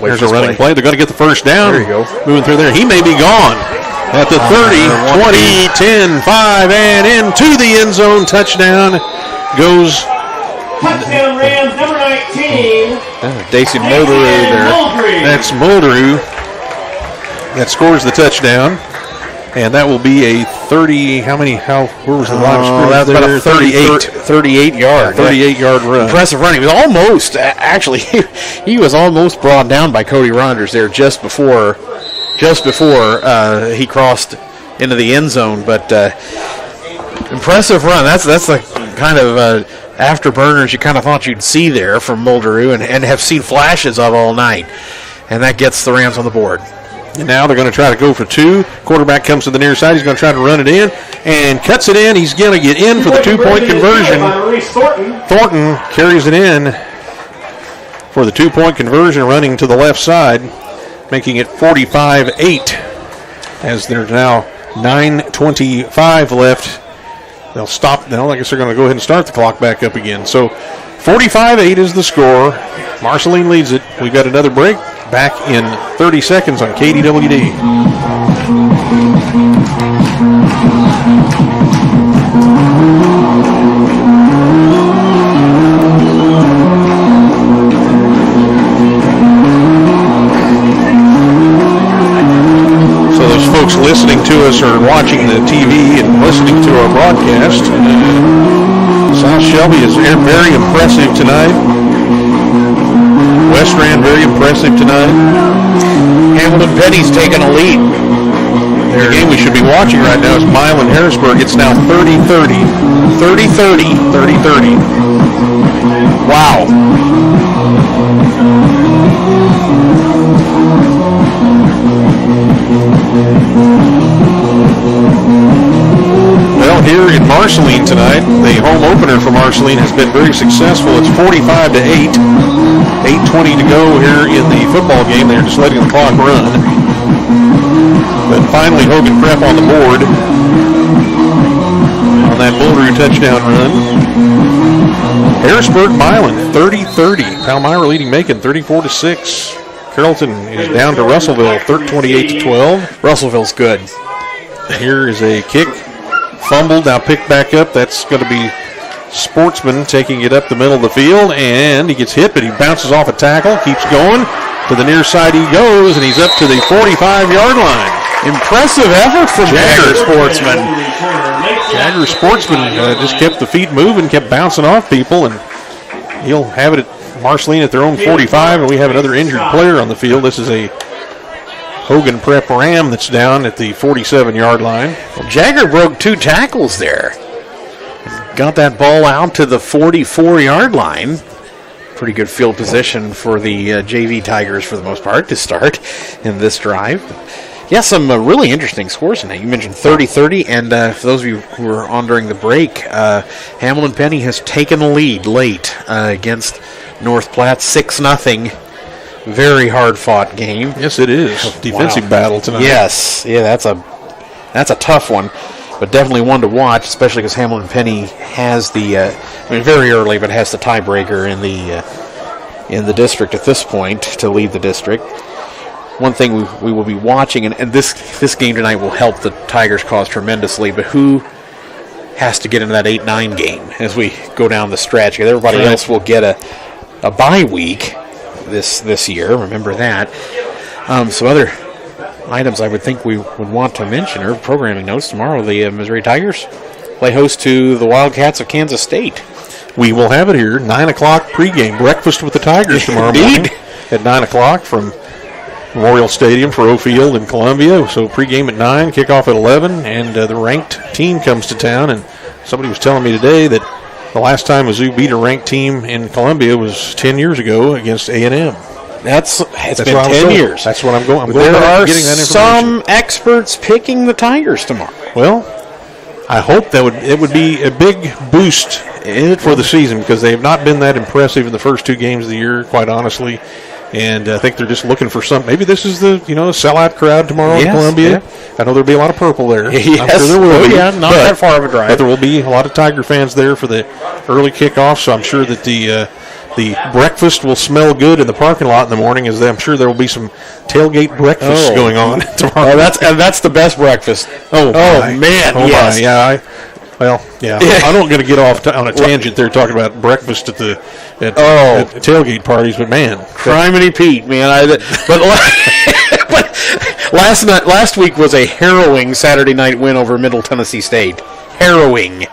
There's a running play. They're going to get the first down. There you go. Moving through there. He may be gone at the 30, 20, 10, 5, and into the end zone. Touchdown goes. Touchdown Rams, number 19. Dacian Mulderew there. That's Mulderew that scores the touchdown. And that will be a 30, where was the line of scrimmage? That's about a 38-yard. 38-yard run. Impressive running. He was almost, actually, he was almost brought down by Cody Ronders there just before he crossed into the end zone. But impressive run. That's the kind of afterburners you kind of thought you'd see there from Mulderew and have seen flashes of all night. And that gets the Rams on the board. And now they're going to try to go for 2. Quarterback comes to the near side. He's going to try to run it in and cuts it in. He's going to get in for the 2-point conversion. Thornton carries it in for the 2-point conversion, running to the left side, making it 45-8. as there's now 9:25 left. They'll stop now. I guess they're going to go ahead and start the clock back up again. So 45-8 is the score. Marceline leads it. We've got another break. Back in 30 seconds on KDWD. So those folks listening to us or watching the TV and listening to our broadcast, South Shelby is very impressive tonight. West Rand very impressive tonight. Hamilton Penny's taking a lead. The game we should be watching right now is Milan Harrisburg. It's now 30-30. 30-30. 30-30. Wow. Well, here in Marceline tonight, the home opener for Marceline has been very successful. It's 45-8. 8:20 to go here in the football game. They're just letting the clock run. But finally, Hogan Prep on the board on that Mulderoo touchdown run. Harrisburg Milan 30-30. Palmyra leading Macon 34-6. Carrollton is down to Russellville 28-12. Russellville's good. Here is a kick. Fumbled, now picked back up. That's going to be Sportsman taking it up the middle of the field, and he gets hit, but he bounces off a tackle, keeps going. To the near side he goes, and he's up to the 45-yard line. Impressive effort from Jagger Sportsman. Jagger Sportsman just kept the feet moving, kept bouncing off people, and he'll have it at Marceline at their own 45, and we have another injured player on the field. This is a Hogan Prep Ram that's down at the 47-yard line. Well, Jagger broke 2 tackles there. Got that ball out to the 44-yard line. Pretty good field position for the JV Tigers for the most part to start in this drive. Yeah, some really interesting scores tonight. You mentioned 30-30, and for those of you who were on during the break, Hamilton Penny has taken a lead late against North Platte, 6-0. Very hard-fought game. Yes, it is. Defensive battle tonight. Yes, yeah, that's a tough one. But definitely one to watch, especially because Hamilton Penny has the, very early, but has the tiebreaker in the district at this point to lead the district. One thing we will be watching, and this game tonight will help the Tigers cause tremendously, but who has to get into that 8-9 game as we go down the stretch? Because everybody else will get a bye week this year. Remember that. Some other items I would think we would want to mention are programming notes. Tomorrow the Missouri Tigers play host to the Wildcats of Kansas State. We will have it here, 9 o'clock pregame. Breakfast with the Tigers tomorrow morning at 9 o'clock from Memorial Stadium for O'Field in Columbia. So pregame at 9, kickoff at 11, and the ranked team comes to town. And somebody was telling me today that the last time Mizzou beat a ranked team in Columbia was 10 years ago against A&M. It's been 10 years. That's what I'm going. There are some experts picking the Tigers tomorrow. Well, I hope it would be a big boost for the season because they have not been that impressive in the first 2 games of the year, quite honestly. And I think they're just looking for something. Maybe this is the sellout crowd tomorrow in Columbia. Yeah. I know there'll be a lot of purple there. Yes. I'm sure there will be. Yeah, not that far of a drive. But there will be a lot of Tiger fans there for the early kickoff. So I'm sure that the breakfast will smell good in the parking lot in the morning. As I'm sure there will be some tailgate breakfast going on tomorrow. That's the best breakfast. Oh man! Oh yes. my! Yeah. I'm not going to get off on a tangent there talking about breakfast at tailgate parties, but man, criminy Pete, man. But last week was a harrowing Saturday night win over Middle Tennessee State. Harrowing.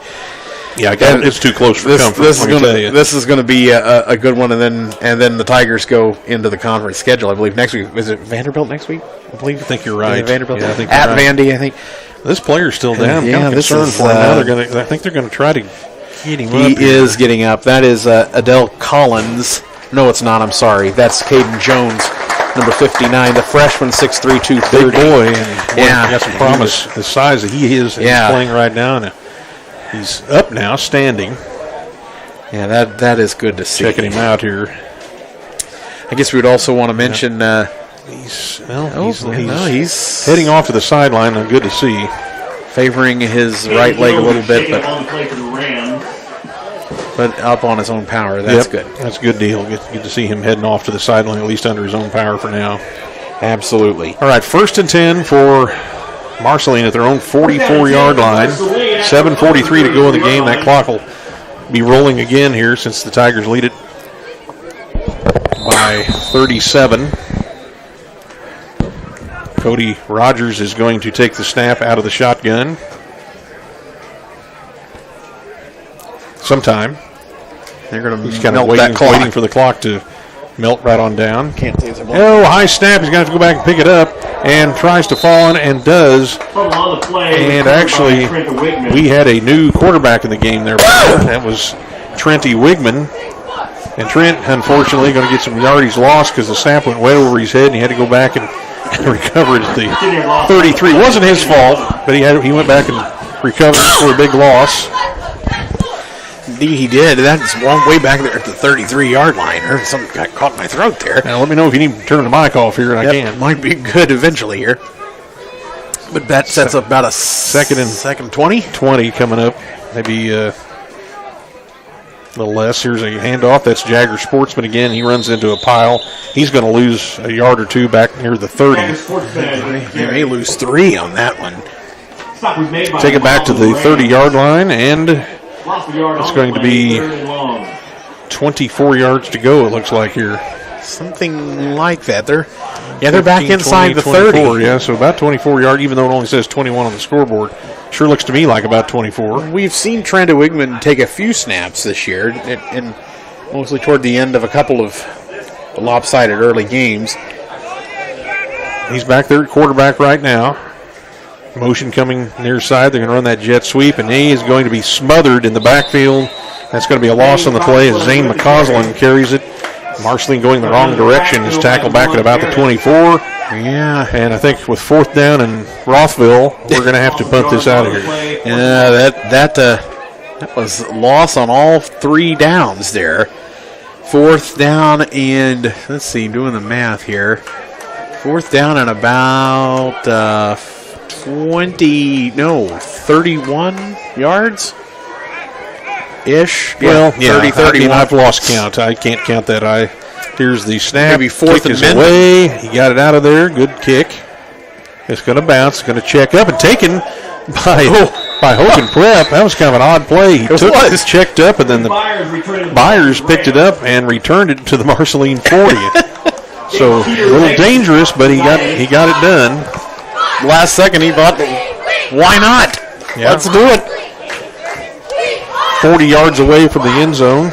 Yeah, it's too close for comfort. This is going to be a good one, and then the Tigers go into the conference schedule. I believe next week is it Vanderbilt next week? I think you're right. Vanderbilt I think at Vandy. I think this player's still down. I'm kind of concerned for him now. I think they're going to try to get him up. He is getting up. That is Adele Collins. No, it's not. I'm sorry. That's Caden Jones, number 59, the freshman, 6'3", 230. Big boy, and he got some promise. The size that he is, he's playing right now. And he's up now, standing. Yeah, that is good to see. Checking him out here. I guess we would also want to mention He's heading heading off to the sideline. Good to see. favoring his right leg a little bit, but up on his own power. That's good. That's a good deal. Good to see him heading off to the sideline, at least under his own power for now. Absolutely. All right, 1st and 10 for Marceline at their own 44-yard line. 7:43 to go in the game. That clock will be rolling again here since the Tigers lead it by 37. Cody Rogers is going to take the snap out of the shotgun. Sometime. They're going to He's kind of waiting for the clock to melt right on down. Can't say it's a ball. Oh, high snap. He's going to have to go back and pick it up and tries to fall on and does. And actually, we had a new quarterback in the game there. That was Trenty Wigman. And Trent, unfortunately, going to get some yardage lost because the snap went way over his head and he had to go back and recover it at the 33. It wasn't his fault, but he went back and recovered for a big loss. He did. That's way back there at the 33-yard line. Or something got caught in my throat there. Now, let me know if you need to turn the mic off here, and I can. Might be good eventually here. But that sets up about a second 20? 20 coming up. Maybe a little less. Here's a handoff. That's Jagger Sportsman again. He runs into a pile. He's going to lose a yard or two back near the 30. He may lose 3 on that one. Take it back to the 30-yard line, and it's going to be 24 yards to go, it looks like here. Something like that. They're back inside 20, the 24, 30. Yeah, so about 24 yard, even though it only says 21 on the scoreboard. Sure looks to me like about 24. We've seen Trent Wigman take a few snaps this year, and mostly toward the end of a couple of lopsided early games. He's back there at quarterback right now. Motion coming near side. They're going to run that jet sweep, and he is going to be smothered in the backfield. That's going to be a loss on the play as Zane McCausland carries it. Marceline going the wrong direction is tackled back at about the 24. Yeah. And I think with 4th down in Rothville, we're going to have to punt this out of here. Yeah, that was loss on all 3 downs there. 4th down and, let's see, doing the math here. 4th down and about 31 yards? Ish. Well, 30, 31. I've lost count. I can't count that. Here's the snap. Maybe 4th kick and is mid. away. He got it out of there. Good kick. It's going to bounce. Going to check up and taken by Hogan Prep. That was kind of an odd play. He took it, checked up, and then the Byers picked it up and returned it to the Marceline 40. So a little dangerous, but he got it done. Last second he thought, why not? Yeah. Let's do it. 40 yards away from the end zone.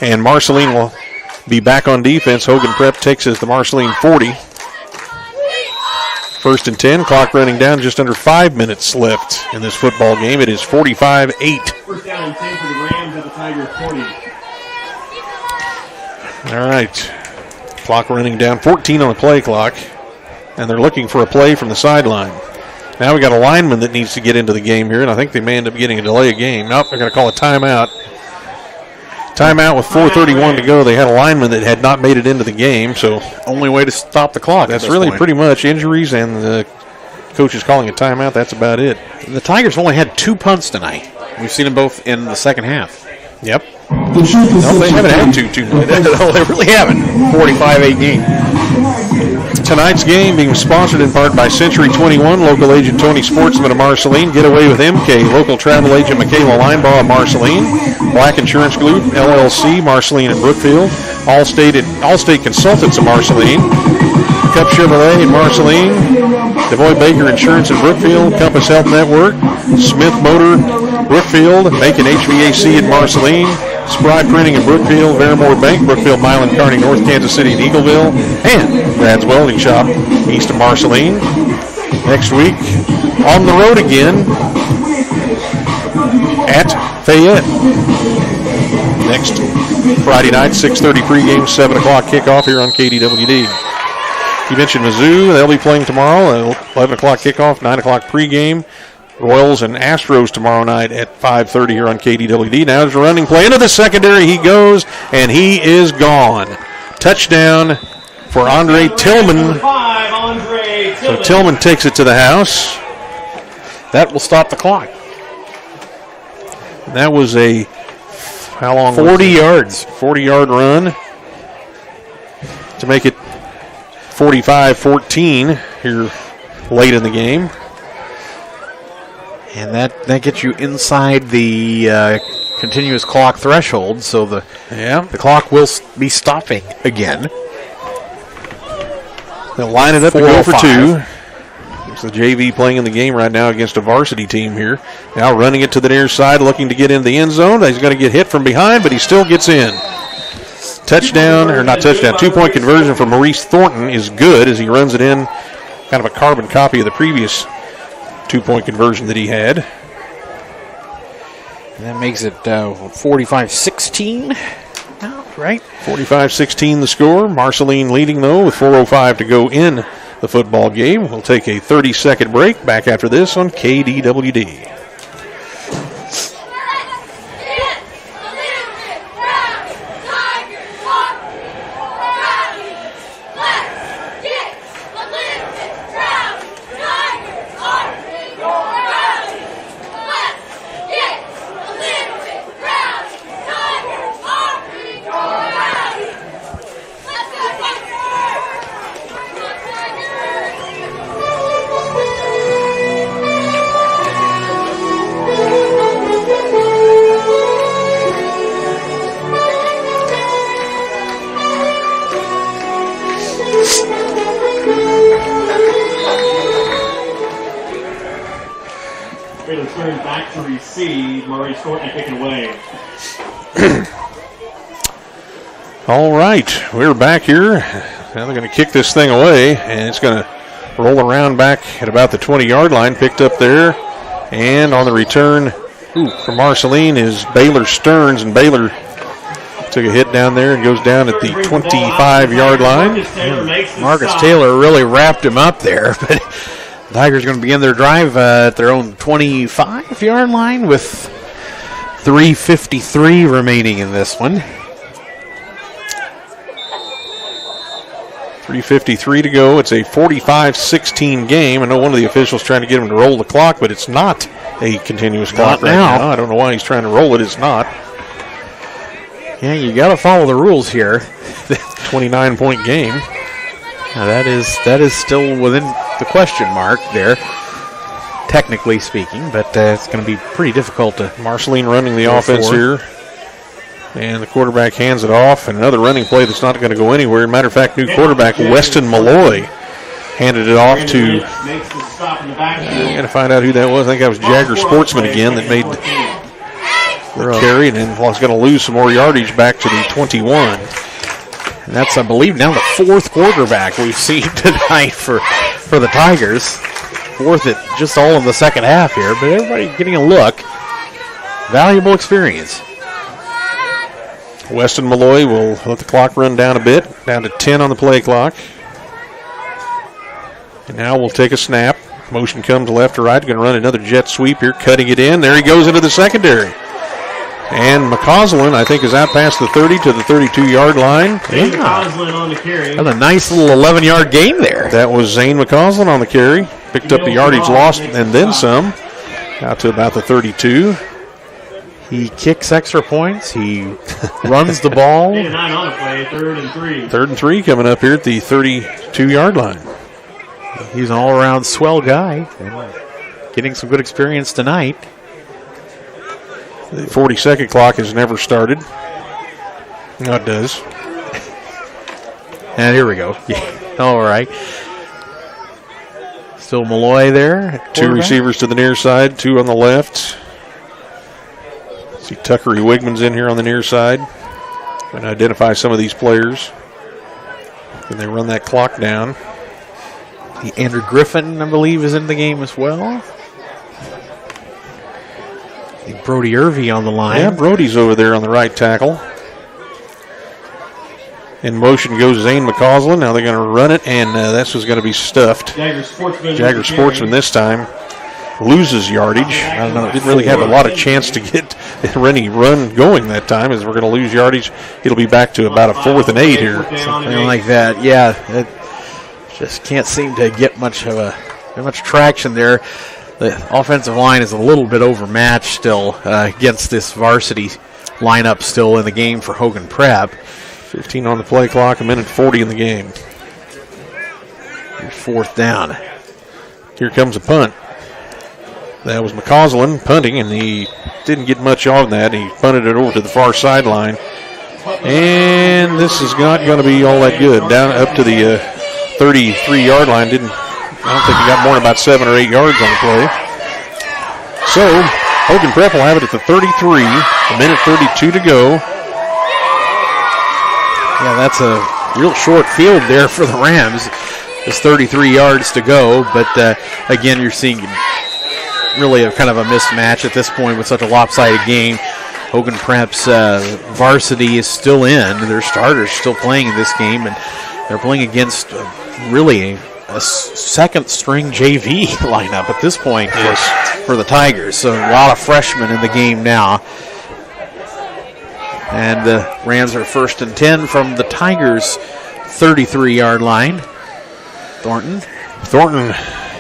And Marceline will be back on defense. Hogan Prep takes us to Marceline 40. 1st and 10. Clock running down. Just under 5 minutes left in this football game. It is 45-8. 1st down and 10 for the Rams at the Tigers 40. All right. Clock running down. 14 on the play clock. And they're looking for a play from the sideline. Now we got a lineman that needs to get into the game here, and I think they may end up getting a delay of game. Nope, they're going to call a timeout. Timeout with 4:31 to go. They had a lineman that had not made it into the game, so Only way to stop the clock. that's really pretty much injuries, and the coach is calling a timeout. That's about it. The Tigers only had 2 punts tonight. We've seen them both in the second half. Yep. No, they haven't had two tonight. No, they really haven't. 45-8 game. Tonight's game being sponsored in part by Century 21, local agent Tony Sportsman of Marceline, Getaway with MK, local travel agent Michaela Linebaugh of Marceline, Black Insurance Group, LLC, Marceline and Brookfield, Allstate Consultants of Marceline, Cup Chevrolet in Marceline, Devoy Baker Insurance in Brookfield, Compass Health Network, Smith Motor, Brookfield, Macon HVAC in Marceline, Spry Printing in Brookfield, Vermore Bank, Brookfield, Milan, Kearney, North Kansas City, and Eagleville, and Brad's Welding Shop, east of Marceline. Next week, on the road again at Fayette. Next Friday night, 6:30 pregame, 7 o'clock kickoff here on KDWD. You mentioned Mizzou. They'll be playing tomorrow, 11 o'clock kickoff, 9 o'clock pregame. Royals and Astros tomorrow night at 5:30 here on KDWD. Now there's a running play into the secondary. He goes, and he is gone. Touchdown, for Andre Tillman. 5, Andre Tillman. So Tillman takes it to the house. That will stop the clock. And that was a, how long? 40 yards. 40-yard run to make it 45-14 here late in the game. And that gets you inside the continuous clock threshold, so the clock will be stopping again. They'll line it up to go for 4-5. 2. It's the JV playing in the game right now against a varsity team here. Now running it to the near side, looking to get in the end zone. He's going to get hit from behind, but he still gets in. Touchdown, or not touchdown, 2-point conversion for Maurice Thornton is good as he runs it in. Kind of a carbon copy of the previous 2-point conversion that he had. And that makes it 45-16 now, right? 45-16 the score. Marceline leading, though, with 4:05 to go in the football game. We'll take a 30-second break. Back after this on KDWD. Back to receive. Maurice Thornton taken away. All right, we're back here. Now they're going to kick this thing away, and it's going to roll around back at about the 20-yard line. Picked up there, and on the return from Marceline is Baylor Stearns, and Baylor took a hit down there and goes down at the 25-yard line. Marcus Taylor really wrapped him up there, but the Tigers going to begin their drive at their own 25-yard line with 3:53 remaining in this one. 3:53 to go. It's a 45-16 game. I know one of the officials trying to get him to roll the clock, but it's not a continuous clock right now. I don't know why he's trying to roll it. It's not. Yeah, you got to follow the rules here. 29-point game. Now that is still within the question mark there, technically speaking, but it's going to be pretty difficult to. Marceline running the offense here, and the quarterback hands it off, and another running play that's not going to go anywhere. Matter of fact, new quarterback Weston Malloy handed it off to. I'm going to find out who that was. I think that was Jagger Sportsman again that made the carry, and then was going to lose some more yardage back to the 21. And that's, I believe, now the fourth quarterback we've seen tonight for the Tigers. Fourth at just all of the second half here, but everybody getting a look. Valuable experience. Weston Malloy will let the clock run down a bit, down to 10 on the play clock. And now we'll take a snap. Motion comes left to right. Going to run another jet sweep here, cutting it in. There he goes into the secondary. And McCausland, I think, is out past the 30 to the 32-yard line. McCausland on the carry. That's a nice little 11-yard gain there. That was Zane McCausland on the carry. Picked up the yardage lost and then some. Out to about the 32. He kicks extra points. He runs the ball. 8 and 9 on the play. 3rd and 3. 3rd and 3 coming up here at the 32-yard line. He's an all-around swell guy. Getting some good experience tonight. The 40-second clock has never started. No, it does. And here we go. Yeah. All right. Still Malloy there. Two receivers to the near side, two on the left. See Tuckery Wigman's in here on the near side. And identify some of these players. Can they run that clock down? The Andrew Griffin, I believe, is in the game as well. Brody Irvey on the line. Yeah, Brody's over there on the right tackle. In motion goes Zane McCausland. Now they're going to run it, and this was going to be stuffed. Jagger Sportsman this time. loses yardage. Didn't really have a lot of chance to get any run going that time, as we're going to lose yardage. It'll be back to about a 4th and 8 here. Something like that, yeah. It just can't seem to get much traction there. The offensive line is a little bit overmatched still against this varsity lineup still in the game for Hogan Prep. 15 on the play clock, 1:40 in the game. 4th down. Here comes a punt. That was McCausland punting, and he didn't get much on that. He punted it over to the far sideline. And this is not going to be all that good. Down up to the 33-yard line. I don't think he got more than about 7 or 8 yards on the play. So, Hogan Prep will have it at the 33, 1:32 to go. Yeah, that's a real short field there for the Rams. It's 33 yards to go, but again, you're seeing really a kind of a mismatch at this point with such a lopsided game. Hogan Prep's varsity is still in. Their starters still playing in this game, and they're playing against really a second-string JV lineup at this point for the Tigers. So a lot of freshmen in the game now. And the Rams are 1st and 10 from the Tigers' 33-yard line. Thornton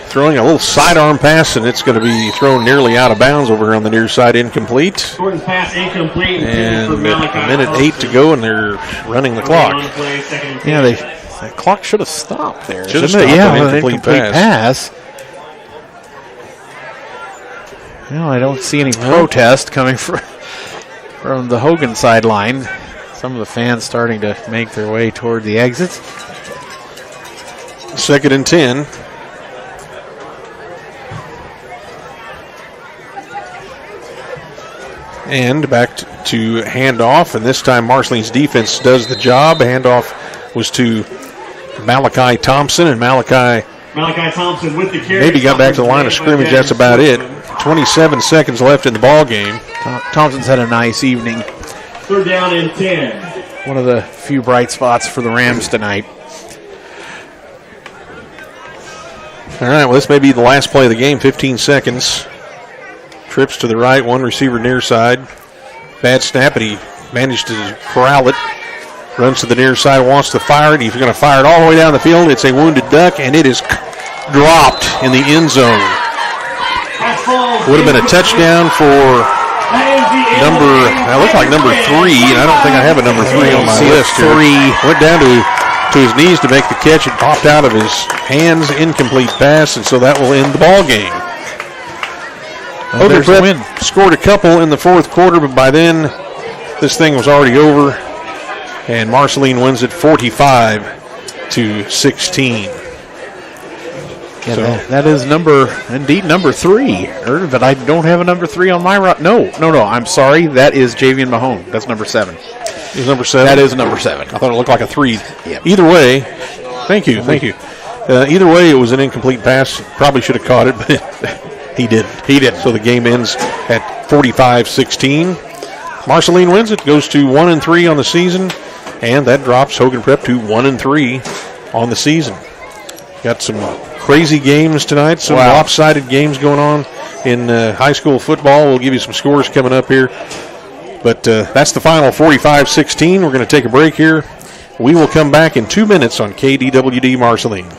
throwing a little sidearm pass, and it's going to be thrown nearly out of bounds over here on the near side, incomplete. Thornton's pass incomplete. And 1:08 to go, and they're running the clock. Yeah, the clock should have stopped there. Should have stopped an incomplete pass. No, I don't see any protest coming from the Hogan sideline. Some of the fans starting to make their way toward the exits. 2nd and 10. And back to handoff, and this time Marceline's defense does the job. Handoff was to Malachi Thompson, and Malachi Thompson with the carry. Maybe got back to the line of scrimmage. That's about it. 27 seconds left in the ball game. Thompson's had a nice evening. 3rd down and 10. One of the few bright spots for the Rams tonight. All right, well, this may be the last play of the game. 15 seconds. Trips to the right, one receiver near side. Bad snap, and he managed to corral it. Runs to the near side, wants to fire it. He's going to fire it all the way down the field. It's a wounded duck, and it is dropped in the end zone. Would have been a touchdown for looks like number 3, and I don't think I have a number 3 on my list here. Went down to his knees to make the catch. It popped out of his hands, incomplete pass, and so that will end the ball game. Hogan Prep scored a couple in the 4th quarter, but by then this thing was already over, and Marceline wins it 45-16. Yeah, so that is number 3. But I don't have a number 3 on my route. No, I'm sorry. That is Javian Mahone. That's number 7. Is number 7? That is number 7. I thought it looked like a 3. Yep. Either way, thank you. Either way, it was an incomplete pass. Probably should have caught it, but he didn't. So the game ends at 45-16. Marceline wins it, goes to 1-3 on the season, and that drops Hogan Prep to 1-3 on the season. Got some crazy games tonight, some lopsided games going on in high school football. We'll give you some scores coming up here. But that's the final, 45-16. We're going to take a break here. We will come back in 2 minutes on KDWD Marceline.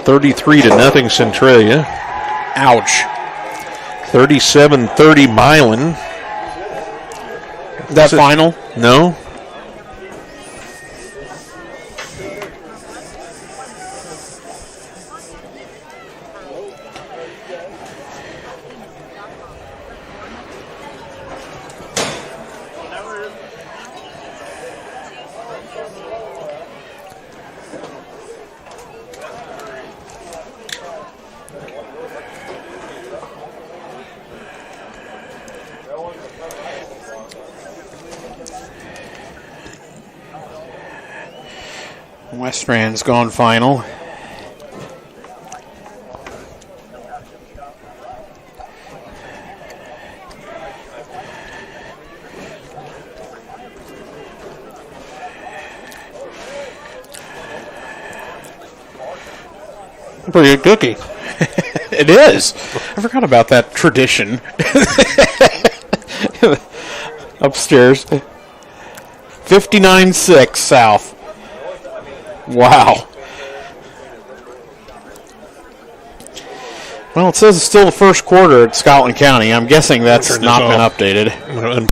$33-0 Centralia. Ouch. 37-30 Milan. That final? No. Westran's gone final. Pretty good cookie. It is. I forgot about that tradition. Upstairs. 59-6 South. Wow. Well, it says it's still the first quarter at Scotland County. I'm guessing that's not been updated.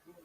Thank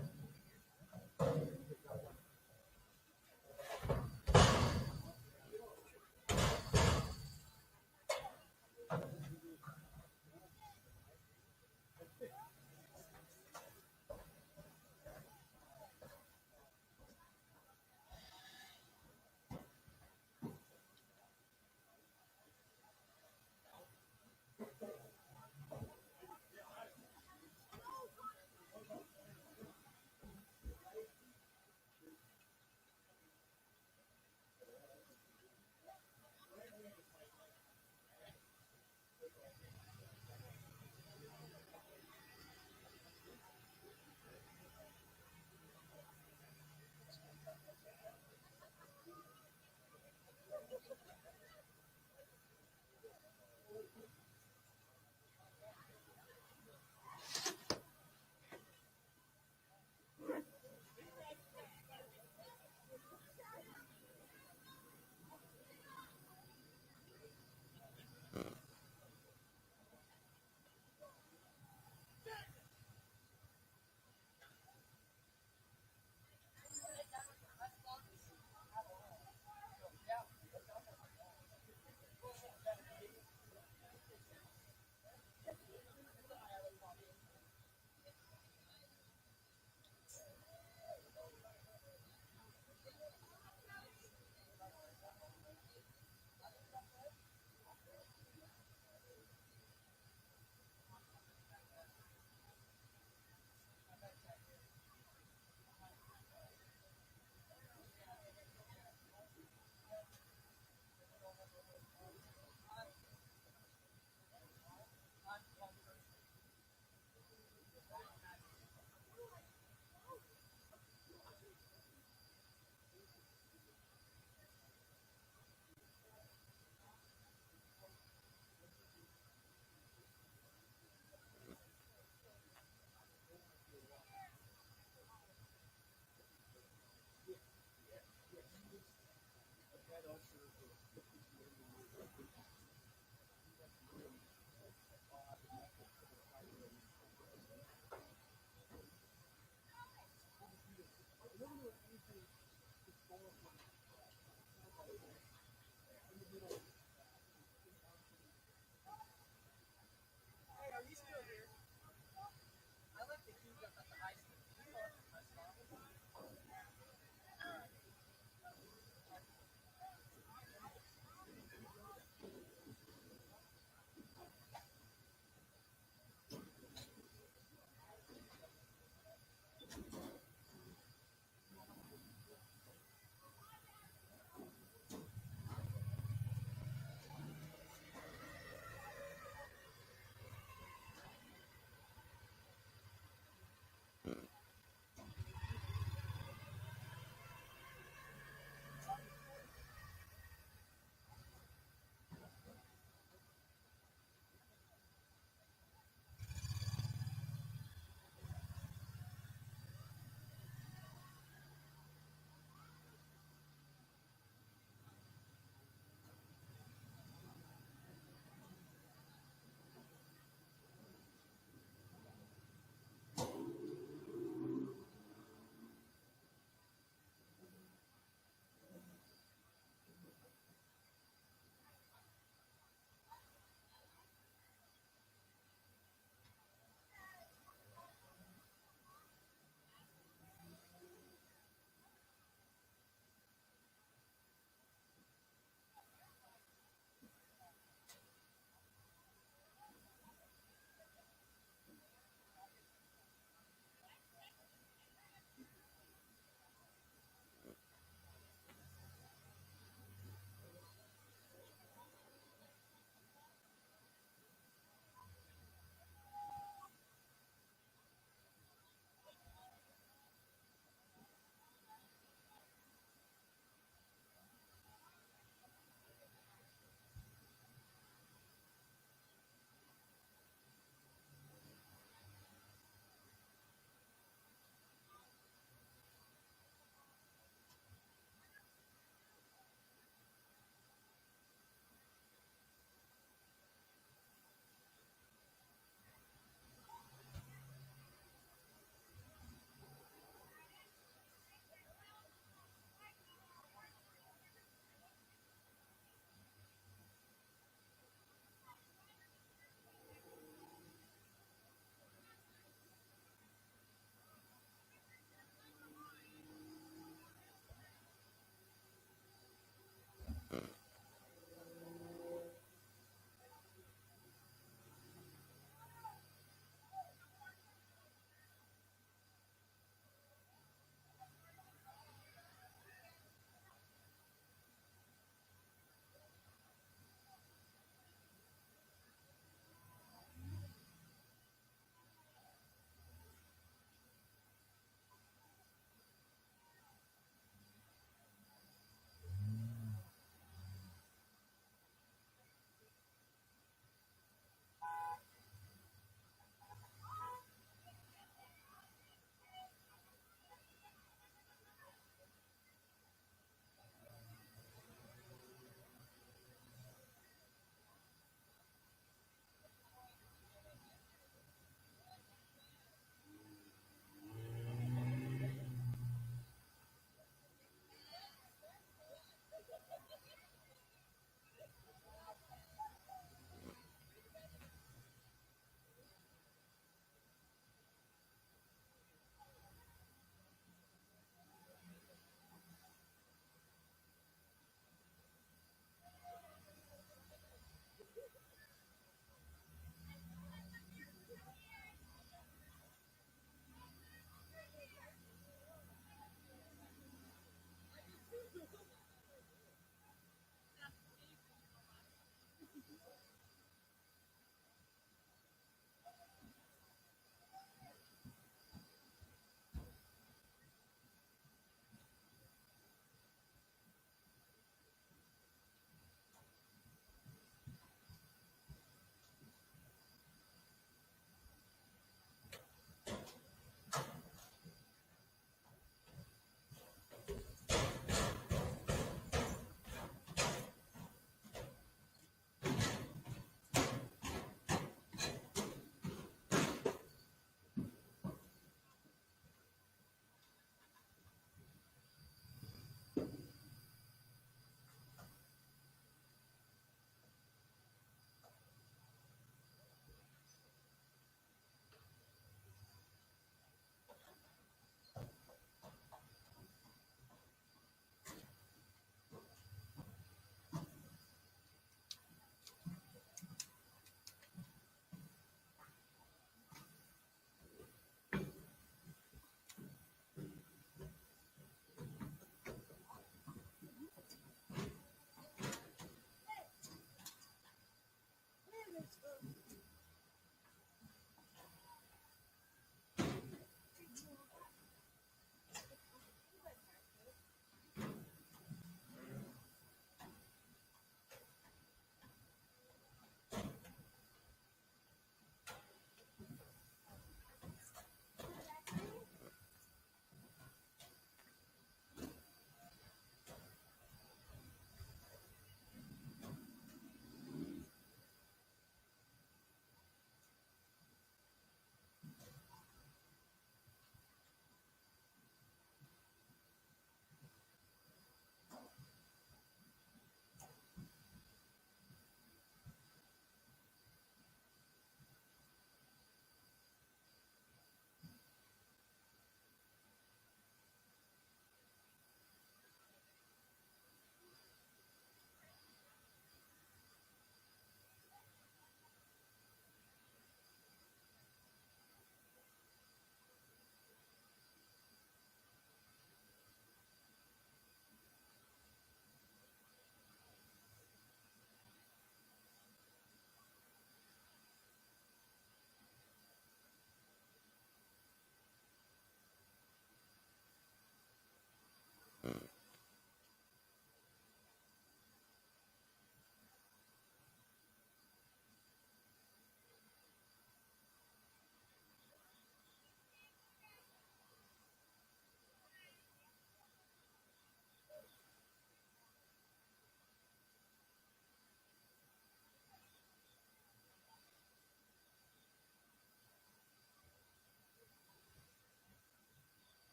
you.